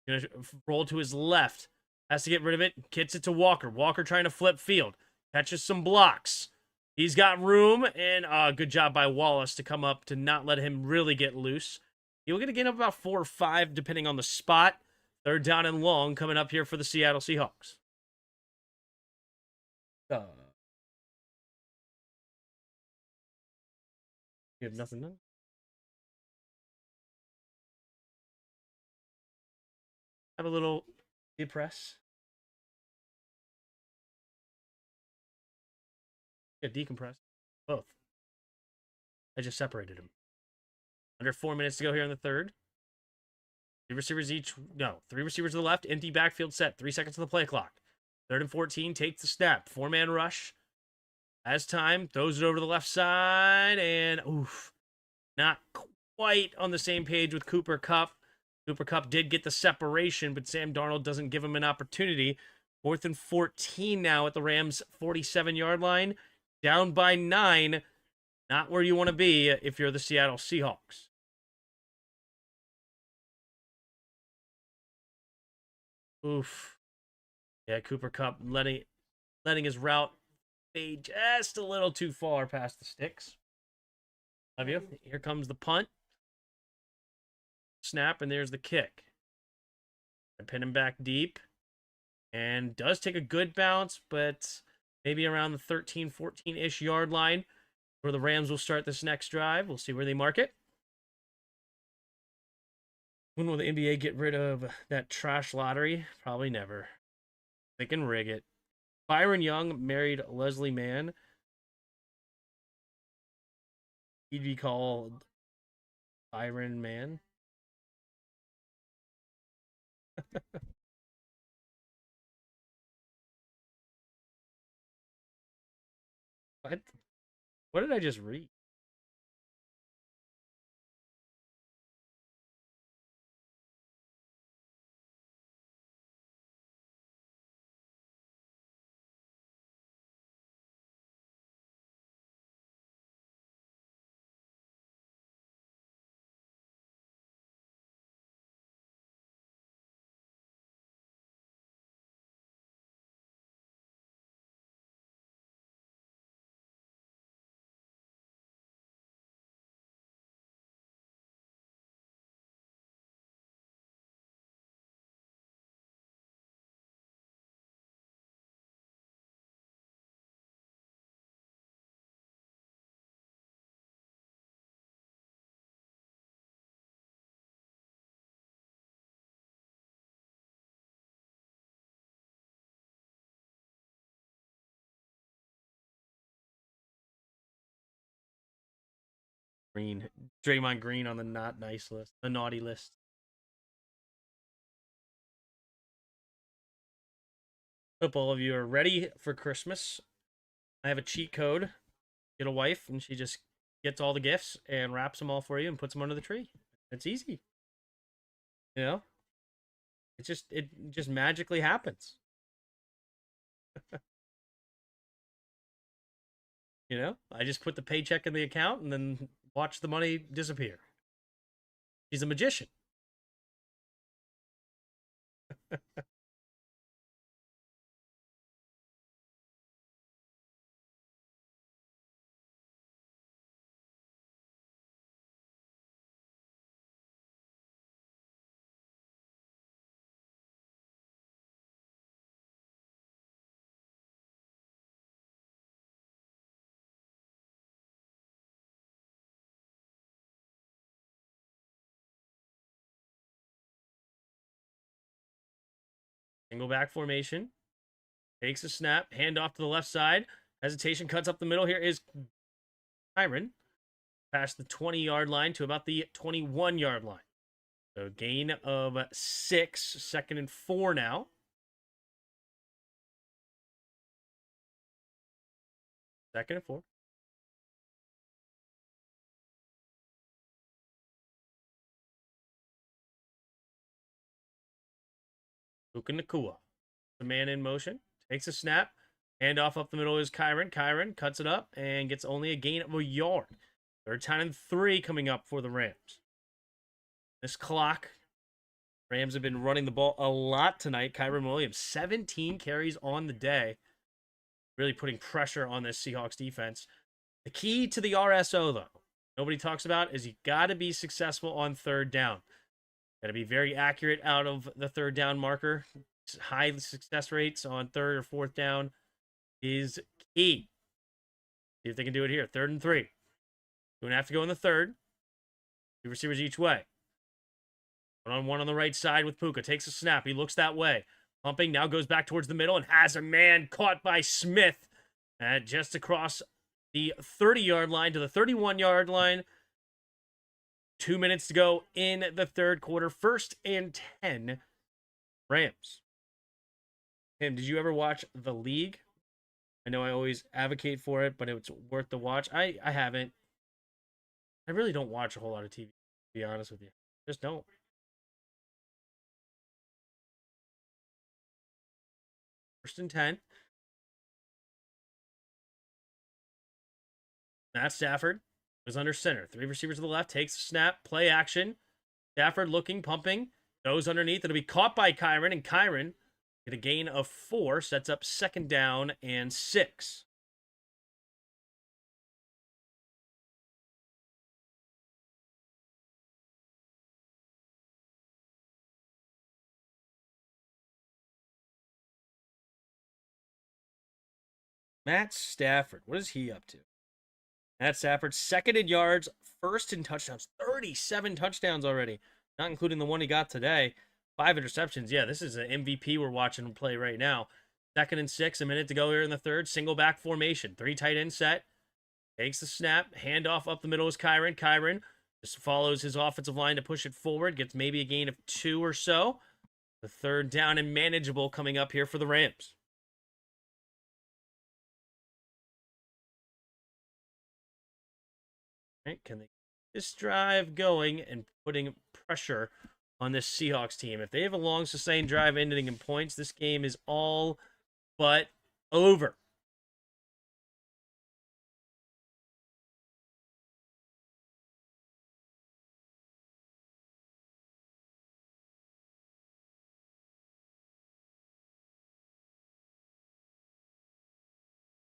Going to roll to his left. Has to get rid of it. Gets it to Walker. Walker trying to flip field. Catches some blocks. He's got room, and good job by Wallace to come up to not let him really get loose. He'll get a gain of about 4 or 5, depending on the spot. 3rd down and long coming up here for the Seattle Seahawks. You have nothing done? Have a little depress. Yeah, decompress. Both. I just separated them. Under 4 minutes to go here in the third. 3 receivers each. No, 3 receivers to the left. Empty backfield set. 3 seconds to the play clock. 3rd and 14. Takes the snap. 4-man rush. Has time. Throws it over to the left side. And, oof. Not quite on the same page with Cooper Kupp. Cooper Kupp did get the separation, but Sam Darnold doesn't give him an opportunity. 4th and 14 now at the Rams' 47-yard line. Down by 9. Not where you want to be if you're the Seattle Seahawks. Oof. Yeah, Cooper Kupp letting his route fade just a little too far past the sticks. Love you. Here comes the punt. Snap, and there's the kick. I pin him back deep. And does take a good bounce, but maybe around the 13, 14-ish yard line where the Rams will start this next drive. We'll see where they mark it. When will the NBA get rid of that trash lottery? Probably never. They can rig it. Byron Young married Leslie Mann. He'd be called Byron Man. What? What did I just read? Green. Draymond Green on the not nice list. The naughty list. Hope all of you are ready for Christmas. I have a cheat code. Get a wife, and she just gets all the gifts and wraps them all for you and puts them under the tree. It's easy. You know? It just magically happens. You know? I just put the paycheck in the account and then watch the money disappear. He's a magician. Single back formation. Takes a snap. Hand off to the left side. Hesitation, cuts up the middle. Here is Kyron. Past the 20-yard line to about the 21-yard line. So gain of 6. 2nd and 4 now. Second and 4. Puka Nacua. The man in motion. Takes a snap. Handoff up the middle is Kyron. Kyron cuts it up and gets only a gain of a yard. 3rd time and 3 coming up for the Rams. This clock. Rams have been running the ball a lot tonight. Kyron Williams, 17 carries on the day. Really putting pressure on this Seahawks defense. The key to the RSO, though, nobody talks about, is you got to be successful on 3rd down. Got to be very accurate out of the 3rd down marker. High success rates on 3rd or 4th down is key. See if they can do it here. 3rd and 3. Going to have to go in the 3rd. 2 receivers each way. 1-on-1 on the right side with Puka. Takes a snap. He looks that way. Pumping. Now goes back towards the middle and has a man caught by Smith. Just across the 30-yard line to the 31-yard line. 2 minutes to go in the 3rd quarter. 1st and 10. Rams. Tim, did you ever watch The League? I know I always advocate for it, but it's worth the watch. I haven't. I really don't watch a whole lot of TV, to be honest with you. Just don't. First and 10. Matt Stafford was under center. 3 receivers to the left. Takes the snap. Play action. Stafford looking, pumping. Goes underneath. It'll be caught by Kyren. And Kyren get a gain of 4. Sets up 2nd down and 6. Matt Stafford. What is he up to? Matt Stafford, 2nd in yards, 1st in touchdowns. 37 touchdowns already, not including the one he got today. 5 interceptions. Yeah, this is an MVP we're watching play right now. 2nd and 6, a minute to go here in the third. Single back formation. 3 tight end set. Takes the snap. Handoff up the middle is Kyren. Kyren just follows his offensive line to push it forward. Gets maybe a gain of 2 or so. The 3rd down and manageable coming up here for the Rams. Right, can they get this drive going and putting pressure on this Seahawks team? If they have a long, sustained drive ending in points, this game is all but over.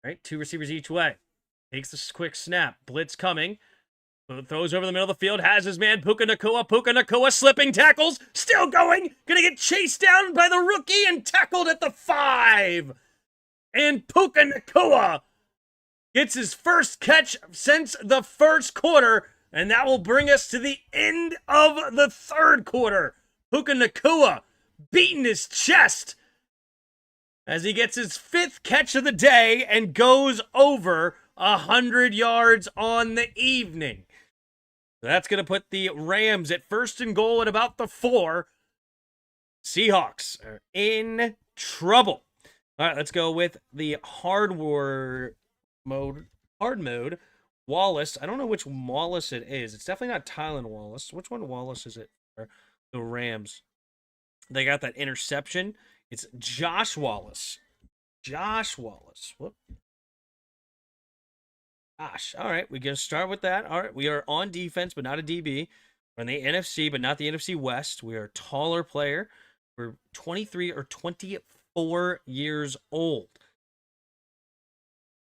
Right, 2 receivers each way. Takes this quick snap. Blitz coming. Throws over the middle of the field. Has his man Puka Nacua. Puka Nacua slipping tackles. Still going. Gonna get chased down by the rookie and tackled at the 5. And Puka Nacua gets his first catch since the first quarter. And that will bring us to the end of the 3rd quarter. Puka Nacua beating his chest as he gets his 5th catch of the day and goes over 100 yards on the evening. So that's going to put the Rams at 1st and goal at about the 4. Seahawks are in trouble. All right, let's go with the hard mode. Wallace. I don't know which Wallace it is. It's definitely not Tylan Wallace. Which one Wallace is it for the Rams? They got that interception. It's Josh Wallace. Josh Wallace. Whoop. Gosh. All right. We're going to start with that. All right. We are on defense, but not a DB. We're in the NFC, but not the NFC West. We are a taller player. We're 23 or 24 years old.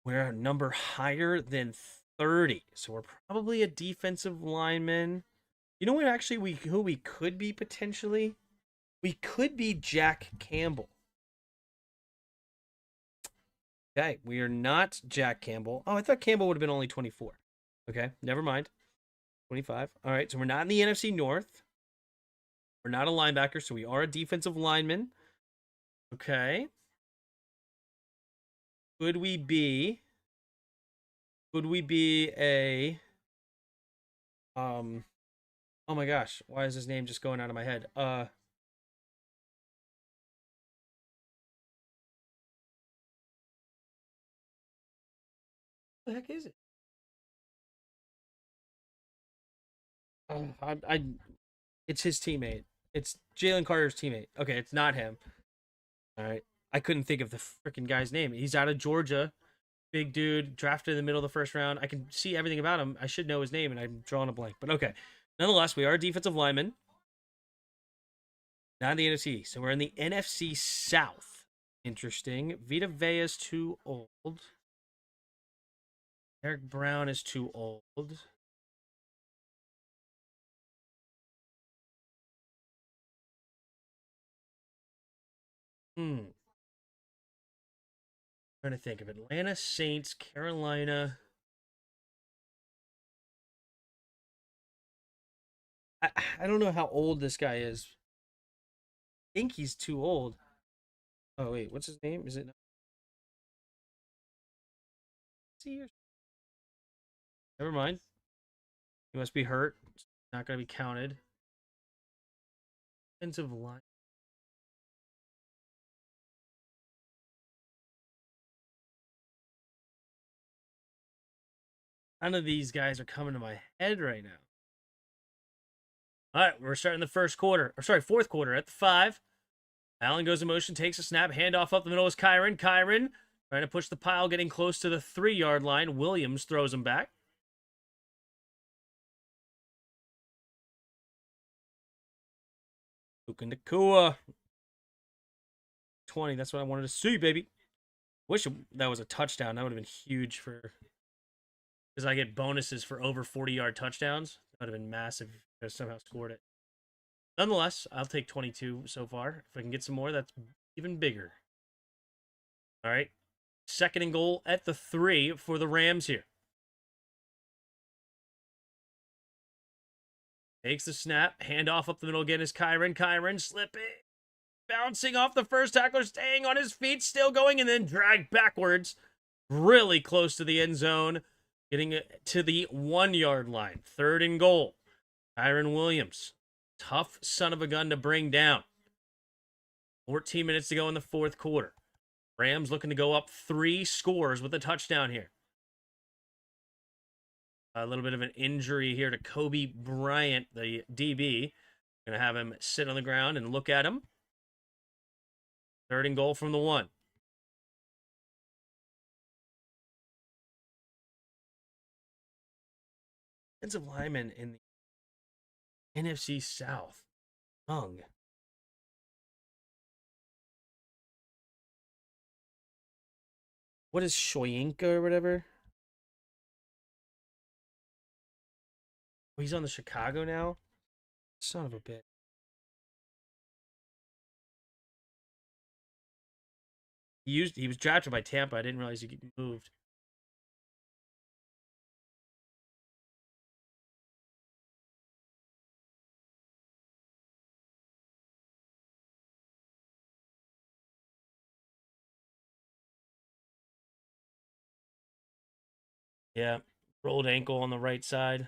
We're a number higher than 30. So we're probably a defensive lineman. You know what, actually, who we could be potentially? We could be Jack Campbell. Okay, we are not Jack Campbell. Oh, I thought Campbell would have been only 24. Okay, never mind. 25. All right, so we're not in the NFC North. We're not a linebacker, so we are a defensive lineman. Okay. Could we be a oh my gosh, why is his name just going out of my head? What the heck is it? It's his teammate. It's Jalen Carter's teammate. Okay, it's not him. All right. I couldn't think of the freaking guy's name. He's out of Georgia. Big dude, drafted in the middle of the 1st round. I can see everything about him. I should know his name, and I'm drawing a blank. But okay. Nonetheless, we are a defensive lineman. Not in the NFC. So we're in the NFC South. Interesting. Vita Vea is too old. Eric Brown is too old. Trying to think of Atlanta Saints, Carolina. I don't know how old this guy is. I think he's too old. Oh wait, what's his name? Is it? Never mind. He must be hurt. It's not going to be counted. Offensive line. None of these guys are coming to my head right now. All right, we're starting the 4th quarter at the 5. Allen goes in motion, takes a snap, handoff up the middle is Kyron. Kyron trying to push the pile, getting close to the 3-yard line. Williams throws him back. Puka Nacua. 20, that's what I wanted to see, baby. Wish that was a touchdown. That would have been huge for... Because I get bonuses for over 40-yard touchdowns. That would have been massive if I somehow scored it. Nonetheless, I'll take 22 so far. If I can get some more, that's even bigger. All right. 2nd and goal at the 3 for the Rams here. Takes the snap. Handoff up the middle again is Kyron. Kyron slipping. Bouncing off the first tackler. Staying on his feet. Still going. And then dragged backwards. Really close to the end zone. Getting it to the 1-yard line. 3rd and goal. Kyron Williams. Tough son of a gun to bring down. 14 minutes to go in the 4th quarter. Rams looking to go up 3 scores with a touchdown here. A little bit of an injury here to Kobe Bryant, the DB. Going to have him sit on the ground and look at him. 3rd and goal from the 1. Defensive lineman in the NFC South. Young. What is Shoyinka or whatever? Oh, he's on the Chicago now? Son of a bitch. He was drafted by Tampa. I didn't realize he moved. Yeah. Rolled ankle on the right side.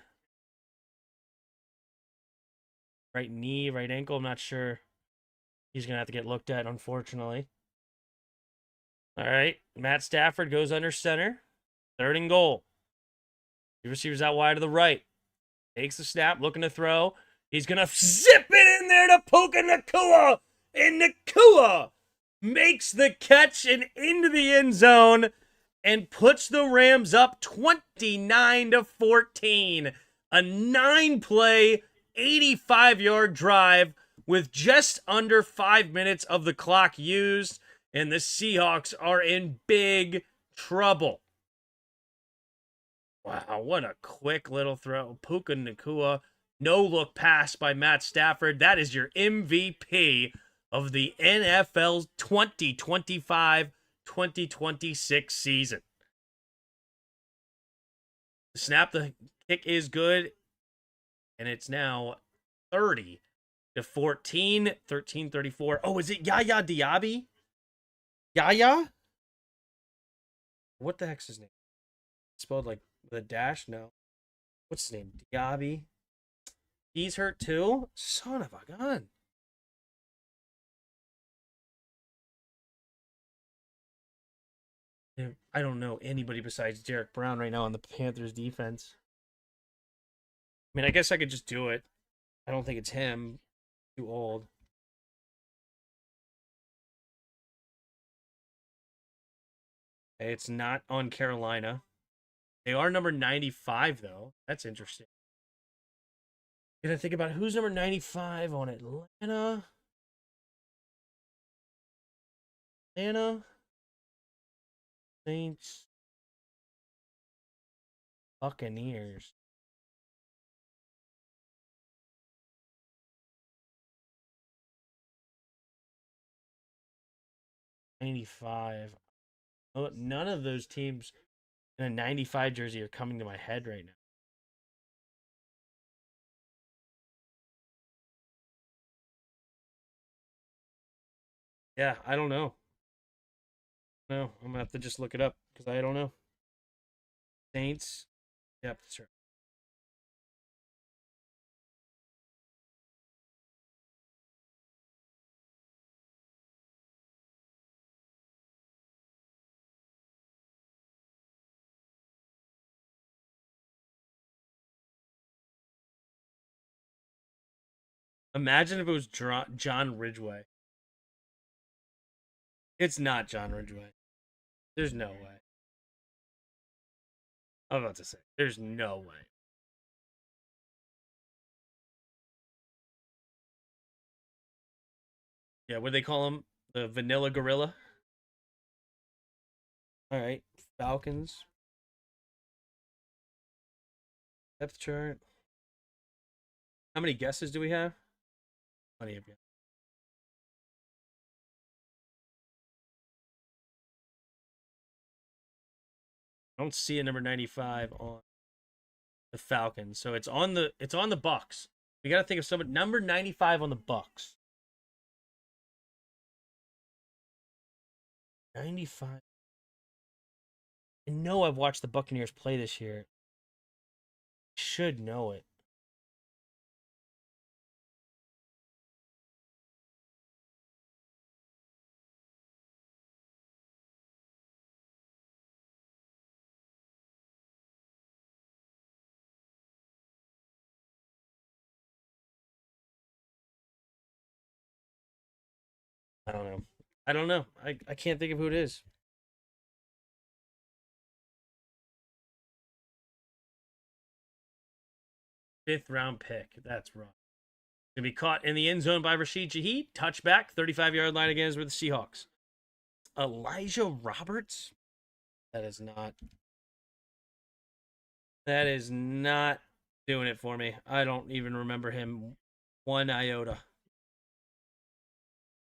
Right knee, right ankle. I'm not sure. He's going to have to get looked at, unfortunately. All right. Matt Stafford goes under center. 3rd and goal. The receiver's out wide to the right. Takes the snap, looking to throw. He's going to zip it in there to Puka Nacua. And Nacua makes the catch and into the end zone and puts the Rams up 29-14. A 9-play, 85-yard drive with just under 5 minutes of the clock used. And the Seahawks are in big trouble. Wow, what a quick little throw. Puka Nacua, no-look pass by Matt Stafford. That is your MVP of the NFL 2025-2026 season. The snap, the kick is good, and it's now 30-14, 13-34. Oh, is it Yaya Diaby? Yaya? What the heck's his name? Spelled like with a dash? No. What's his name? Diaby. He's hurt too? Son of a gun. I don't know anybody besides Derek Brown right now on the Panthers defense. I mean, I guess I could just do it. I don't think it's him. Too old. It's not on Carolina. They are number 95, though. That's interesting. Gonna think about who's number 95 on Atlanta. Atlanta. Saints. Buccaneers. '95. Oh, none of those teams in a 95 jersey are coming to my head right now. Yeah, I don't know. No, I'm gonna have to just look it up because I don't know. Saints. Yep, that's right. Imagine if it was John Ridgeway. It's not John Ridgway. There's no way. I was about to say, there's no way. Yeah, what do they call him? The Vanilla Gorilla? All right. Falcons. Depth chart. How many guesses do we have? Plenty of guesses. I don't see a number 95 on the Falcons. So it's on the Bucks. We got to think of somebody number 95 on the Bucks. 95. I know I've watched the Buccaneers play this year. Should know it. I don't know. I don't know. I can't think of who it is. Fifth round pick. That's wrong. Gonna be caught in the end zone by Rashid Shaheed. Touchback, 35-yard line again with the Seahawks. Elijah Roberts? That is not. That is not doing it for me. I don't even remember him one iota.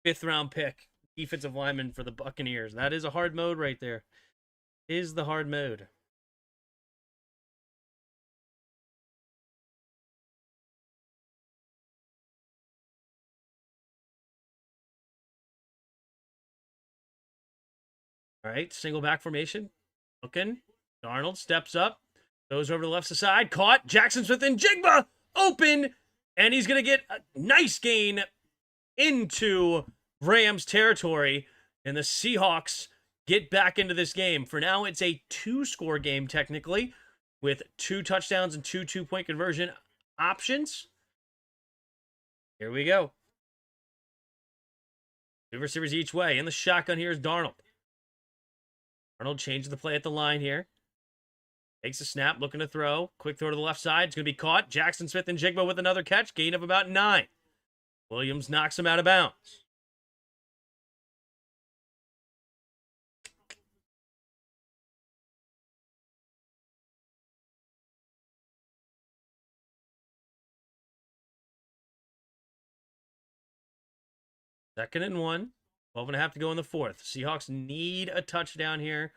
Fifth round pick. Defensive lineman for the Buccaneers. That is a hard mode right there. Is the hard mode. All right, single back formation. Looking. Darnold steps up. Goes over to the left side. Caught. Jackson Smith-Njigba open. And he's going to get a nice gain into Rams territory. And the Seahawks get back into this game. For now, it's a 2-score game, technically, with 2 touchdowns and 2 two-point conversion options. Here we go. 2 receivers each way. In the shotgun here is Darnold. Arnold changes the play at the line here. Takes a snap, looking to throw. Quick throw to the left side. It's going to be caught. Jackson Smith-Njigba with another catch. Gain of about 9. Williams knocks him out of bounds. Second and 1. 12 and a half to go in the fourth. Seahawks need a touchdown here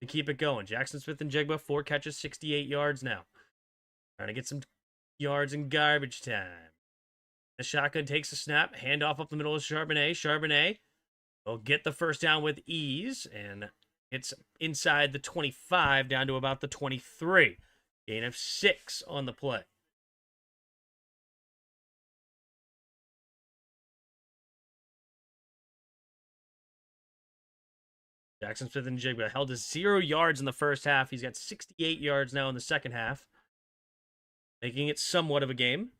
to keep it going. Jackson Smith-Njigba, 4 catches, 68 yards now. Trying to get some yards in garbage time. The shotgun takes a snap. Handoff up the middle of Charbonnet. Charbonnet will get the first down with ease. And it's inside the 25 down to about the 23. Gain of 6 on the play. Jackson Smith-Njigba held to 0 yards in the first half. He's got 68 yards now in the second half, making it somewhat of a game.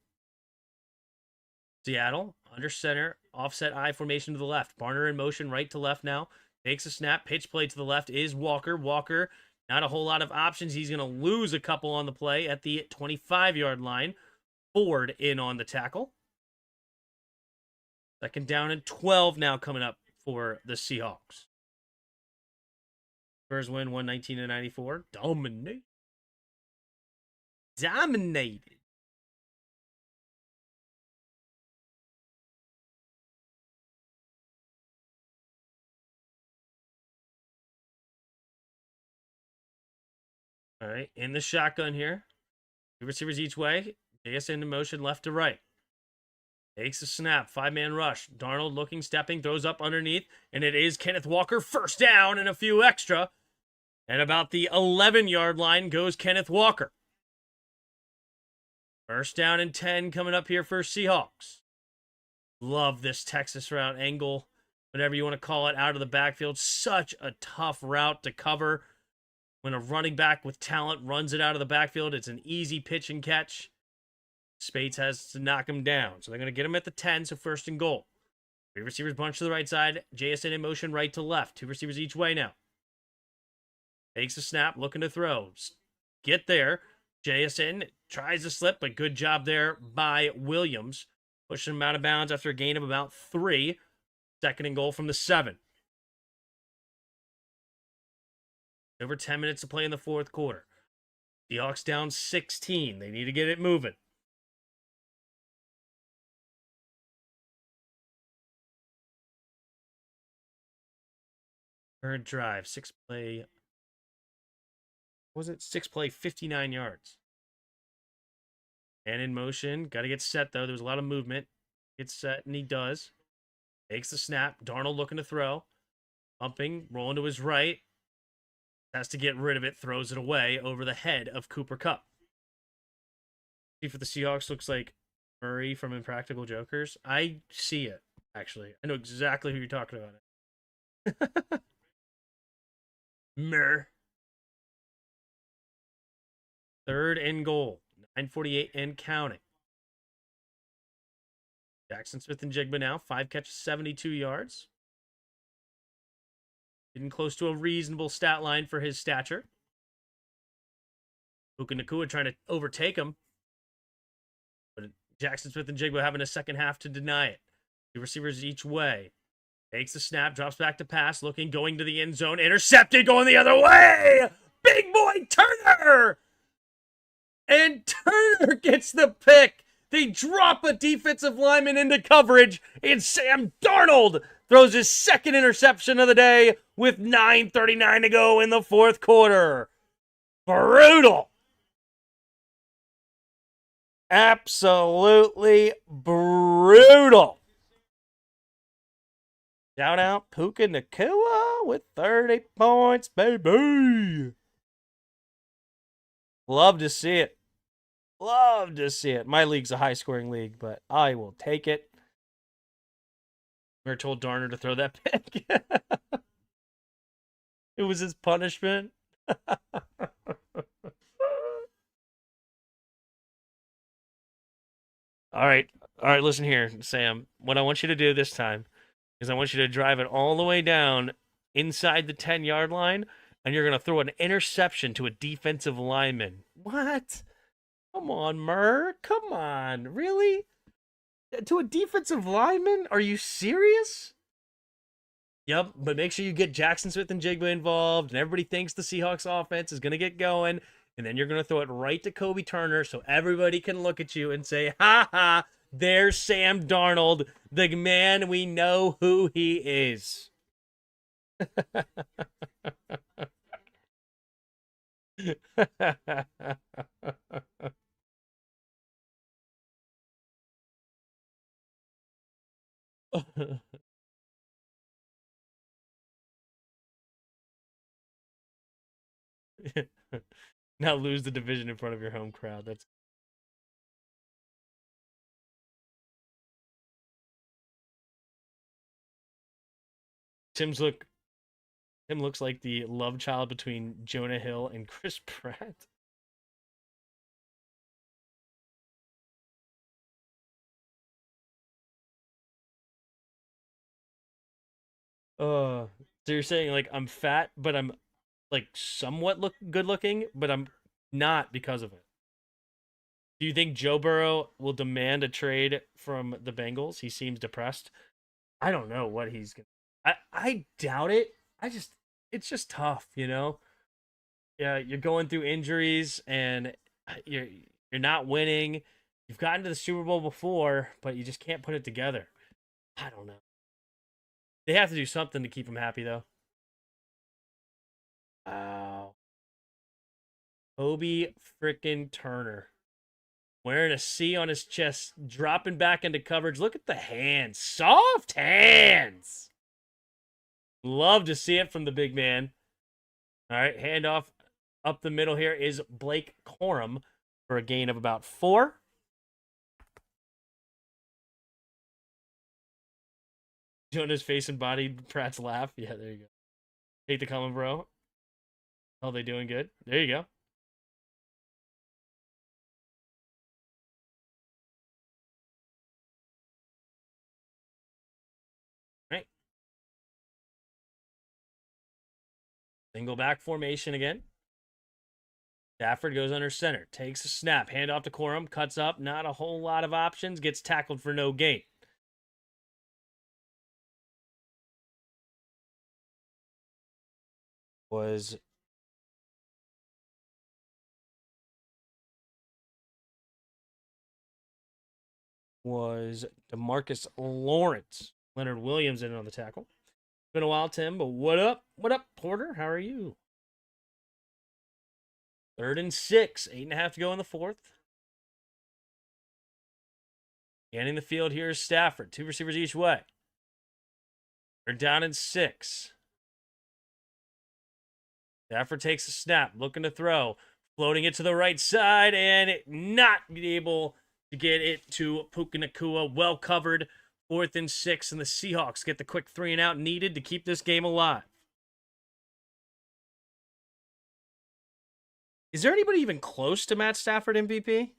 Seattle, under center, offset I formation to the left. Barner in motion right to left now. Takes a snap, pitch play to the left is Walker. Walker, not a whole lot of options. He's going to lose a couple on the play at the 25-yard line. Ford in on the tackle. Second down and 12 now coming up for the Seahawks. Spurs win 119-94. Dominated. All right, in the shotgun here. 2 receivers each way. JSN in motion left to right. Takes a snap. 5-man rush. Darnold looking, stepping, throws up underneath. And it is Kenneth Walker. First down and a few extra. And about the 11-yard line goes Kenneth Walker. First down and 10 coming up here for Seahawks. Love this Texas route angle. Whatever you want to call it, out of the backfield. Such a tough route to cover. When a running back with talent runs it out of the backfield, it's an easy pitch and catch. Spates has to knock him down. So they're going to get him at the 10, so first and goal. Three receivers bunch to the right side. JSN in motion right to left. Two receivers each way now. Takes a snap, looking to throw. Get there. JSN tries to slip, but good job there by Williams. Pushing him out of bounds after a gain of about 3. Second and goal from the 7. Over 10 minutes to play in the fourth quarter. Seahawks down 16. They need to get it moving. Third drive, 6 play. What was it? 6 play, 59 yards. And in motion. Got to get set, though. There was a lot of movement. Gets set, and he does. Takes the snap. Darnold looking to throw. Pumping, rolling to his right. Has to get rid of it. Throws it away over the head of Cooper Kupp. See for the Seahawks looks like Murray from Impractical Jokers. I see it, actually. I know exactly who you're talking about. Murr. Third and goal. 9:48 and counting. Jackson Smith and Jigba now. 5 catches, 72 yards. Getting close to a reasonable stat line for his stature. Puka Nacua trying to overtake him. But Jackson Smith and Jigba having a second half to deny it. 2 receivers each way. Takes the snap, drops back to pass, looking, going to the end zone. Intercepted, going the other way! Big boy Turner! And Turner gets the pick. They drop a defensive lineman into coverage, and Sam Darnold throws his second interception of the day with 9:39 to go in the fourth quarter. Brutal. Absolutely brutal. Shout out Puka Nacua with 30 points, baby. Love to see it. Love to see it. My league's a high-scoring league, but I will take it. We're told Darner to throw that pick. It was his punishment. All right, listen here, Sam. What I want you to do this time is I want you to drive it all the way down inside the 10-yard line, and you're going to throw an interception to a defensive lineman. What? Come on, Murr. Come on. Really? To a defensive lineman? Are you serious? Yep, but make sure you get Jackson Smith and Jigba involved, and everybody thinks the Seahawks offense is going to get going, and then you're going to throw it right to Kobe Turner so everybody can look at you and say, ha ha, there's Sam Darnold, the man we know who he is. Now lose the division in front of your home crowd. That's Tim looks like the love child between Jonah Hill and Chris Pratt. So you're saying like I'm fat, but I'm like somewhat good looking, but I'm not because of it. Do you think Joe Burrow will demand a trade from the Bengals? He seems depressed. I don't know what he's gonna. I doubt it. It's just tough, you know. Yeah, you're going through injuries and you're not winning. You've gotten to the Super Bowl before, but you just can't put it together. I don't know. They have to do something to keep him happy, though. Wow. Kobe frickin' Turner. Wearing a C on his chest, dropping back into coverage. Look at the hands. Soft hands. Love to see it from the big man. All right, handoff up the middle here is Blake Corum for a gain of about 4. Jonah's face and body, Pratt's laugh. Yeah, there you go. Hate the comment, bro. Oh, they doing good? There you go. Single back formation again. Stafford goes under center, takes a snap, handoff to Corum, cuts up, not a whole lot of options, gets tackled for no gain. Was DeMarcus Lawrence. Leonard Williams in on the tackle. Been a while, Tim, but what up? What up, Porter? How are you? 3rd and 6. 8.5 to go in the 4th. Scanning the field here is Stafford. 2 receivers each way. They're down in 6. Stafford takes a snap, looking to throw. Floating it to the right side, and not able to get it to Puka Nacua. Well covered. 4th and 6, and the Seahawks get the quick 3 and out needed to keep this game alive. Is there anybody even close to Matt Stafford MVP?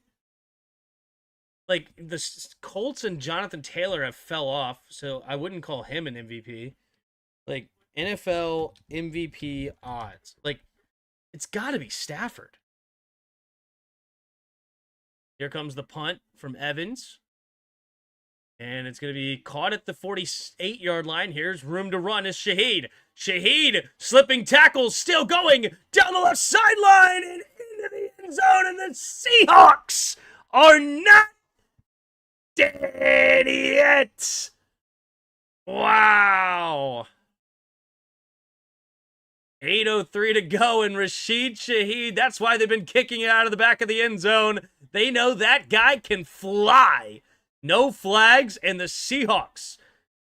Like, the Colts and Jonathan Taylor have fell off, so I wouldn't call him an MVP. Like, NFL MVP odds. Like, it's got to be Stafford. Here comes the punt from Evans. And it's going to be caught at the 48-yard line. Here's room to run is Shaheed. Shaheed, slipping tackles, still going down the left sideline and into the end zone. And the Seahawks are not dead yet. Wow. 8:03 to go, and Rashid Shaheed, that's why they've been kicking it out of the back of the end zone. They know that guy can fly. No flags, and the Seahawks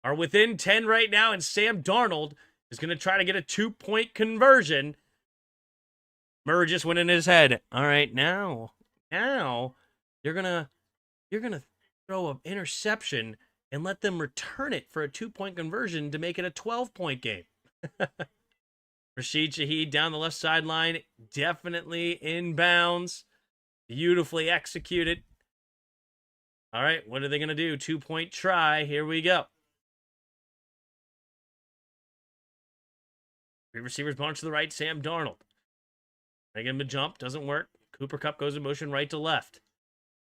are within 10 right now, and Sam Darnold is going to try to get a 2-point conversion. Murray just went in his head. All right, now you're gonna throw an interception and let them return it for a 2-point conversion to make it a 12-point game. Rashid Shaheed down the left sideline, definitely inbounds. Beautifully executed. All right, what are they going to do? 2-point try. Here we go. 3 receivers bunch to the right. Sam Darnold. I get him to jump. Doesn't work. Cooper Kupp goes in motion right to left.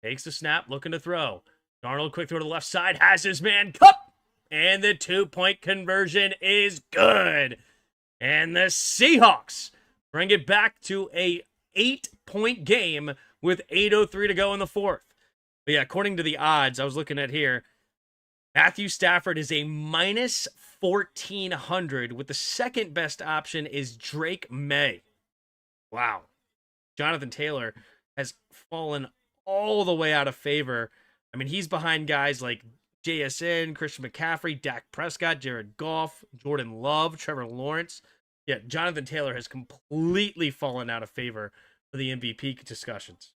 Takes the snap. Looking to throw. Darnold quick throw to the left side. Has his man Kupp. And the 2-point conversion is good. And the Seahawks bring it back to a 8-point game with 8:03 to go in the 4th. But yeah, according to the odds I was looking at here, Matthew Stafford is a minus 1,400, with the second best option is Drake May. Wow. Jonathan Taylor has fallen all the way out of favor. I mean, he's behind guys like JSN, Christian McCaffrey, Dak Prescott, Jared Goff, Jordan Love, Trevor Lawrence. Yeah, Jonathan Taylor has completely fallen out of favor for the MVP discussions.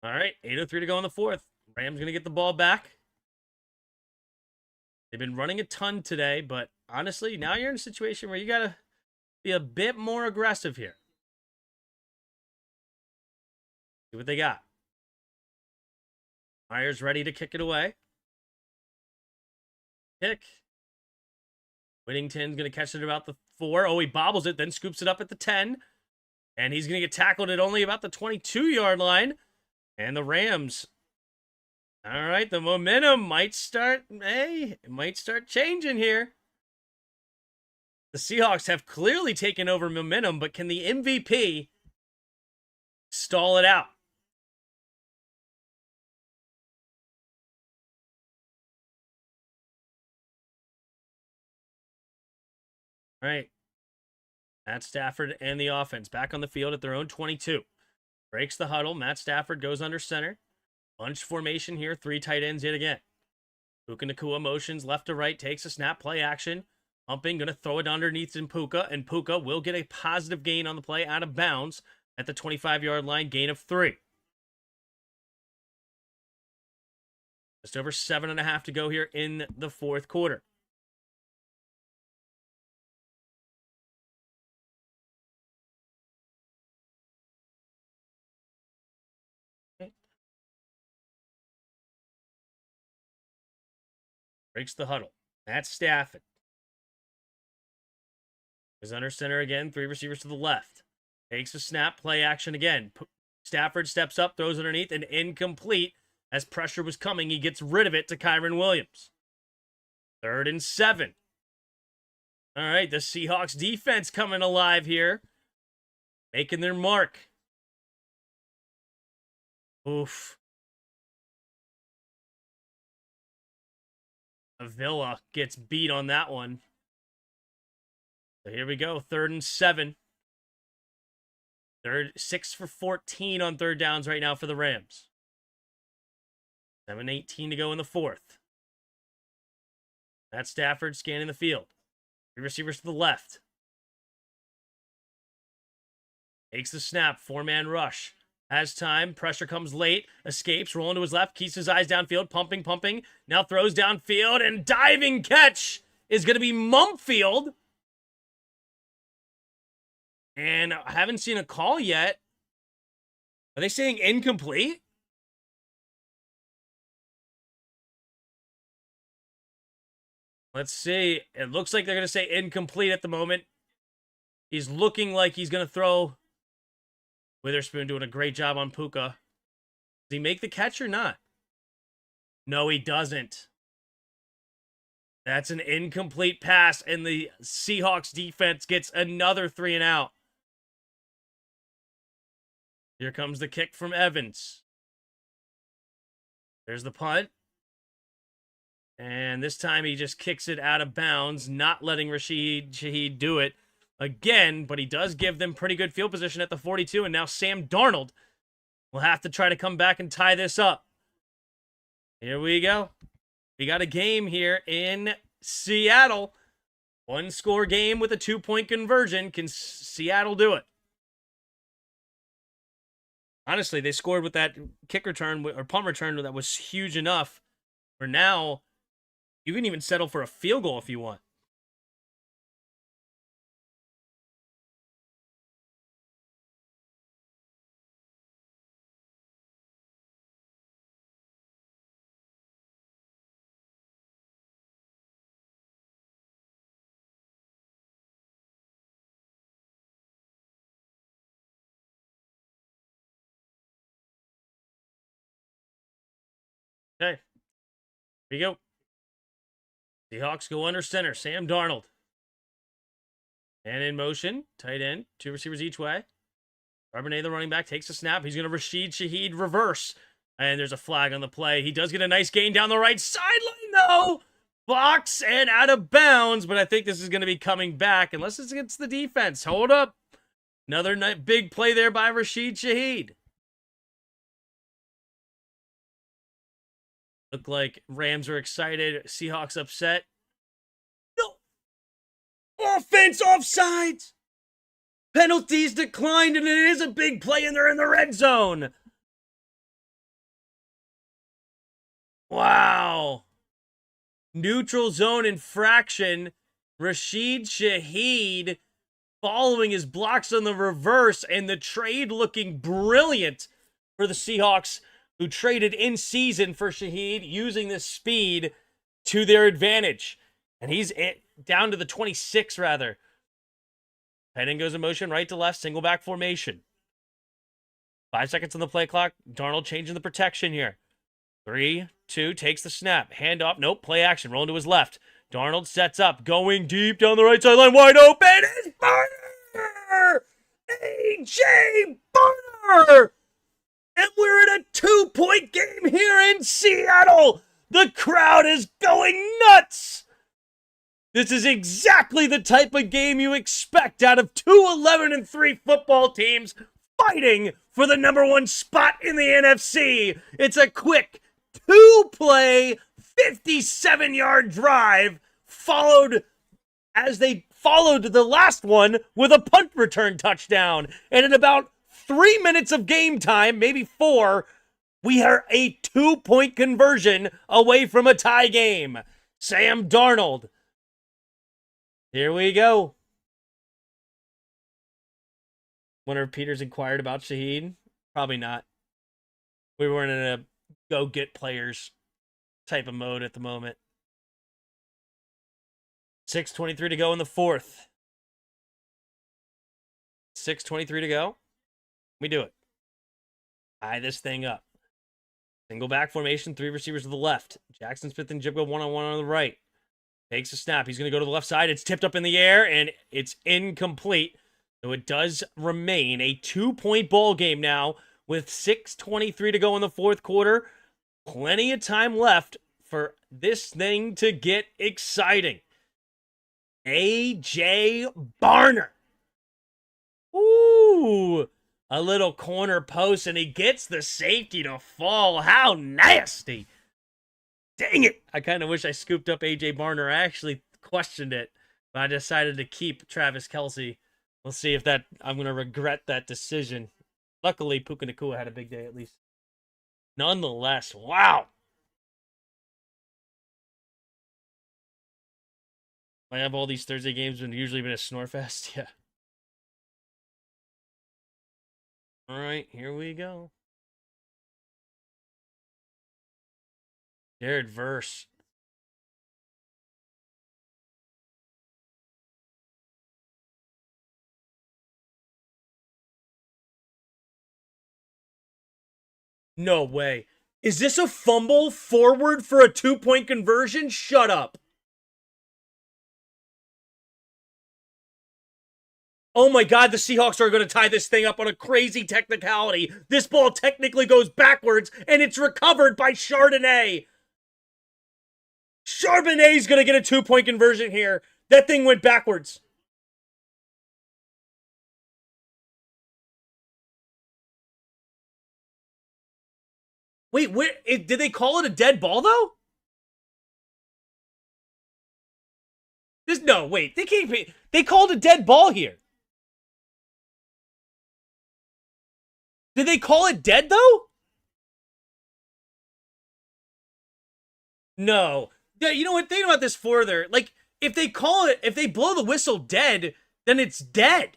All right, 8:03 to go in the 4th. Rams going to get the ball back. They've been running a ton today, but honestly, now you're in a situation where you got to be a bit more aggressive here. See what they got. Myers ready to kick it away. Kick. Whittington's going to catch it about the 4. Oh, he bobbles it, then scoops it up at the 10. And he's going to get tackled at only about the 22-yard line. And the Rams, all right, the momentum might start, it might start changing here. The Seahawks have clearly taken over momentum, but can the MVP stall it out? All right. Matt Stafford and the offense back on the field at their own 22. Breaks the huddle. Matt Stafford goes under center. Bunch formation here. 3 tight ends yet again. Puka Nacua motions left to right. Takes a snap. Play action. Humping. Going to throw it underneath in Puka. And Puka will get a positive gain on the play out of bounds at the 25-yard line. Gain of 3. Just over 7.5 to go here in the 4th quarter. Breaks the huddle. Matt Stafford is under center again. 3 receivers to the left. Takes a snap. Play action again. Stafford steps up, throws underneath, and incomplete. As pressure was coming, he gets rid of it to Kyren Williams. 3rd and 7. All right, the Seahawks defense coming alive here. Making their mark. Oof. Avila gets beat on that one. So here we go, 3rd and 7. 6 for 14 on 3rd downs right now for the Rams. 7:18 to go in the 4th. Matt Stafford scanning the field. 3 receivers to the left. Takes the snap, 4-man rush. Has time, pressure comes late, escapes, rolling to his left, keeps his eyes downfield, pumping. Now throws downfield, and diving catch is going to be Mumfield. And I haven't seen a call yet. Are they saying incomplete? Let's see. It looks like they're going to say incomplete at the moment. He's looking like he's going to throw. Witherspoon doing a great job on Puka. Does he make the catch or not? No, he doesn't. That's an incomplete pass, and the Seahawks defense gets another 3 and out. Here comes the kick from Evans. There's the punt. And this time he just kicks it out of bounds, not letting Rashid Shaheed do it again, but he does give them pretty good field position at the 42, and now Sam Darnold will have to try to come back and tie this up. Here we go. We got a game here in Seattle. 1-score game with a 2-point conversion. Can Seattle do it? Honestly, they scored with that kick return or punt return that was huge enough. For now, you can even settle for a field goal if you want. Okay. Here we go. Seahawks go under center. Sam Darnold. And in motion. Tight end. 2 receivers each way. Charbonnet, the running back, takes a snap. He's going to Rashid Shaheed reverse. And there's a flag on the play. He does get a nice gain down the right sideline, though. Box and out of bounds. But I think this is going to be coming back. Unless it's against the defense. Hold up. Another big play there by Rashid Shaheed. Look like Rams are excited. Seahawks upset. No. Offense offsides. Penalties declined, and it is a big play, and they're in the red zone. Wow. Neutral zone infraction. Rashid Shaheed following his blocks on the reverse, and the trade looking brilliant for the Seahawks, who traded in season for Shaheed, using this speed to their advantage. And he's down to the 26, rather. Heading goes in motion, right to left, single back formation. 5 seconds on the play clock. Darnold changing the protection here. 3, 2, takes the snap. Hand off. Nope, play action. Rolling to his left. Darnold sets up, going deep down the right sideline. Wide open. It's Barner! A.J. Barner! And we're in a 2-point game here in Seattle. The crowd is going nuts. This is exactly the type of game you expect out of two 11-3 football teams fighting for the #1 spot in the NFC. It's a quick 2-play, 57-yard drive followed as they followed the last one with a punt return touchdown. And in about 3 minutes of game time, maybe 4, we are a 2-point conversion away from a tie game. Sam Darnold. Here we go. Wonder if Peters inquired about Shaheed. Probably not. We weren't in a go-get players type of mode at the moment. 6:23 to go in the fourth. 6:23 to go. We do it. Tie this thing up. Single back formation, 3 receivers to the left. Jackson Smith and Jib go one-on-one on the right. Takes a snap. He's going to go to the left side. It's tipped up in the air, and it's incomplete. So it does remain a 2-point ball game now with 6:23 to go in the fourth quarter. Plenty of time left for this thing to get exciting. A.J. Barner. Ooh, a little corner post, and he gets the safety to fall. How nasty. Dang it. I kind of wish I scooped up A.J. Barner. I actually questioned it, but I decided to keep Travis Kelce. We'll see if I'm going to regret that decision. Luckily, Puka Nacua had a big day at least. Nonetheless, wow. I have all these Thursday games and usually been a snore fest. Yeah. All right, here we go. Jared Verse. No way. Is this a fumble forward for a 2-point conversion? Shut up. Oh my God, the Seahawks are going to tie this thing up on a crazy technicality. This ball technically goes backwards, and it's recovered by Charbonnet. Charbonnet's going to get a 2-point conversion here. That thing went backwards. Wait, did they call it a dead ball, though? No, wait. They can't be. They called a dead ball here. Did they call it dead, though? No. Yeah, you know what? Think about this further. Like, if they blow the whistle dead, then it's dead.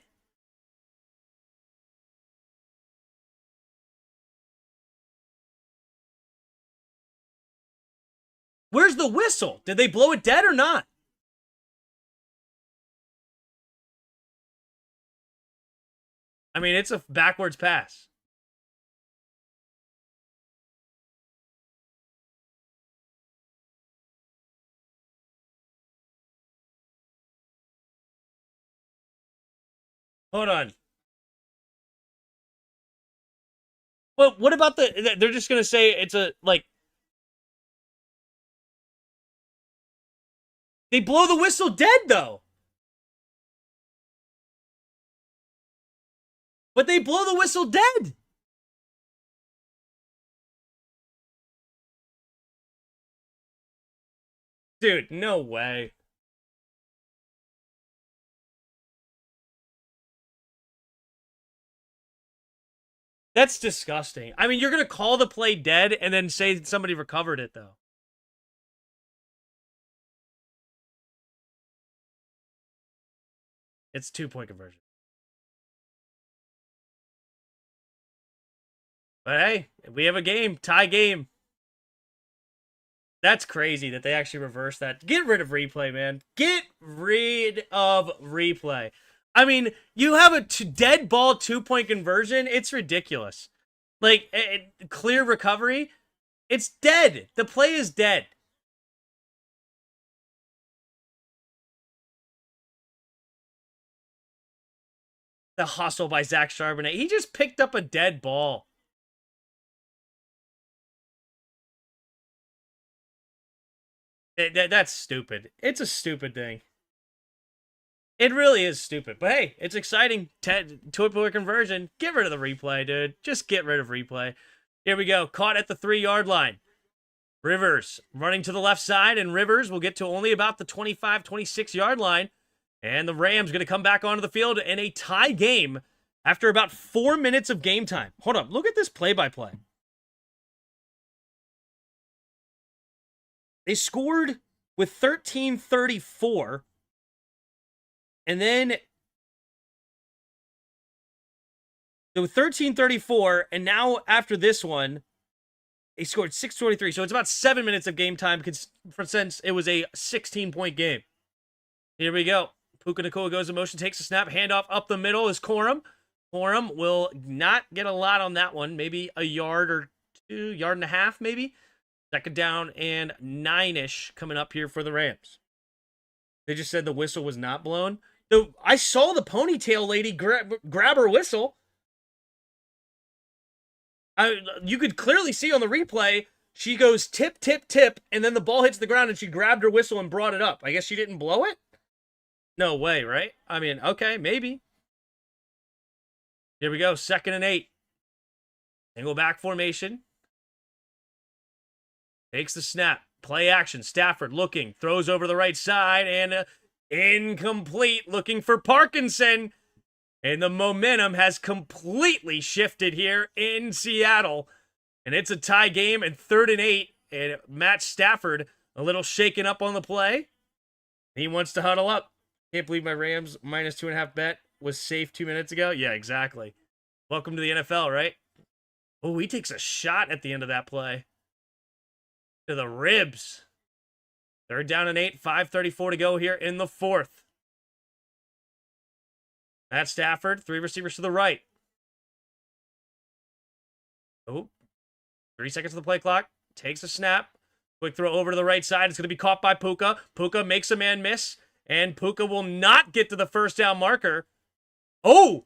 Where's the whistle? Did they blow it dead or not? I mean, it's a backwards pass. Hold on. Well, what about they're just going to say it's a, like, they blow the whistle dead, though. But they blow the whistle dead. Dude, no way. That's disgusting. I mean, you're going to call the play dead and then say somebody recovered it, though. It's 2-point conversion. But hey, we have a game. Tie game. That's crazy that they actually reversed that. Get rid of replay, man. Get rid of replay. I mean, you have a dead ball 2-point conversion. It's ridiculous. Like, clear recovery. It's dead. The play is dead. The hustle by Zach Charbonnet. He just picked up a dead ball. That's stupid. It's a stupid thing. It really is stupid. But hey, it's exciting. 2-point conversion. Get rid of the replay, dude. Just get rid of replay. Here we go. Caught at the 3-yard line. Rivers running to the left side, and Rivers will get to only about the 25, 26-yard line. And the Rams going to come back onto the field in a tie game after about 4 minutes of game time. Hold up. Look at this play-by-play. They scored with 13:34. And then there was 13:34, and now after this one, they scored 6:23. So it's about 7 minutes of game time since it was a 16-point game. Here we go. Puka Nacua goes in motion, takes a snap, handoff up the middle is Corum. Corum will not get a lot on that one. Maybe a yard or two, yard and a half, maybe. Second down and 9-ish coming up here for the Rams. They just said the whistle was not blown. I saw the ponytail lady grab her whistle. You could clearly see on the replay, she goes tip, tip, tip, and then the ball hits the ground and she grabbed her whistle and brought it up. I guess she didn't blow it? No way, right? I mean, okay, maybe. Here we go, 2nd and 8. Single back formation. Takes the snap. Play action. Stafford looking. Throws over the right side and incomplete. Looking for Parkinson. And the momentum has completely shifted here in Seattle. And it's a tie game and 3rd and 8. And Matt Stafford a little shaken up on the play. He wants to huddle up. Can't believe my Rams -2.5 bet was safe 2 minutes ago. Yeah, exactly. Welcome to the NFL, right? Oh, he takes a shot at the end of that play. To the ribs. 3rd down and 8, 5:34 to go here in the 4th. Matt Stafford, 3 receivers to the right. Oh, 3 seconds of the play clock. Takes a snap. Quick throw over to the right side. It's going to be caught by Puka. Puka makes a man miss. And Puka will not get to the 1st down marker. Oh!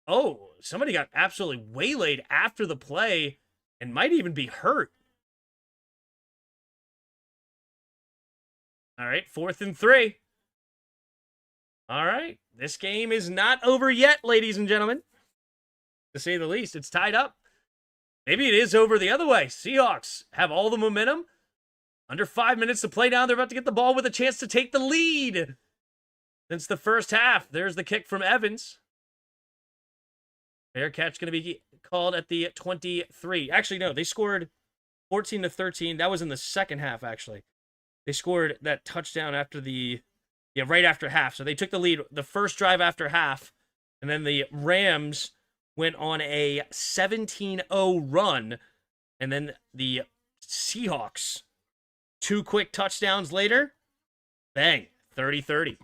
Oh, somebody got absolutely waylaid after the play and might even be hurt. All right, 4th and 3. All right, this game is not over yet, ladies and gentlemen. To say the least, it's tied up. Maybe it is over the other way. Seahawks have all the momentum. Under 5 minutes to play now. They're about to get the ball with a chance to take the lead. Since the first half, there's the kick from Evans. Fair catch going to be called at the 23. Actually, no, they scored 14-13. That was in the second half, actually. They scored that touchdown after right after half. So they took the lead the first drive after half. And then the Rams went on a 17-0 run. And then the Seahawks, 2 quick touchdowns later, bang, 30-30.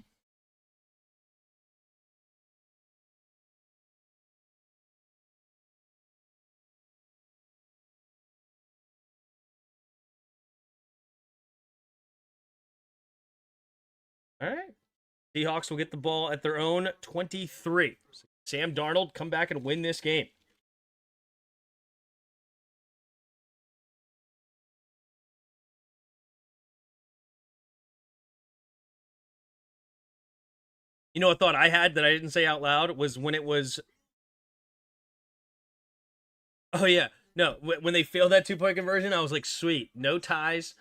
All right. Seahawks will get the ball at their own 23. Sam Darnold come back and win this game. You know, a thought I had that I didn't say out loud was when it was... Oh, yeah. No, when they failed that 2-point conversion, I was like, sweet. No ties.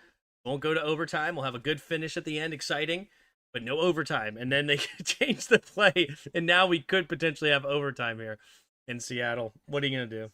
Won't go to overtime. We'll have a good finish at the end. Exciting. But no overtime. And then they changed the play. And now we could potentially have overtime here in Seattle. What are you going to do?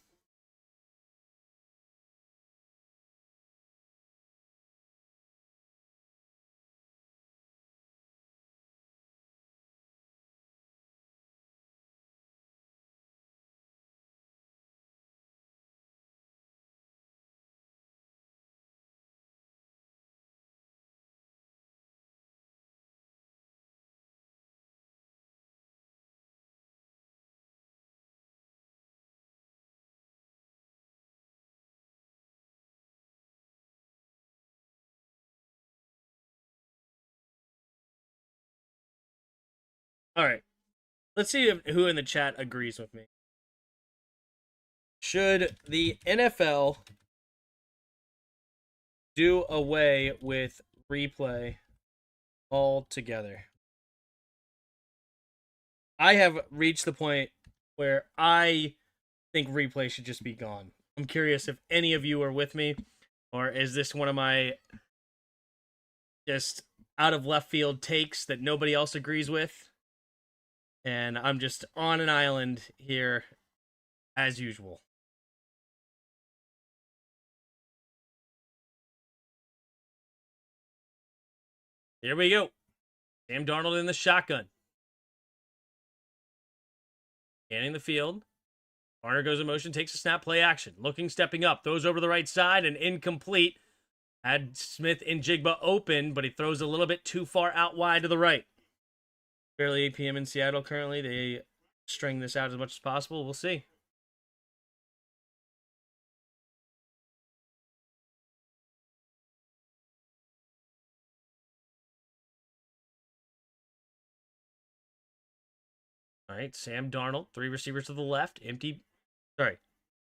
All right. Let's see who in the chat agrees with me. Should the NFL do away with replay altogether? I have reached the point where I think replay should just be gone. I'm curious if any of you are with me, or is this one of my just out of left field takes that nobody else agrees with? And I'm just on an island here as usual. Here we go. Sam Darnold in the shotgun. Scanning the field. Garner goes in motion, takes a snap, play action. Looking, stepping up, throws over the right side, and incomplete. Had Smith and Jigba open, but he throws a little bit too far out wide to the right. Barely 8 p.m. in Seattle currently. They string this out as much as possible. We'll see. All right, Sam Darnold, 3 receivers to the left, empty. Sorry,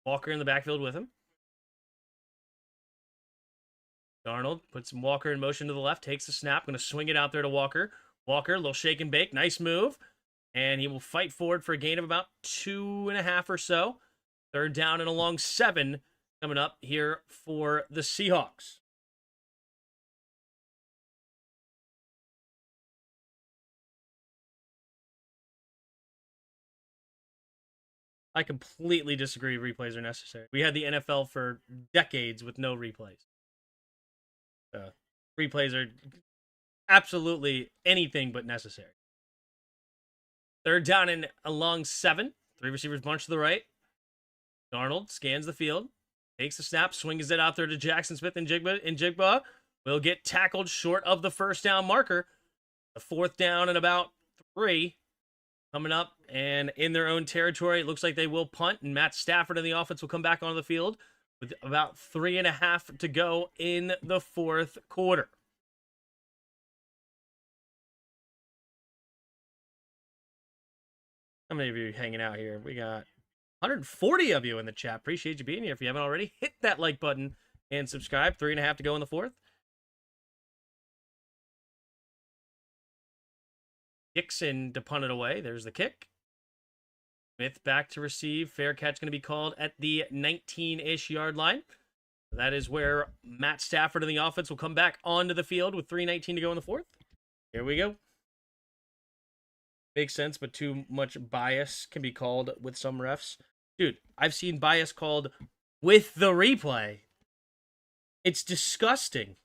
Walker in the backfield with him. Darnold puts Walker in motion to the left, takes the snap, going to swing it out there to Walker. Walker, a little shake and bake, nice move. And he will fight forward for a gain of about 2.5 or so. 3rd down and a long 7 coming up here for the Seahawks. I completely disagree. Replays are necessary. We had the NFL for decades with no replays. Replays are absolutely anything but necessary. 3rd down and a long 7. 3 receivers bunch to the right. Darnold scans the field, takes the snap, swings it out there to Jackson Smith and Jigba will get tackled short of the 1st down marker. The 4th down and about 3 coming up, and in their own territory, it looks like they will punt, and Matt Stafford and the offense will come back onto the field with about 3.5 to go in the 4th quarter. How many of you are hanging out here? We got 140 of you in the chat. Appreciate you being here. If you haven't already, hit that like button and subscribe. 3.5 to go in the 4th. Dixon to punt it away. There's the kick. Smith back to receive. Fair catch going to be called at the 19-ish yard line. That is where Matt Stafford and the offense will come back onto the field with 3:19 to go in the 4th. Here we go. Makes sense, but too much bias can be called with some refs. Dude, I've seen bias called with the replay. It's disgusting.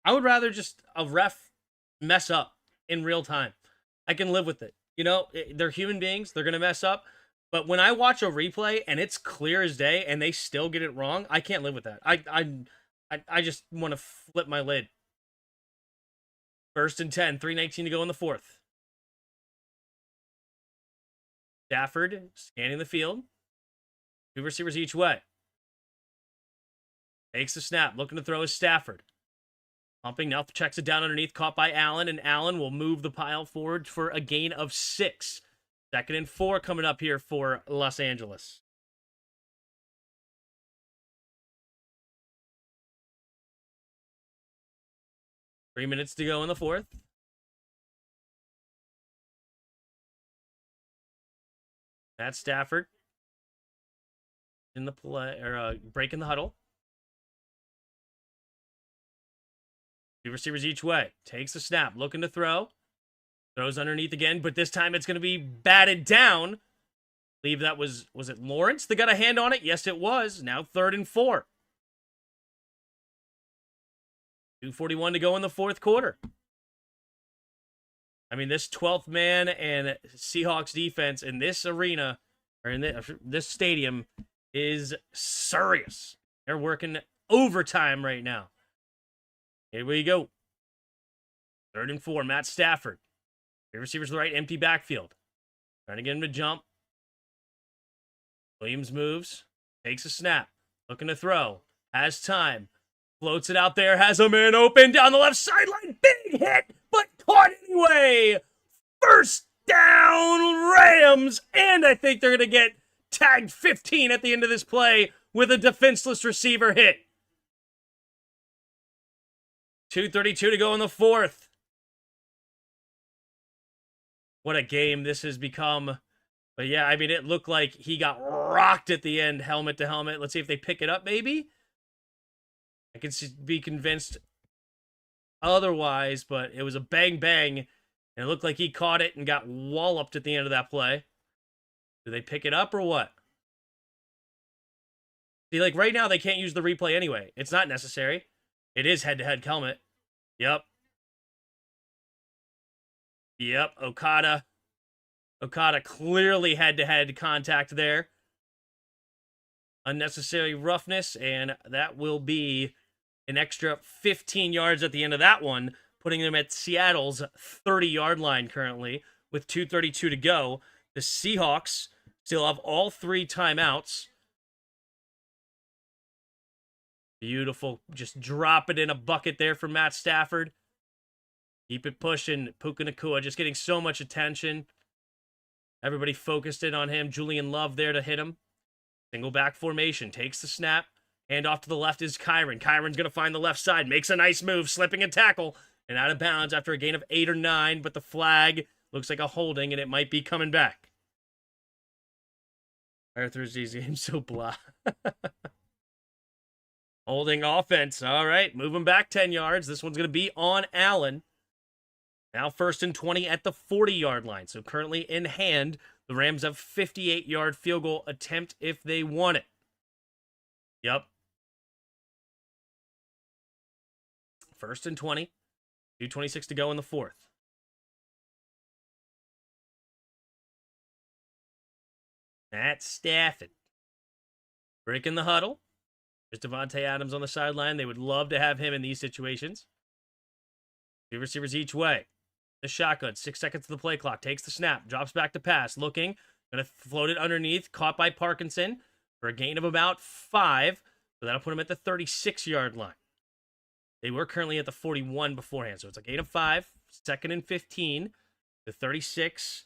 I would rather just a ref mess up in real time. I can live with it. You know, they're human beings. They're going to mess up. But when I watch a replay and it's clear as day and they still get it wrong, I can't live with that. I just want to flip my lid. 1st and 10, 3:19 to go in the 4th. Stafford scanning the field. 2 receivers each way. Takes the snap, looking to throw is Stafford. Pumping, now checks it down underneath, caught by Allen, and Allen will move the pile forward for a gain of 6. 2nd and 4 coming up here for Los Angeles. Three minutes to go in the 4th. Matt Stafford in the play, or breaking the huddle. 2 receivers each way. Takes the snap, looking to throw. Throws underneath again, but this time it's going to be batted down. I believe that was it Lawrence that got a hand on it? Yes, it was. Now 3rd and 4. 2:41 to go in the 4th quarter. I mean, this 12th man and Seahawks defense in this arena, or in this stadium, is serious. They're working overtime right now. Here we go. 3rd and 4, Matt Stafford. 3 receivers to the right, empty backfield. Trying to get him to jump. Williams moves, takes a snap, looking to throw, has time, floats it out there, has a man open down the left sideline. Big hit, but caught anyway. 1st down, Rams, and I think they're going to get tagged 15 at the end of this play with a defenseless receiver hit. 2:32 to go in the 4th. What a game this has become. But yeah, I mean, it looked like he got rocked at the end, helmet to helmet. Let's see if they pick it up, maybe. I can be convinced otherwise, but it was a bang-bang, and it looked like he caught it and got walloped at the end of that play. Do they pick it up or what? See, like, right now, they can't use the replay anyway. It's not necessary. It is head-to-head helmet. Yep. Yep, Okada clearly head-to-head contact there. Unnecessary roughness, and that will be an extra 15 yards at the end of that one, putting them at Seattle's 30-yard line currently with 2:32 to go. The Seahawks still have all 3 timeouts. Beautiful. Just drop it in a bucket there for Matt Stafford. Keep it pushing. Puka Nacua just getting so much attention. Everybody focused in on him. Julian Love there to hit him. Single back formation. Takes the snap. Hand off to the left is Kyron. Kyron's going to find the left side. Makes a nice move. Slipping a tackle. And out of bounds after a gain of 8 or 9. But the flag looks like a holding. And it might be coming back. Arthur's easy. I'm so blah. Holding offense. All right. Moving back 10 yards. This one's going to be on Allen. Now 1st and 20 at the 40-yard line. So currently in hand, the Rams have 58-yard field goal attempt if they want it. Yep. 1st and 20. 2:26 to go in the 4th. That's Stafford. Breaking the huddle. There's Devontae Adams on the sideline. They would love to have him in these situations. 2 receivers each way. The shotgun, 6 seconds to the play clock. Takes the snap, drops back to pass. Looking, going to float it underneath. Caught by Parkinson for a gain of about 5. So that'll put him at the 36-yard line. They were currently at the 41 beforehand. So it's a gain of 5. 2nd and 15. The 36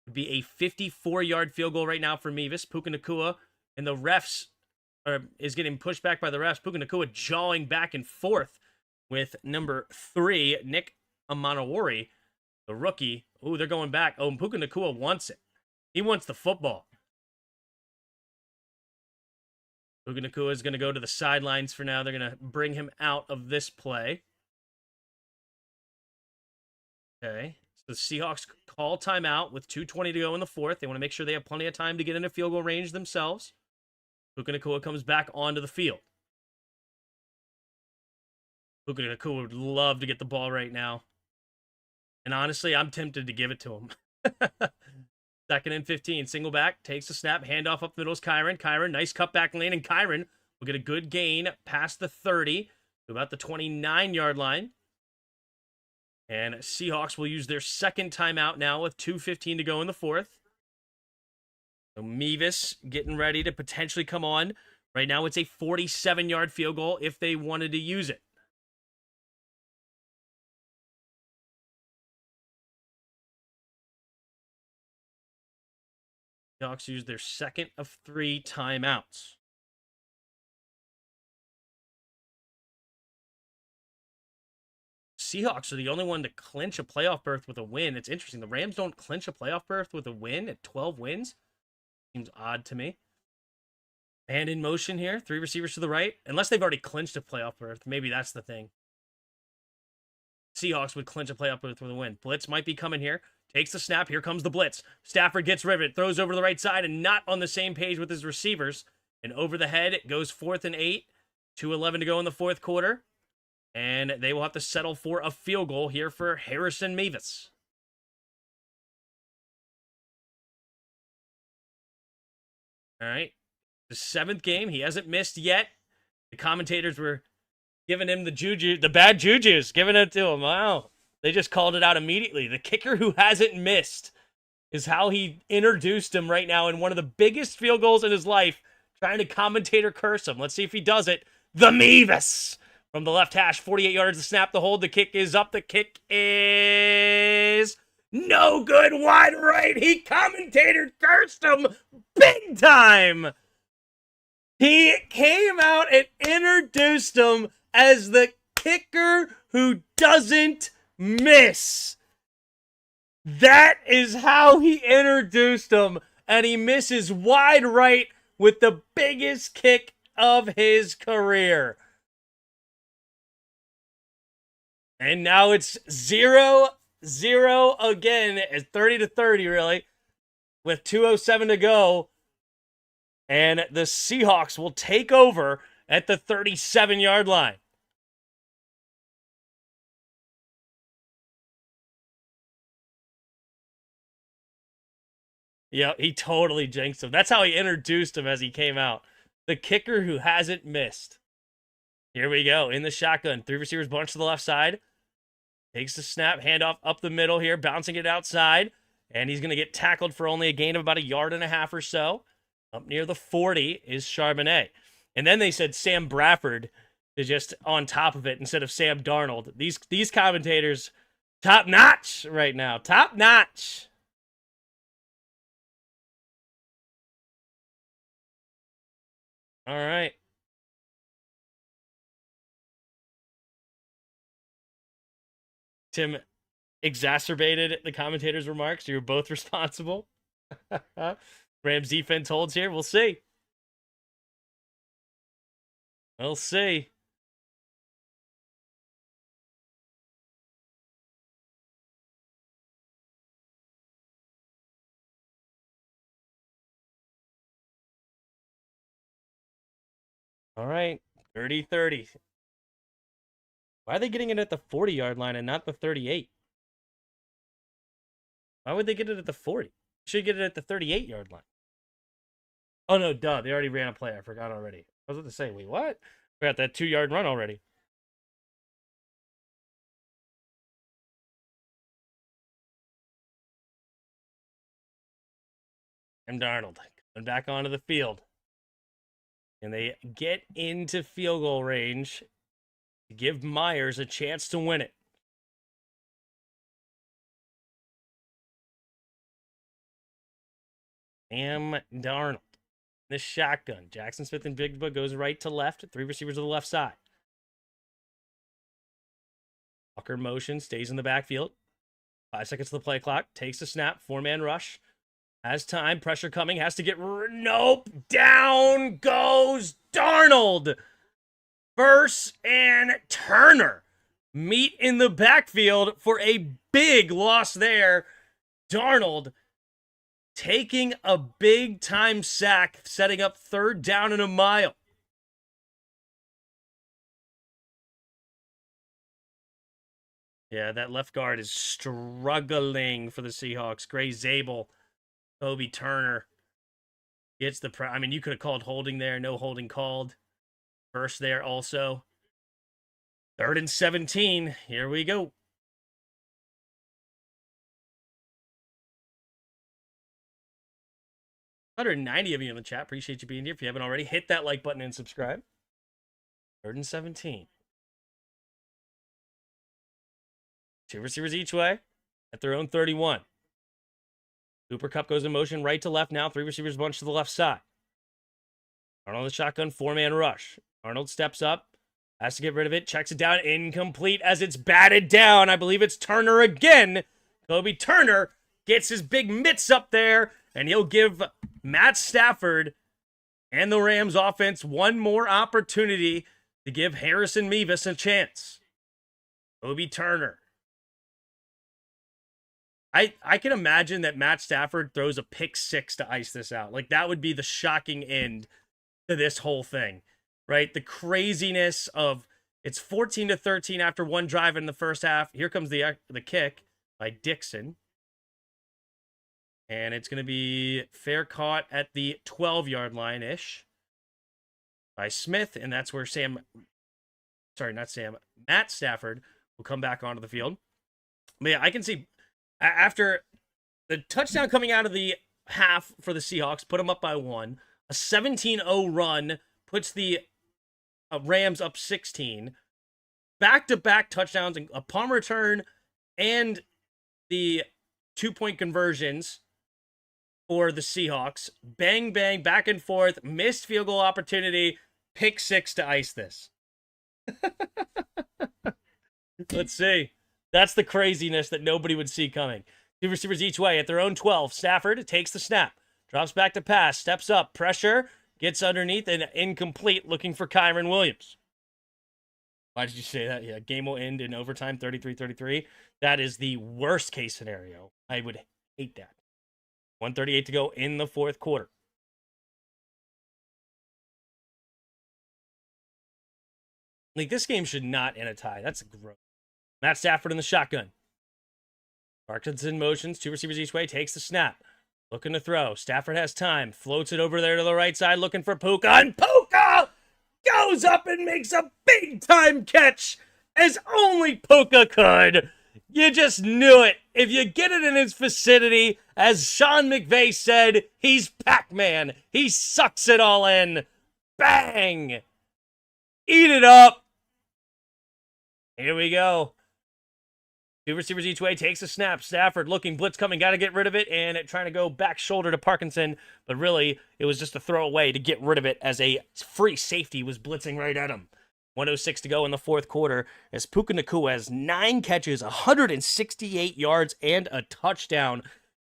would be a 54-yard field goal right now for Mevis. Puka Nacua and the refs is getting pushed back by the refs. Puka Nacua jawing back and forth with number 3, Nick Amanawari, the rookie. Ooh, they're going back. Oh, Puka Nacua wants it. He wants the football. Puka Nacua is going to go to the sidelines for now. They're going to bring him out of this play. Okay. So the Seahawks call timeout with 2:20 to go in the 4th. They want to make sure they have plenty of time to get into field goal range themselves. Puka Nacua comes back onto the field. Puka Nacua would love to get the ball right now. And honestly, I'm tempted to give it to him. 2nd and 15. Single back. Takes the snap. Handoff up the middle is Kyron. Kyron, nice cutback lane. And Kyron will get a good gain past the 30 to about the 29-yard line. And Seahawks will use their 2nd timeout now with 2:15 to go in the 4th. So Mevis getting ready to potentially come on. Right now it's a 47-yard field goal if they wanted to use it. Seahawks use their 2nd of 3 timeouts. Seahawks are the only one to clinch a playoff berth with a win. It's interesting. The Rams don't clinch a playoff berth with a win at 12 wins. Seems odd to me. And in motion here, 3 receivers to the right. Unless they've already clinched a playoff berth. Maybe that's the thing. Seahawks would clinch a playoff berth with a win. Blitz might be coming here. Takes the snap. Here comes the blitz. Stafford gets rivet. Throws over to the right side and not on the same page with his receivers. And over the head, it goes 4th and 8. 2:11 to go in the 4th quarter. And they will have to settle for a field goal here for Harrison Mevis. All right. The 7th game. He hasn't missed yet. The commentators were giving him the juju, the bad juju's, giving it to him. Wow. They just called it out immediately. The kicker who hasn't missed is how he introduced him right now in one of the biggest field goals in his life, trying to commentator curse him. Let's see if he does it. The Mevis from the left hash, 48 yards to snap the hold. The kick is up. The kick is no good. Wide right. He commentator cursed him big time. He came out and introduced him as the kicker who doesn't miss. That is how he introduced him. And he misses wide right with the biggest kick of his career. And now it's 0-0 again. It's 30-30, really, with 2:07 to go. And the Seahawks will take over at the 37-yard line. Yeah, he totally jinxed him. That's how he introduced him as he came out. The kicker who hasn't missed. Here we go. In the shotgun. 3 receivers bunch to the left side. Takes the snap. Handoff up the middle here. Bouncing it outside. And he's going to get tackled for only a gain of about 1.5 yards or so. Up near the 40 is Charbonnet. And then they said Sam Bradford is just on top of it instead of Sam Darnold. These commentators, top notch right now. Top notch. All right. Tim exacerbated the commentator's remarks. You're both responsible. Rams defense holds here. We'll see. We'll see. All right. 30-30. Why are they getting it at the 40-yard line and not the 38? Why would they get it at the 40? Should get it at the 38-yard line. Oh, no, duh. They already ran a play. I forgot already. I was about to say, wait, what? We got that 2-yard run already. And Darnold coming back onto the field. And they get into field goal range to give Myers a chance to win it. Sam Darnold. This shotgun. Jackson Smith and Bigba goes right to left. 3 receivers to the left side. Walker motion, stays in the backfield. 5 seconds to the play clock. Takes the snap. 4-man rush. Has time. Pressure coming. Has to get... Nope. Down goes Darnold. Verse and Turner meet in the backfield for a big loss there. Darnold taking a big-time sack, setting up 3rd down and a mile. Yeah, that left guard is struggling for the Seahawks. Gray Zabel, Kobe Turner gets the... I mean, you could have called holding there. No holding called. First there also. 3rd and 17. Here we go. 190 of you in the chat. Appreciate you being here. If you haven't already, hit that like button and subscribe. 3rd and 17. 2 receivers each way at their own 31. Cooper Kupp goes in motion right to left now. 3 receivers bunch to the left side. Arnold the shotgun, 4-man rush. Arnold steps up, has to get rid of it, checks it down, incomplete as it's batted down. I believe it's Turner again. Kobe Turner gets his big mitts up there, and he'll give Matt Stafford and the Rams offense one more opportunity to give Harrison Mevis a chance. Kobe Turner. I can imagine that Matt Stafford throws a pick 6 to ice this out. Like, that would be the shocking end to this whole thing, right? The craziness of it's 14-13 after one drive in the first half. Here comes the kick by Dixon. And it's going to be fair caught at the 12-yard line-ish by Smith. And that's where Matt Stafford will come back onto the field. But yeah, I can see after the touchdown coming out of the half for the Seahawks, put them up by 1. A 17-0 run puts the Rams up 16. Back-to-back touchdowns upon return and the 2-point conversions for the Seahawks. Bang, bang, back and forth. Missed field goal opportunity. Pick 6 to ice this. Let's see. That's the craziness that nobody would see coming. 2 receivers each way at their own 12. Stafford takes the snap. Drops back to pass. Steps up. Pressure. Gets underneath and incomplete. Looking for Kyron Williams. Why did you say that? Yeah, game will end in overtime, 33-33. That is the worst case scenario. I would hate that. 1:38 to go in the fourth quarter. Like, this game should not end a tie. That's gross. Matt Stafford in the shotgun. Parkinson's in motions. 2 receivers each way. Takes the snap. Looking to throw. Stafford has time. Floats it over there to the right side. Looking for Puka. And Puka goes goes up and makes a big-time catch, as only Puka could. You just knew it. If you get it in his vicinity, as Sean McVay said, he's Pac-Man. He sucks it all in. Bang! Eat it up. Here we go. 2 receivers each way, takes a snap. Stafford looking, blitz coming, got to get rid of it, and trying to go back shoulder to Parkinson, but really, it was just a throwaway to get rid of it as a free safety was blitzing right at him. 1:06 to go in the fourth quarter as Puka Nacua has 9 catches, 168 yards, and a touchdown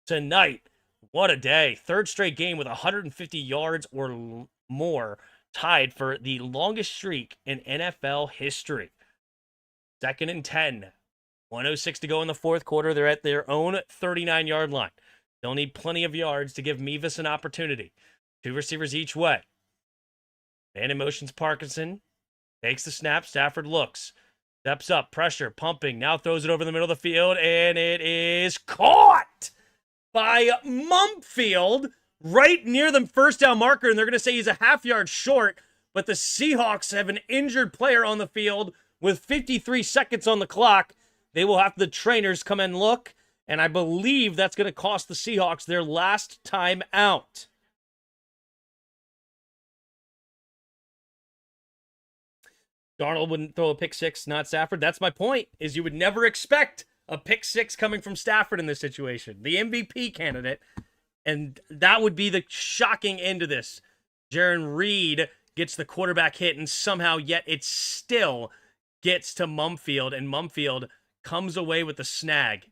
tonight. What a day. Third straight game with 150 yards or more, tied for the longest streak in NFL history. 2nd and 10. 1:06 to go in the fourth quarter. They're at their own 39-yard line. They'll need plenty of yards to give Mevis an opportunity. 2 receivers each way. Man in motion's Parkinson. Takes the snap. Stafford looks. Steps up. Pressure. Pumping. Now throws it over the middle of the field. And it is caught by Mumpfield right near the first down marker. And they're going to say he's a half yard short. But the Seahawks have an injured player on the field with 53 seconds on the clock. They will have the trainers come and look. And I believe that's going to cost the Seahawks their last time out. Darnold wouldn't throw a pick six, not Stafford. That's my point, is you would never expect a pick six coming from Stafford in this situation. The MVP candidate. And that would be the shocking end of this. Jaron Reed gets the quarterback hit, and somehow yet it still gets to Mumpfield, and Mumpfield comes away with the snag.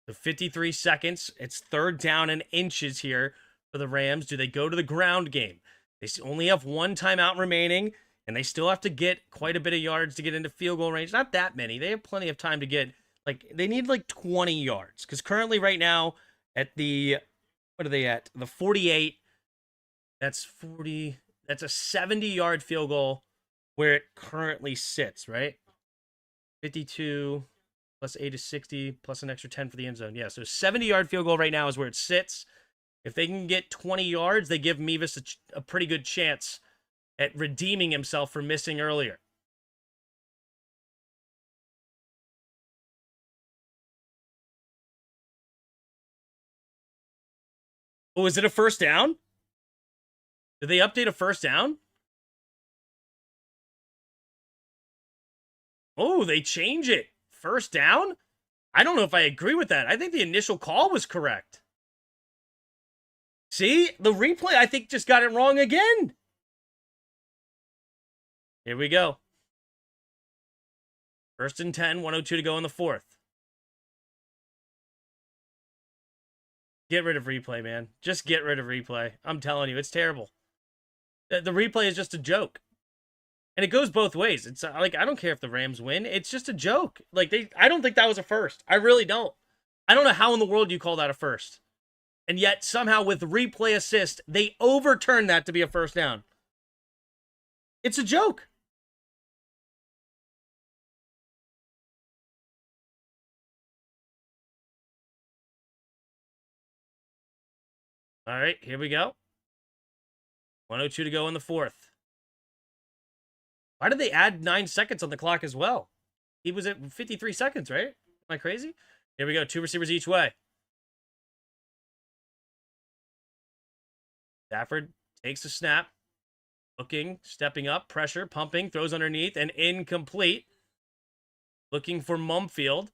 The 53 seconds. It's 3rd down and inches here for the Rams. Do they go to the ground game? They only have 1 timeout remaining, and they still have to get quite a bit of yards to get into field goal range. Not that many. They have plenty of time to get, they need 20 yards. Because currently right now at the, what are they at? The 48. That's 40. That's a 70-yard field goal where it currently sits, right? 52 plus 8 is 60 plus an extra 10 for the end zone. Yeah, so 70-yard field goal right now is where it sits. If they can get 20 yards, they give Mevis a pretty good chance at redeeming himself for missing earlier. Oh, is it a first down? Did they update a first down? Oh, they change it. First down? I don't know if I agree with that. I think the initial call was correct. See? The replay, I think, just got it wrong again. Here we go. 1st and 10, 1:02 to go in the fourth. Get rid of replay, man. Just get rid of replay. I'm telling you, it's terrible. The replay is just a joke. And it goes both ways. It's I don't care if the Rams win. It's just a joke. I don't think that was a first. I really don't. I don't know how in the world you call that a first. And yet, somehow, with replay assist, they overturn that to be a first down. It's a joke. All right, here we go. 1:02 to go in the fourth. Why did they add 9 seconds on the clock as well? He was at 53 seconds, right? Am I crazy? Here we go. 2 receivers each way. Stafford takes a snap. Looking, stepping up, pressure, pumping, throws underneath, and incomplete. Looking for Mumpfield.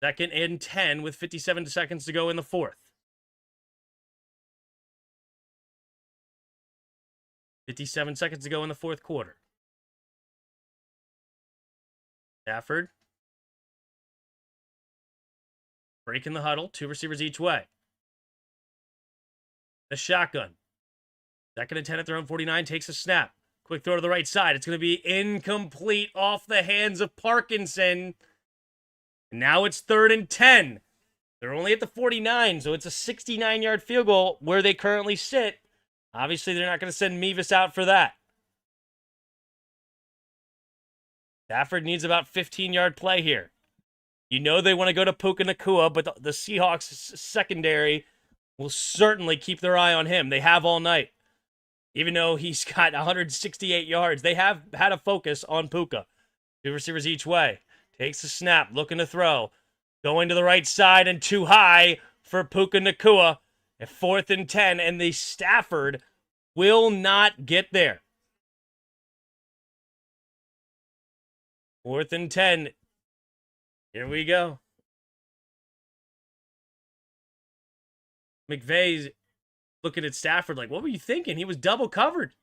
2nd and 10 with 57 seconds to go in the fourth. 57 seconds to go in the fourth quarter. Stafford. Breaking the huddle. 2 receivers each way. The shotgun. 2nd and 10 at their own 49. Takes a snap. Quick throw to the right side. It's going to be incomplete off the hands of Parkinson. Now it's 3rd and 10. They're only at the 49, so it's a 69-yard field goal where they currently sit. Obviously, they're not going to send Mevis out for that. Stafford needs about 15-yard play here. You know they want to go to Puka Nacua, but the Seahawks secondary will certainly keep their eye on him. They have all night. Even though he's got 168 yards, they have had a focus on Puka. Two receivers each way. Takes the snap, looking to throw. Going to the right side and too high for Puka Nacua. At 4th and 10, and the Stafford will not get there. 4th and 10. Here we go. McVay's looking at Stafford like, what were you thinking? He was double covered.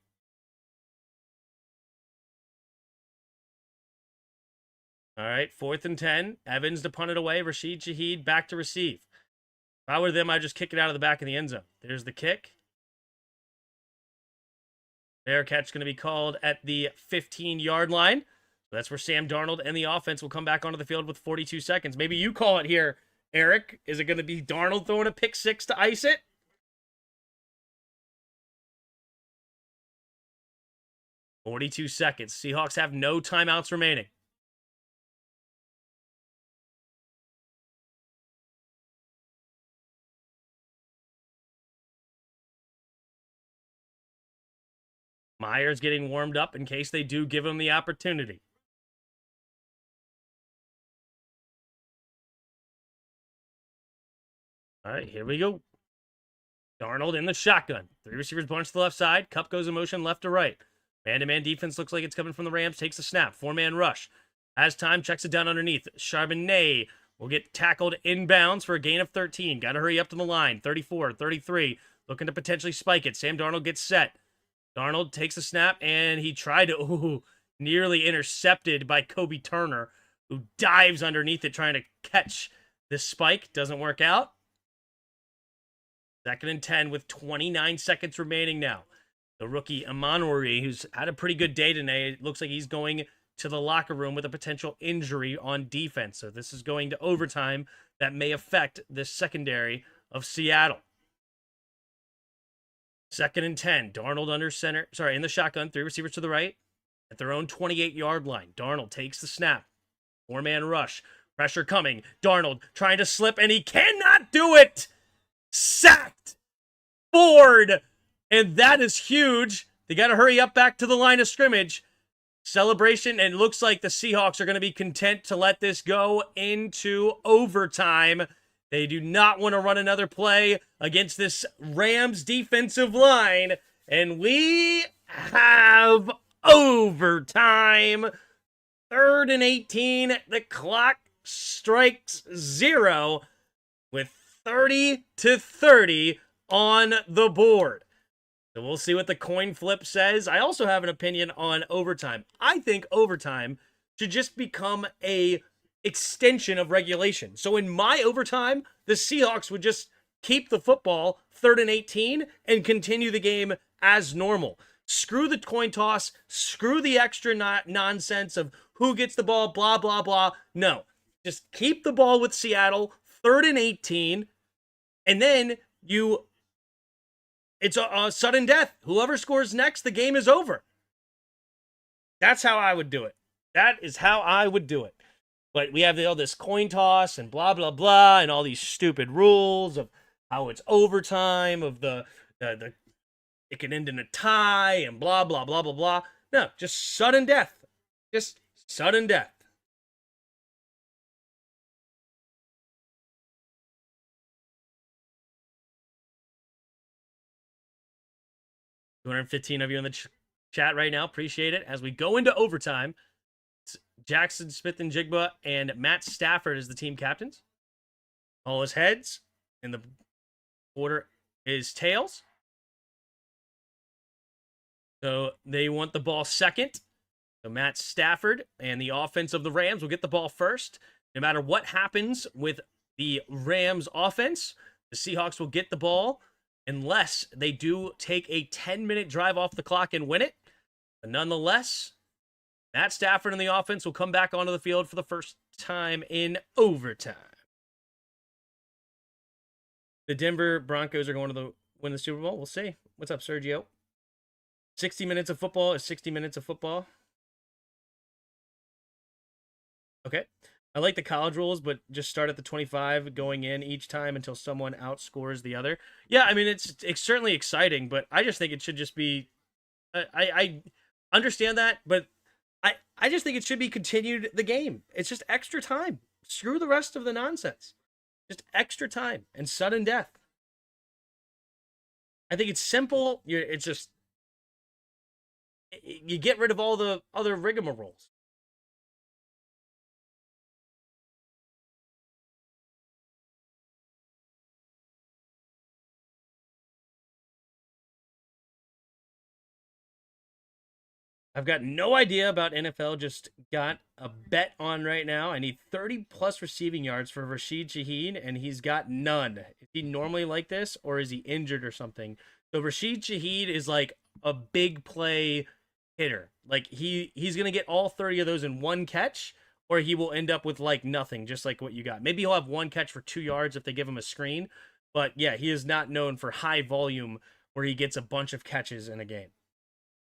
All right, 4th and 10. Evans to punt it away. Rashid Shaheed back to receive. If I were them, I'd just kick it out of the back of the end zone. There's the kick. Fair catch going to be called at the 15-yard line. So that's where Sam Darnold and the offense will come back onto the field with 42 seconds. Maybe you call it here, Eric. Is it going to be Darnold throwing a pick six to ice it? "42 seconds. Seahawks have no timeouts remaining. Myers getting warmed up in case they do give him the opportunity. All right, here we go. Darnold in the shotgun. 3 receivers bunch to the left side. Cup goes in motion left to right. Man-to-man defense looks like it's coming from the Rams. Takes the snap. 4-man rush. Has time. Checks it down underneath. Charbonnet will get tackled inbounds for a gain of 13. Got to hurry up to the line. 34, 33. Looking to potentially spike it. Sam Darnold gets set. Darnold takes the snap, and he tried to, nearly intercepted by Kobe Turner, who dives underneath it trying to catch the spike. Doesn't work out. 2nd and 10 with 29 seconds remaining now. The rookie Amanori, who's had a pretty good day today, it looks like he's going to the locker room with a potential injury on defense. So this is going to overtime that may affect the secondary of Seattle. 2nd and 10. Darnold under center. In the shotgun. 3 receivers to the right. At their own 28-yard line. Darnold takes the snap. 4-man rush. Pressure coming. Darnold trying to slip, and he cannot do it! Sacked! Ford! And that is huge. They got to hurry up back to the line of scrimmage. Celebration, and it looks like the Seahawks are going to be content to let this go into overtime. They do not want to run another play against this Rams defensive line. And we have overtime. 3rd and 18. The clock strikes 0 with 30-30 on the board. So we'll see what the coin flip says. I also have an opinion on overtime. I think overtime should just become a extension of regulation. So in my overtime, the Seahawks would just keep the football 3rd and 18 and continue the game as normal. Screw the coin toss. Screw the extra nonsense of who gets the ball, blah, blah, blah. No, just keep the ball with Seattle, 3rd and 18, and then it's a sudden death. Whoever scores next, the game is over. That's how I would do it. That is how I would do it. But we have all this coin toss and blah, blah, blah, and all these stupid rules of how it's overtime, of the it can end in a tie, and blah, blah, blah, blah, blah. No, just sudden death. Just sudden death. $215 of you in the chat right now. Appreciate it. As we go into overtime, Jackson Smith-Njigba and Matt Stafford as the team captains. All is heads, and the order is tails. So they want the ball second. So Matt Stafford and the offense of the Rams will get the ball first. No matter what happens with the Rams offense, the Seahawks will get the ball unless they do take a 10-minute drive off the clock and win it. But nonetheless, Matt Stafford and the offense will come back onto the field for the first time in overtime. The Denver Broncos are going to win the Super Bowl. We'll see. What's up, Sergio? 60 minutes of football is 60 minutes of football. Okay. I like the college rules, but just start at the 25 going in each time until someone outscores the other. Yeah, I mean, it's certainly exciting, but I just think it should just be I understand that, but I just think it should be continued the game. It's just extra time. Screw the rest of the nonsense. Just extra time and sudden death. I think it's simple. It's just you get rid of all the other rigmaroles. I've got no idea about NFL. Just got a bet on right now. I need 30 plus receiving yards for Rashid Shaheed, and he's got none. Is he normally like this, or is he injured or something? So Rashid Shaheed is like a big play hitter. Like he's gonna get all 30 of those in one catch, or he will end up with like nothing, just like what you got. Maybe he'll have one catch for 2 yards if they give him a screen. But yeah, he is not known for high volume where he gets a bunch of catches in a game.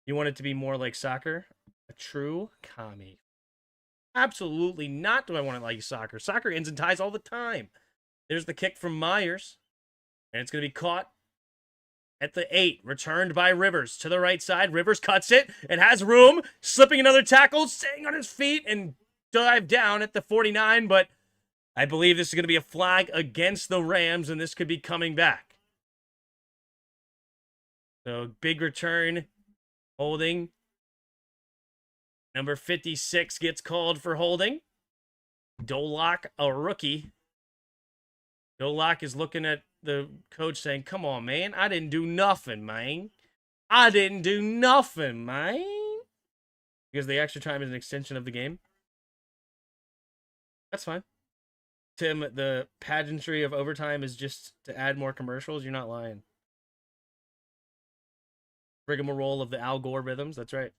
You want it to be more like soccer? A true commie. Absolutely not do I want it like soccer. Soccer ends in ties all the time. There's the kick from Myers, and it's going to be caught at the 8. Returned by Rivers to the right side. Rivers cuts it and has room. Slipping another tackle, staying on his feet, and dive down at the 49. But I believe this is going to be a flag against the Rams, and this could be coming back. So big return. Holding. Number 56 gets called for holding. Dolak, a rookie. Dolak is looking at the coach saying, come on, man. I didn't do nothing, man. I didn't do nothing, man. Because the extra time is an extension of the game. That's fine. Tim, the pageantry of overtime is just to add more commercials. You're not lying. Rigmarole of the Al Gore rhythms. That's right.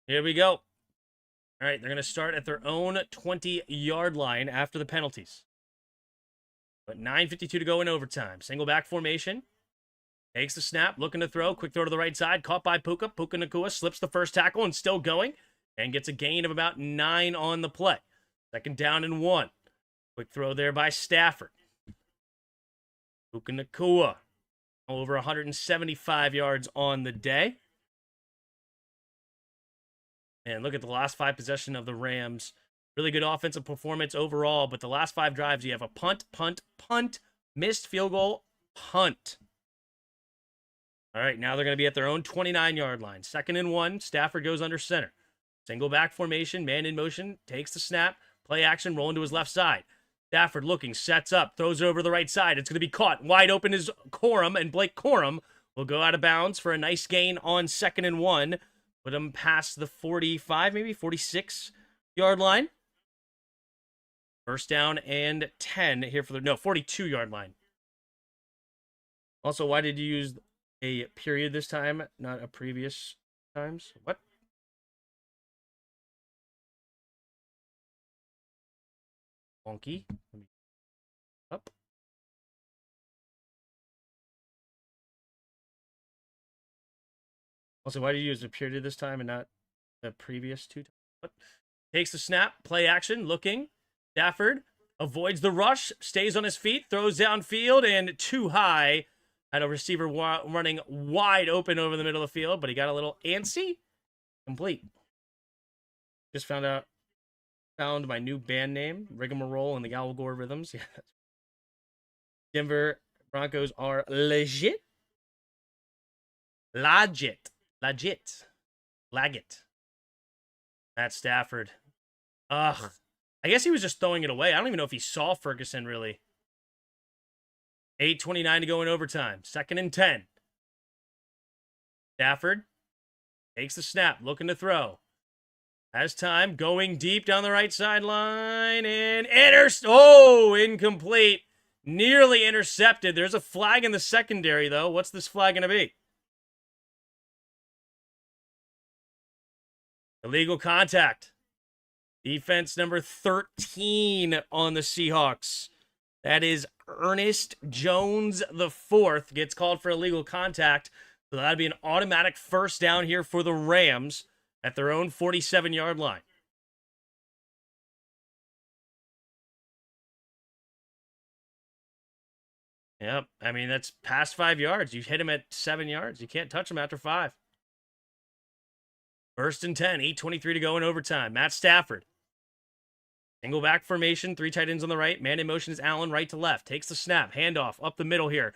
Here we go. All right, they're going to start at their own 20-yard line after the penalties. But 9:52 to go in overtime. Single back formation. Takes the snap, looking to throw. Quick throw to the right side. Caught by Puka. Puka Nacua slips the first tackle and still going. And gets a gain of about 9 on the play. Second down and 1. Quick throw there by Stafford. Puka Nacua. Over 175 yards on the day. And look at the last 5 possessions of the Rams. Really good offensive performance overall, but the last 5 drives, you have a punt, punt, punt, missed field goal, punt. All right, now they're going to be at their own 29-yard line. Second and 1, Stafford goes under center. Single back formation, man in motion, takes the snap, play action, rolling to his left side. Stafford looking, sets up, throws it over the right side. It's going to be caught. Wide open is Corum, and Blake Corum will go out of bounds for a nice gain on second and 1. Put him past the 45, maybe 46-yard line. First down and 10 here for the 42-yard line. Also, why did you use a period this time, not a previous times? What? Wonky. Up. Also, why did you use a period this time and not the previous 2 times? What? Takes the snap, play action, looking. Stafford avoids the rush, stays on his feet, throws downfield, and too high. Had a receiver running wide open over the middle of the field, but he got a little antsy. Complete. Just found my new band name, Rigmarole and the Al Gore Rhythms. Yeah. Denver Broncos are legit. Legit. Matt Stafford. Ugh. I guess he was just throwing it away. I don't even know if he saw Ferguson, really. 8:29 to go in overtime. Second and 10. Stafford takes the snap, looking to throw. Has time, going deep down the right sideline, and incomplete. Nearly intercepted. There's a flag in the secondary, though. What's this flag going to be? Illegal contact. Defense number 13 on the Seahawks. That is Ernest Jones IV gets called for illegal contact. So that'd be an automatic first down here for the Rams at their own 47-yard line. Yep. I mean, that's past 5 yards. You hit him at 7 yards. You can't touch him after 5. First and 10, 8:23 to go in overtime. Matt Stafford. Single back formation, 3 tight ends on the right. Man in motion is Allen, right to left. Takes the snap, handoff up the middle here.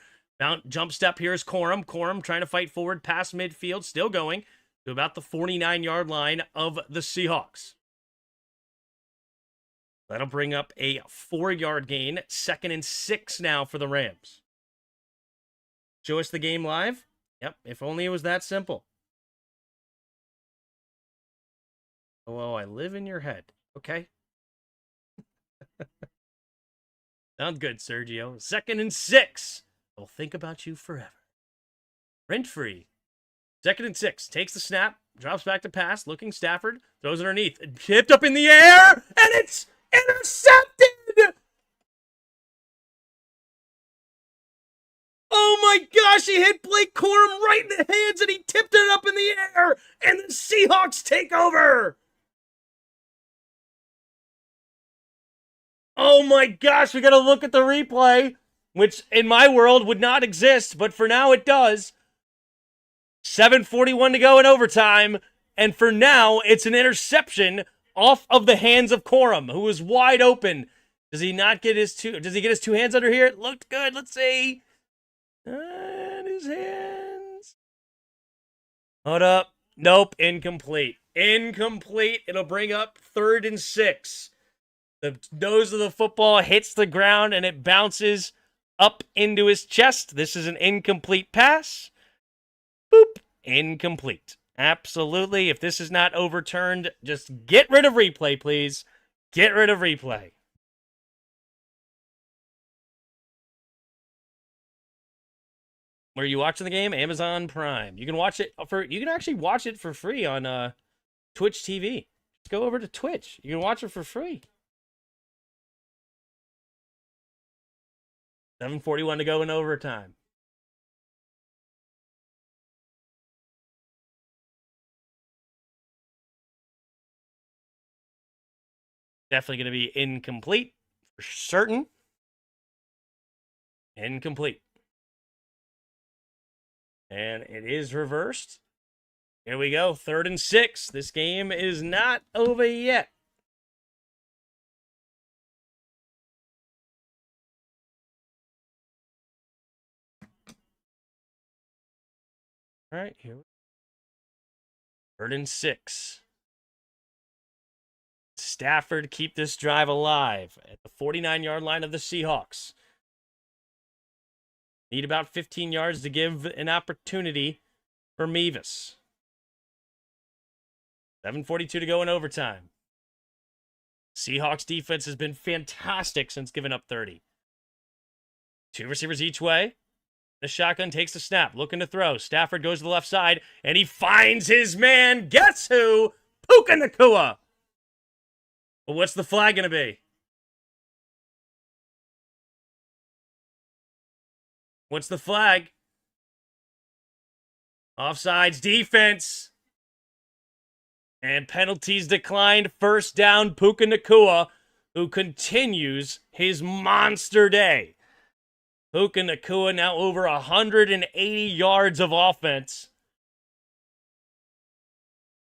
Jump step here is Corum. Corum trying to fight forward past midfield, still going to about the 49-yard line of the Seahawks. That'll bring up a 4-yard gain. 2nd and 6 now for the Rams. Show us the game live? Yep, if only it was that simple. Oh, I live in your head. Okay. Sounds good, Sergio. 2nd and 6. I'll think about you forever. Rent-free. 2nd and 6. Takes the snap. Drops back to pass. Looking Stafford. Throws it underneath. Tipped up in the air. And it's intercepted. Oh my gosh. He hit Blake Corum right in the hands and he tipped it up in the air. And the Seahawks take over. Oh my gosh, we got to look at the replay, which in my world would not exist, but for now it does. 7:41 to go in overtime, and for now it's an interception off of the hands of Corum, who was wide open. Does he not get his two? Does he get his 2 hands under here? It looked good. Let's see. And his hands. Hold up. Nope, incomplete. Incomplete. It'll bring up 3rd and 6. The nose of the football hits the ground and it bounces up into his chest. This is an incomplete pass. Boop. Incomplete. Absolutely. If this is not overturned, just get rid of replay, please. Get rid of replay. Where are you watching the game? Amazon Prime. You can watch it you can actually watch it for free on Twitch TV. Just go over to Twitch. You can watch it for free. 7:41 to go in overtime. Definitely going to be incomplete for certain. Incomplete. And it is reversed. Here we go. 3rd and 6. This game is not over yet. All right, here we go. 3rd and 6. Stafford keep this drive alive at the 49-yard line of the Seahawks. Need about 15 yards to give an opportunity for Mevis. 7:42 to go in overtime. Seahawks defense has been fantastic since giving up 30. 2 receivers each way. The shotgun takes the snap, looking to throw. Stafford goes to the left side, and he finds his man. Guess who? Puka Nacua. Well, what's the flag going to be? What's the flag? Offsides defense. And penalties declined. 1st down, Puka Nacua, who continues his monster day. Puka Nacua now over 180 yards of offense.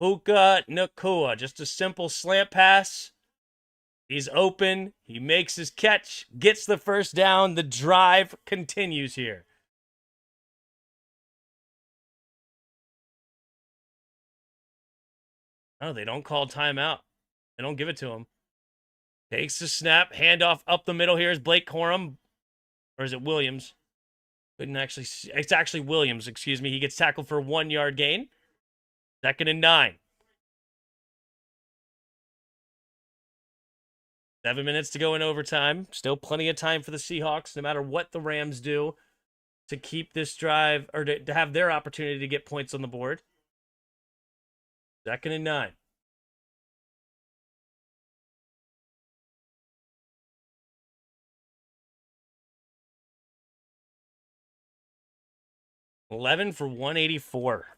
Puka Nacua, just a simple slant pass. He's open. He makes his catch, gets the 1st down. The drive continues here. Oh, they don't call timeout. They don't give it to him. Takes the snap. Handoff up the middle here is Blake Corum. Or is it Williams? Couldn't actually see. It's actually Williams, excuse me. He gets tackled for a 1-yard gain. 2nd and 9. 7 minutes to go in overtime. Still plenty of time for the Seahawks, no matter what the Rams do, to keep this drive, or to have their opportunity to get points on the board. 2nd and 9. $11 for 184.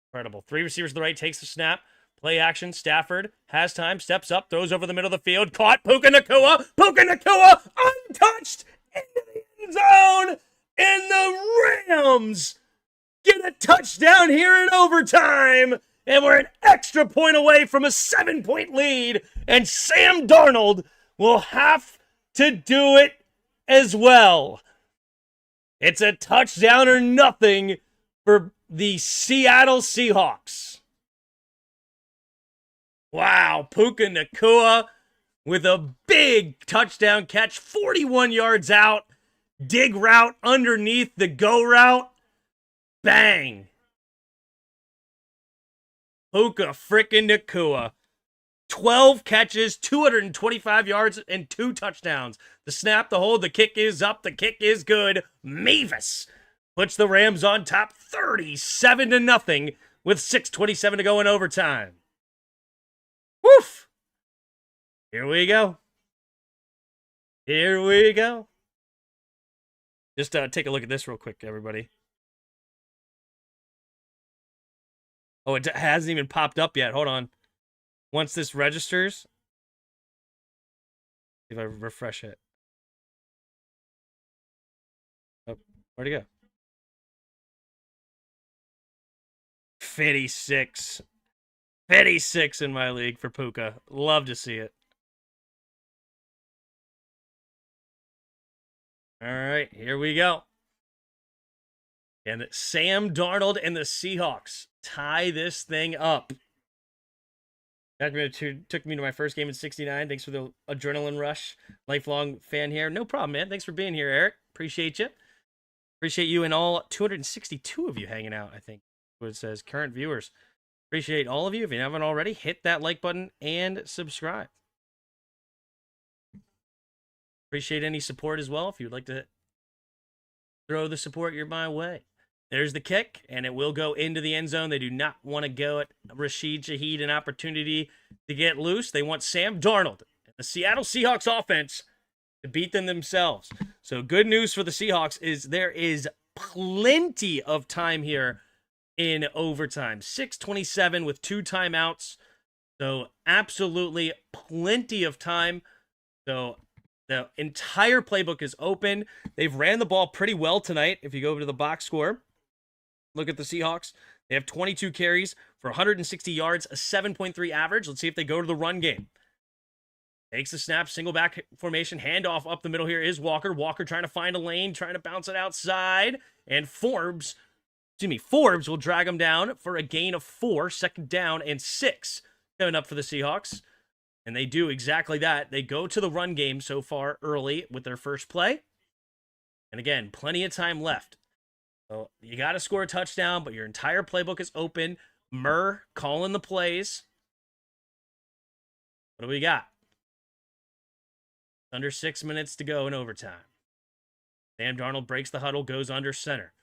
Incredible. 3 receivers to the right, takes the snap. Play action. Stafford has time, steps up, throws over the middle of the field. Caught. Puka Nacua. Puka Nacua untouched into the end zone. And the Rams get a touchdown here in overtime. and we're an extra point away from a 7-point lead, and Sam Darnold will have to do it as well. It's a touchdown or nothing for the Seattle Seahawks. Wow, Puka Nacua with a big touchdown catch, 41 yards out, dig route underneath the go route. Bang. Puka frickin' Nacua. 12 catches, 225 yards, and 2 touchdowns. The snap, the hold, the kick is up, the kick is good. Mavis puts the Rams on top 37-0 with 6:27 to go in overtime. Woof! Here we go. Here we go. Just take a look at this real quick, everybody. Oh, it hasn't even popped up yet. Hold on. Once this registers, if I refresh it. Oh, where'd it go? 56. 56 in my league for Puka. Love to see it. All right, here we go. And Sam Darnold and the Seahawks tie this thing up. That took me to my first game in 69. Thanks for the adrenaline rush. Lifelong fan here. No problem, man. Thanks for being here, Eric. Appreciate you. Appreciate you and all 262 of you hanging out, I think. What it says, current viewers. Appreciate all of you. If you haven't already, hit that like button and subscribe. Appreciate any support as well if you'd like to throw the support your my way. There's the kick, and it will go into the end zone. They do not want to go at Rashid Shaheed an opportunity to get loose. They want Sam Darnold, the Seattle Seahawks offense, to beat them themselves. So good news for the Seahawks is there is plenty of time here in overtime. 6:27 with 2 timeouts. So absolutely plenty of time. So the entire playbook is open. They've ran the ball pretty well tonight. If you go over to the box score, look at the Seahawks. They have 22 carries for 160 yards, a 7.3 average. Let's see if they go to the run game. Takes the snap, single back formation, handoff up the middle here is Walker. Walker trying to find a lane, trying to bounce it outside. And Forbes will drag him down for a gain of 4, 2nd down and 6 coming up for the Seahawks. And they do exactly that. They go to the run game so far early with their first play. And again, plenty of time left. So you got to score a touchdown, but your entire playbook is open. Murr calling the plays. What do we got? Under 6 minutes to go in overtime. Sam Darnold breaks the huddle, goes under center.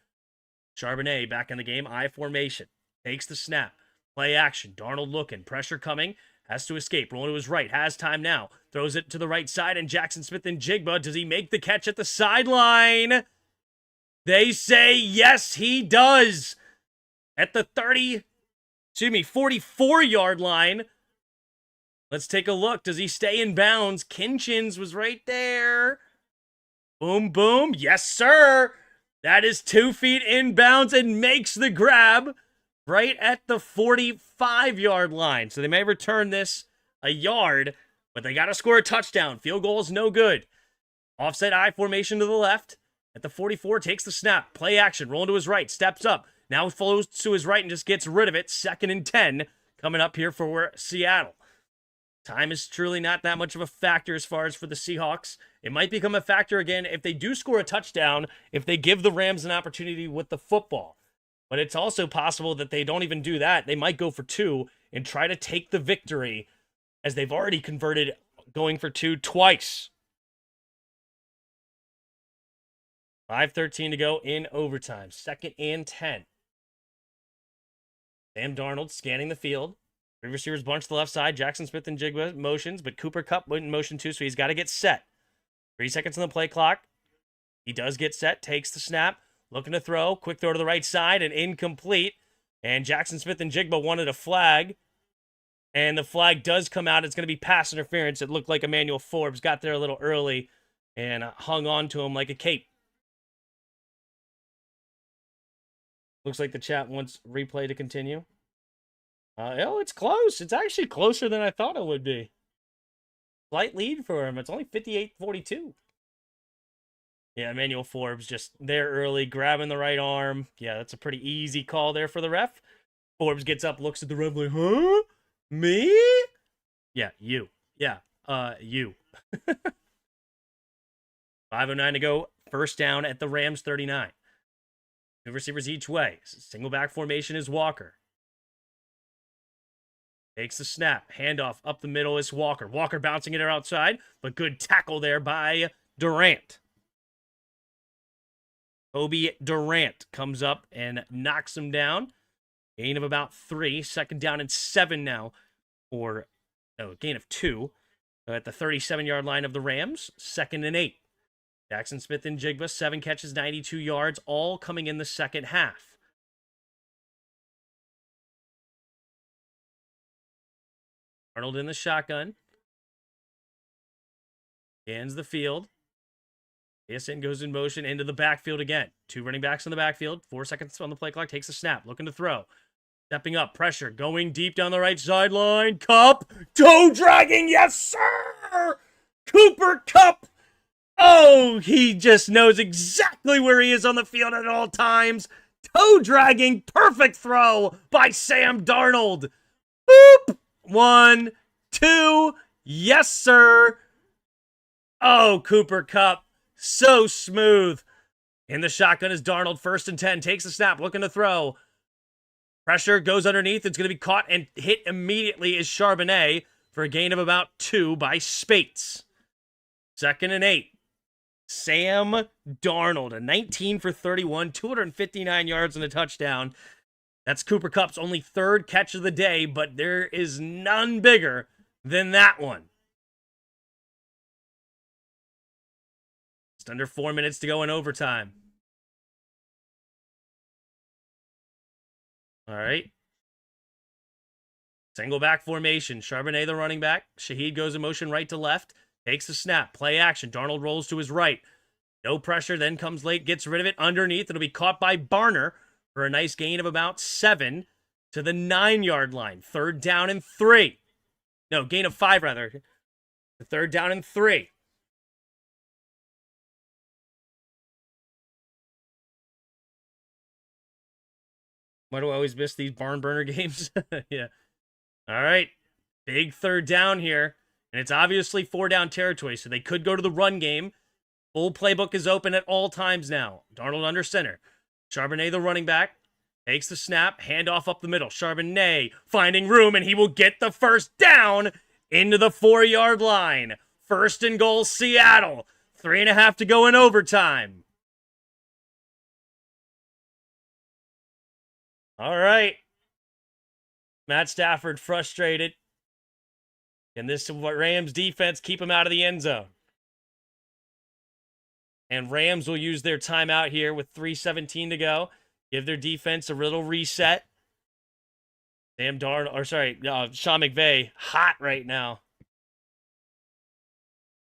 Charbonnet back in the game, I formation. Takes the snap. Play action. Darnold looking. Pressure coming. Has to escape. Rolling to his right. Has time now. Throws it to the right side, and Jackson Smith-Njigba. Does he make the catch at the sideline? They say yes, he does. At the 44-yard line. Let's take a look. Does he stay in bounds? Kinchins was right there. Boom, boom. Yes, sir. That is 2 feet in bounds and makes the grab right at the 45-yard line. So they may return this a yard, but they got to score a touchdown. Field goal is no good. Offset I formation to the left. At the 44, takes the snap. Play action. Rolling to his right. Steps up. Now flows to his right and just gets rid of it. 2nd and 10 coming up here for Seattle. Time is truly not that much of a factor as far as for the Seahawks. It might become a factor again if they do score a touchdown, if they give the Rams an opportunity with the football. But it's also possible that they don't even do that. They might go for 2 and try to take the victory, as they've already converted going for 2 twice. 5:13 to go in overtime. 2nd and 10. Sam Darnold scanning the field. 3 receivers bunch to the left side. Jackson Smith-Njigba motions, but Cooper Kupp went in motion too, so he's got to get set. 3 seconds on the play clock. He does get set, takes the snap, looking to throw. Quick throw to the right side and incomplete. And Jackson Smith-Njigba wanted a flag. And the flag does come out. It's going to be pass interference. It looked like Emmanuel Forbes got there a little early and hung on to him like a cape. Looks like the chat wants replay to continue. It's close. It's actually closer than I thought it would be. Slight lead for him. It's only 58-42. Yeah, Emmanuel Forbes just there early, grabbing the right arm. Yeah, that's a pretty easy call there for the ref. Forbes gets up, looks at the ref like, huh? Me? Yeah, you. Yeah, you. 5:09 to go. First down at the Rams 39. Two receivers each way. Single back formation is Walker. Takes the snap. Handoff up the middle is Walker. Walker bouncing it outside, but good tackle there by Durant. Kobe Durant comes up and knocks him down. Gain of about 3. Second down and 7 now. Or, no, gain of 2. At the 37-yard line of the Rams. 2nd and 8. Jackson Smith and Jigba, 7 catches, 92 yards, all coming in the second half. Arnold in the shotgun. Scans the field. ASN goes in motion into the backfield again. 2 running backs in the backfield. 4 seconds on the play clock. Takes a snap. Looking to throw. Stepping up. Pressure. Going deep down the right sideline. Kupp. Toe dragging. Yes, sir. Cooper Kupp. Oh, he just knows exactly where he is on the field at all times. Toe dragging. Perfect throw by Sam Darnold. Boop. 1, 2. Yes, sir. Oh, Cooper Kupp. So smooth. In the shotgun is Darnold. 1st and 10. Takes a snap. Looking to throw. Pressure goes underneath. It's going to be caught and hit immediately is Charbonnet for a gain of about 2 by Spates. 2nd and 8. Sam Darnold. A 19 for 31. 259 yards and a touchdown. That's Cooper Kupp's only 3rd catch of the day, but there is none bigger than that one. Just under 4 minutes to go in overtime. All right. Single back formation. Charbonnet, the running back. Shaheed goes in motion right to left. Takes the snap. Play action. Darnold rolls to his right. No pressure. Then comes late. Gets rid of it underneath. It'll be caught by Barner for a nice gain of about 7 to the 9-yard line. 3rd down and 3. No, gain of 5, rather. The 3rd down and 3. Why do I always miss these barn burner games? Yeah. All right. Big 3rd down here. And it's obviously 4-down territory, so they could go to the run game. Full playbook is open at all times now. Darnold under center. Charbonnet, the running back, takes the snap. Handoff up the middle. Charbonnet finding room, and he will get the 1st down into the 4-yard line. 1st and goal, Seattle. 3.5 to go in overtime. All right. Matt Stafford frustrated. And this Rams defense keep him out of the end zone. And Rams will use their timeout here with 3:17 to go. Give their defense a little reset. Sean McVay, hot right now.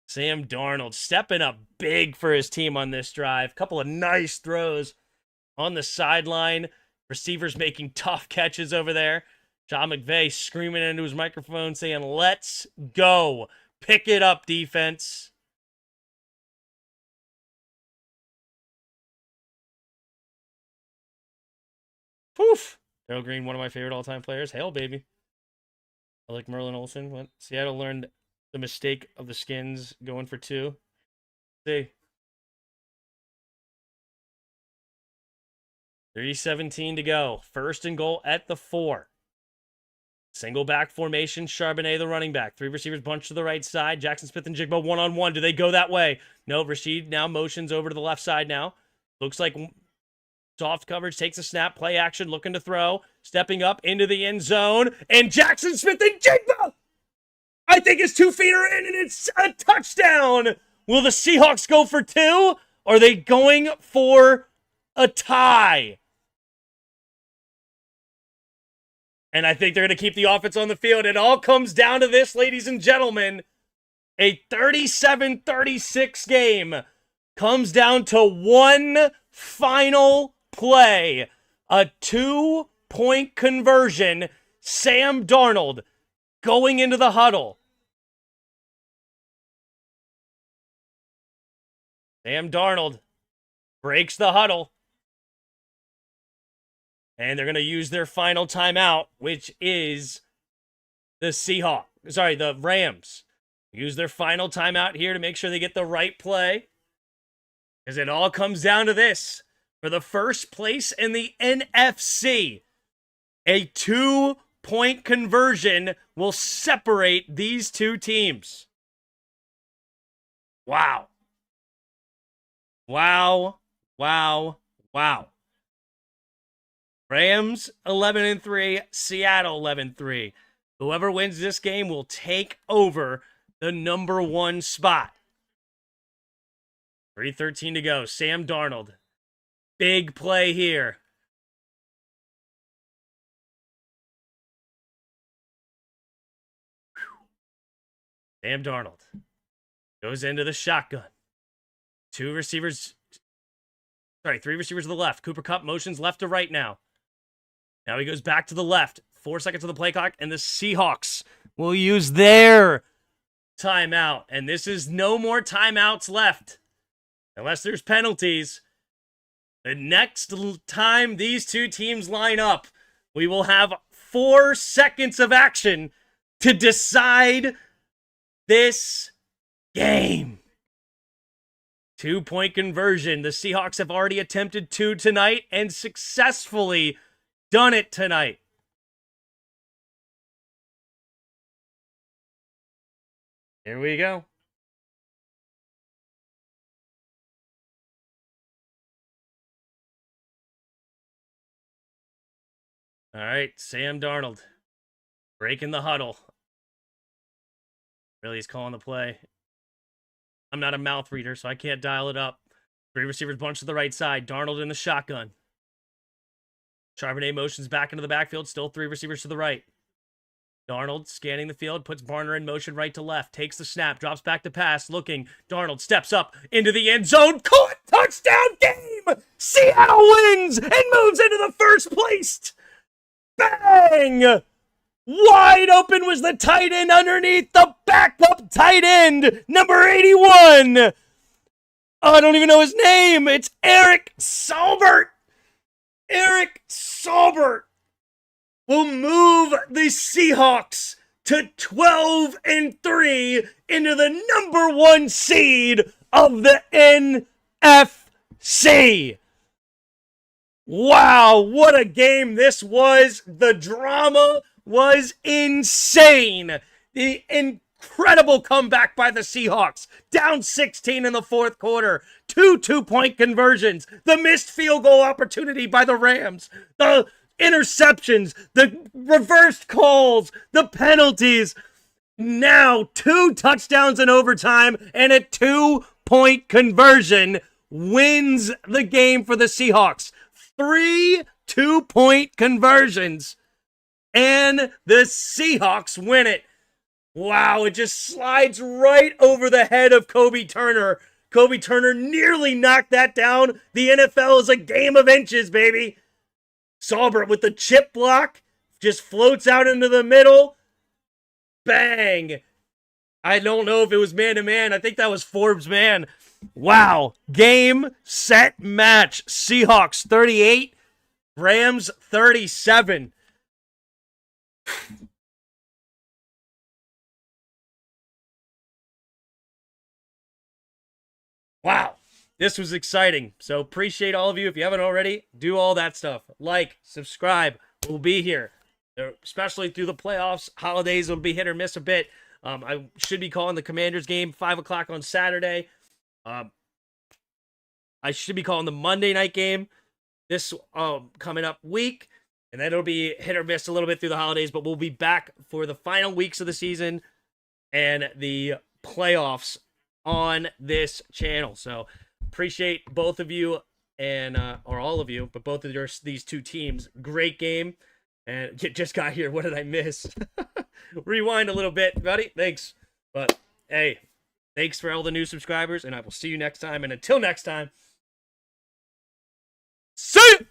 Sam Darnold stepping up big for his team on this drive. Couple of nice throws on the sideline. Receivers making tough catches over there. Sean McVay screaming into his microphone saying, let's go. Pick it up, defense. Poof. Daryl Green, one of my favorite all-time players. Hail, baby. I like Merlin Olsen. Seattle learned the mistake of the Skins going for 2. See. 3:17 to go. 1st and goal at the 4. Single back formation. Charbonnet, the running back. 3 receivers bunched to the right side. Jackson Smith and Jigba one-on-one. Do they go that way? No, Rashid now motions over to the left side now. Looks like soft coverage. Takes a snap. Play action. Looking to throw. Stepping up into the end zone. And Jackson Smith and Jigba! I think his 2 feet are in, and it's a touchdown! Will the Seahawks go for 2? Or are they going for a tie? And I think they're going to keep the offense on the field. It all comes down to this, ladies and gentlemen. A 37-36 game comes down to one final play. A 2-point conversion. Sam Darnold going into the huddle. Sam Darnold breaks the huddle. And they're going to use their final timeout, which is the Rams. Use their final timeout here to make sure they get the right play. Because it all comes down to this. For the first place in the NFC, a 2-point conversion will separate these two teams. Wow. Wow. Wow. Wow. Rams 11-3, Seattle 11-3. Whoever wins this game will take over the number 1 spot. 3:13 to go. Sam Darnold. Big play here. Sam Darnold goes into the shotgun. 3 receivers to the left. Cooper Kupp motions left to right now. Now he goes back to the left. 4 seconds on the play clock, and the Seahawks will use their timeout. And this is no more timeouts left, unless there's penalties. The next time these two teams line up, we will have 4 seconds of action to decide this game. 2-point conversion. The Seahawks have already attempted 2 tonight and successfully done it tonight. Here we go. All right, Sam Darnold breaking the huddle. Really, he's calling the play. I'm not a mouth reader, so I can't dial it up. 3 receivers bunch to the right side. Darnold in the shotgun. Charbonnet motions back into the backfield. Still 3 receivers to the right. Darnold scanning the field, puts Barner in motion right to left. Takes the snap, drops back to pass, looking. Darnold steps up into the end zone. Caught! Touchdown game! Seattle wins and moves into the first place. Bang! Wide open was the tight end underneath the backup tight end, number 81. Oh, I don't even know his name. It's Eric Saubert. Eric Saubert will move the Seahawks to 12-3 into the number 1 seed of the NFC. Wow, what a game this was. The drama was insane. The incredible comeback by the Seahawks. Down 16 in the 4th quarter. 2 2-point conversions. The missed field goal opportunity by the Rams. The interceptions. The reversed calls. The penalties. Now 2 touchdowns in overtime and a 2-point conversion wins the game for the Seahawks. 3 2-point conversions. And the Seahawks win it. Wow, it just slides right over the head of Kobe Turner. Kobe Turner nearly knocked that down. The NFL is a game of inches, baby. Saubert with the chip block just floats out into the middle. Bang. I don't know if it was man-to-man. I think that was Forbes man. Wow. Game, set, match. Seahawks 38, Rams 37. Wow, this was exciting. So appreciate all of you. If you haven't already, do all that stuff. Like, subscribe. We'll be here, especially through the playoffs. Holidays will be hit or miss a bit. I should be calling the Commanders game 5 o'clock on Saturday. I should be calling the Monday night game this coming up week. And then it'll be hit or miss a little bit through the holidays. But we'll be back for the final weeks of the season and the playoffs on this channel. So appreciate both of you and or all of you, but both of these two teams. Great game. And just got here. What did I miss? Rewind a little bit, buddy. Thanks. But hey, thanks for all the new subscribers, and I will see you next time. And until next time, see ya!